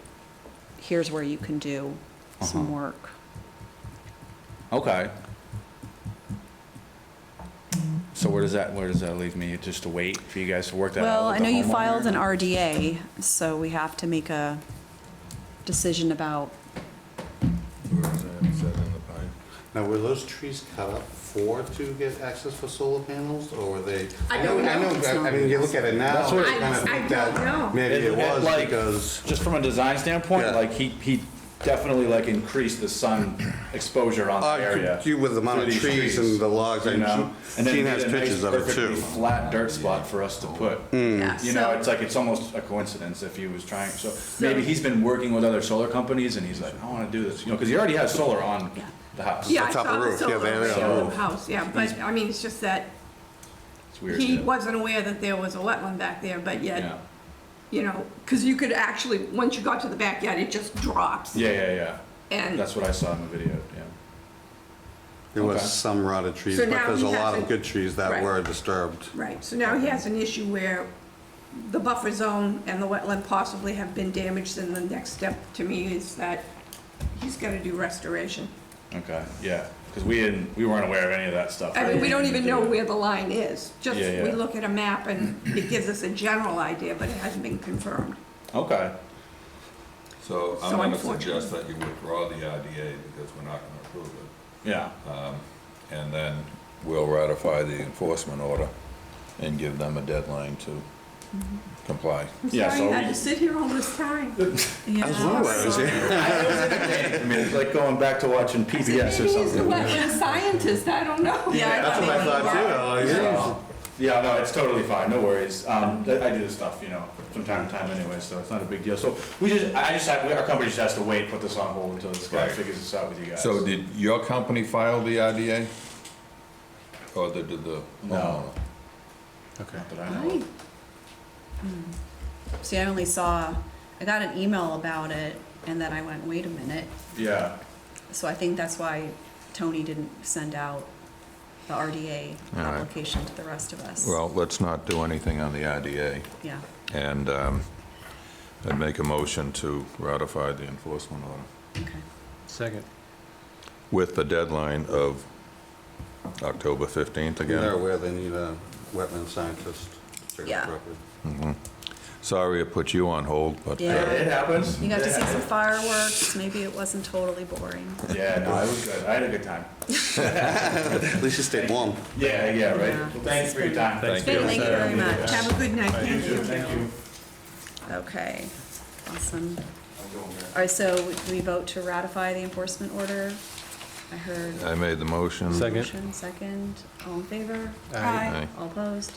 here's where you can do some work. Okay. So where does that leave me? Just to wait for you guys to work that out Well, with I the know you homeowner? filed an RDA, so we have to make a decision about, Where is that? Is that in the pine? Now, were those trees cut up to get access for solar panels, or were they? I don't know. I mean, you look at it now, That's what- you kind of I think don't know. that maybe it was like, because, just from a design standpoint, Yeah. like he definitely like increased the sun exposure on the area. you with the amount through of these trees and the logs, you and know? And then Gene made has a nice, pictures of it perfectly too. flat dirt spot for us to put. yeah, You know, so, it's almost a coincidence if he was trying, so maybe he's been working with other solar companies and he's like, I wanna do this, you know, because he already has solar on Yeah. the house. Yeah, I top of saw the the roof. Yeah, solar they have it on the on the roof. house, yeah, but, I mean, it's just that It's weird. he yeah. wasn't aware that there was a wetland back there, but Yeah, yet, you know, because you could actually, once you got to the backyard, it just drops. yeah. And That's what I saw in the video, yeah. there was Okay. some rotted trees, So but now there's a he lot has of a- good trees that Right. were disturbed. Right, so now he has an issue where the buffer zone and the wetland possibly have been damaged, and the next step to me is that he's gotta do restoration. Okay, yeah, because we weren't aware of any of that stuff. I mean, right? we don't even know where the line is, just, Yeah, yeah. we look at a map and it gives us a general idea, but it hasn't been confirmed. Okay, So I'm So going to unfortunately- suggest that you withdraw the IDA because we're not going to approve it. yeah, And then we'll ratify the enforcement order and give them a deadline to comply. I'm Yeah, sorry so you had we- to sit here all this time. I mean, it's like going back to watching PBS Maybe or he's the something. wetland scientist, I don't know. yeah, That's what I thought too. So, yeah, no, it's totally fine, no worries. I do this stuff, you know, from time to time anyway, so it's not a big deal. So our company just has to wait, put this on hold until this guy Right. figures this out with you guys. So did your company file the IDA? Or did the homeowner? Okay. But I know. see, I only saw, I got an email about it, and then I went, wait a minute. Yeah, So I think that's why Tony didn't send out the RDA All right. application to the rest of us. Well, let's not do anything on the IDA. Yeah, And I'd make a motion to ratify the enforcement order okay. Second. with the deadline of October 15th They're again. aware they need a wetland scientist to check Yeah. the property. Sorry it put you on hold, but Yeah. it happens. You got to It see some happens. fireworks, maybe it wasn't totally boring. Yeah, no, it was good. I had a good time. At least you stayed warm. Yeah, right. Yeah. Well, thanks for your time. Thank Okay, thank you very much. Have a good night, thank you. Thank you. Okay, awesome. All right, so we vote to ratify the enforcement order? I heard I made the motion. Second. motion, second, all in favor? Aye. All opposed?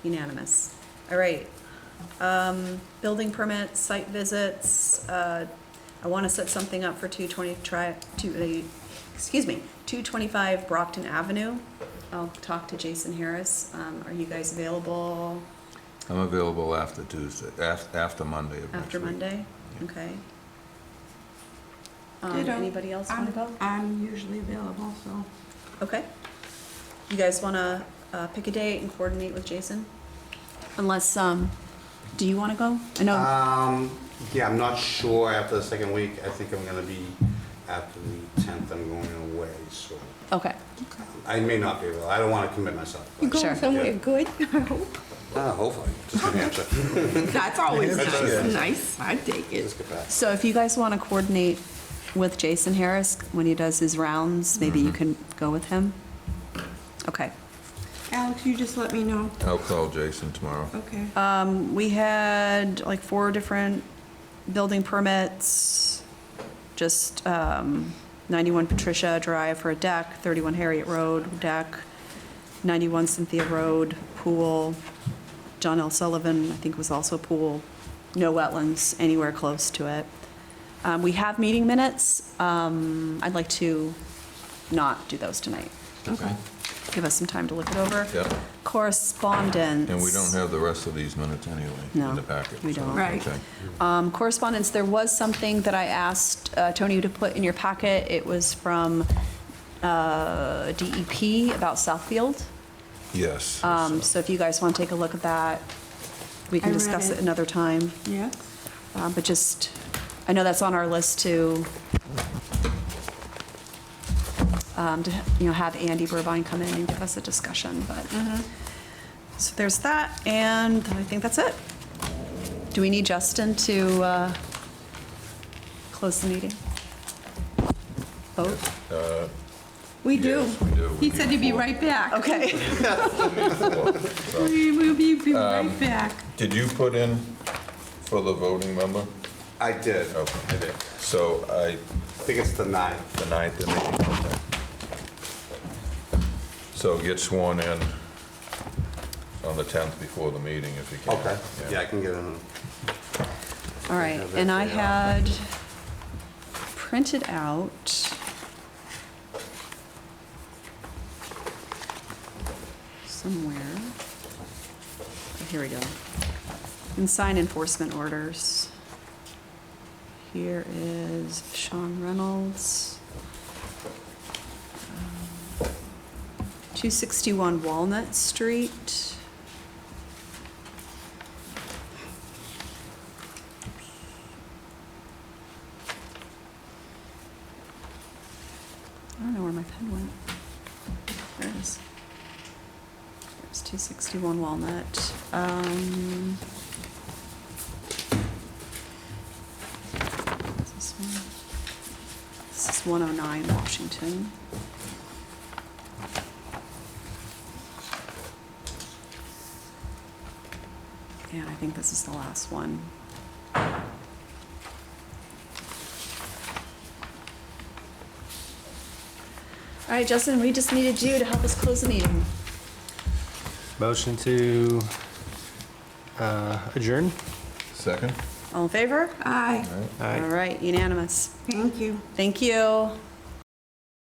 Unanimous. All right, Building permits, site visits, I want to set something up for 225 Brockton Avenue. I'll talk to Jason Harris. Are you guys available I'm available after Tuesday, after Monday of next after week. Monday? Okay. Ditto. Anybody else want to go? I'm usually available, so. Okay. You guys want to pick a date and coordinate with Jason? Unless, do you want to go? I know, Yeah, I'm not sure after the second week. I think I'm gonna be, after the 10th, I'm going away, so okay. I may not be able, I don't wanna commit myself. You going Sure. somewhere good, I hope. Hopefully, just New Hampshire. That's always nice, I take it. Just get back. So if you guys want to coordinate with Jason Harris when he does his rounds, maybe you can go with him? Okay. Alex, you just let me know. I'll call Jason tomorrow. Okay. We had like 4 different building permits, just 91 Patricia Drive for a deck, 31 Harriet Road, deck, 91 Cynthia Road, pool, John L. Sullivan, I think was also a pool, no wetlands anywhere close to it. We have meeting minutes. I'd like to not do those tonight. Okay. Give us some time to look it over. Yep. Correspondence. And we don't have the rest of these minutes anyway No, in the packet. we so, don't. Right. okay. Correspondence, there was something that I asked Tony to put in your packet. It was from DEP about Southfield. Yes. So if you guys want to take a look at that, we I can read discuss it. it another time. Yeah. But just, I know that's on our list to have Andy Burbine come in and give us a discussion, but. So there's that, and I think that's it. Do we need Justin to close the meeting? Vote? We do. Yes, we do. We He said need he'd be 4. right back. Okay. So, We'll be right back. did you put in for the voting member? I did. Okay. I did. So I think it's the 9th. the 9th, and okay. So get sworn in on the 10th before the meeting if you can. Okay, yeah, I can get in. All right, and I had printed out somewhere, oh, here we go, and sign enforcement orders. Here is Sean Reynolds. 261 Walnut Street. I don't know where my pen went. There it is. There's 261 Walnut. What's this one? This is 109 Washington. And I think this is the last one. All right, Justin, we just needed you to help us close the meeting. Motion to adjourn? Second? All in favor? Aye. All right, unanimous. Thank you. Thank you.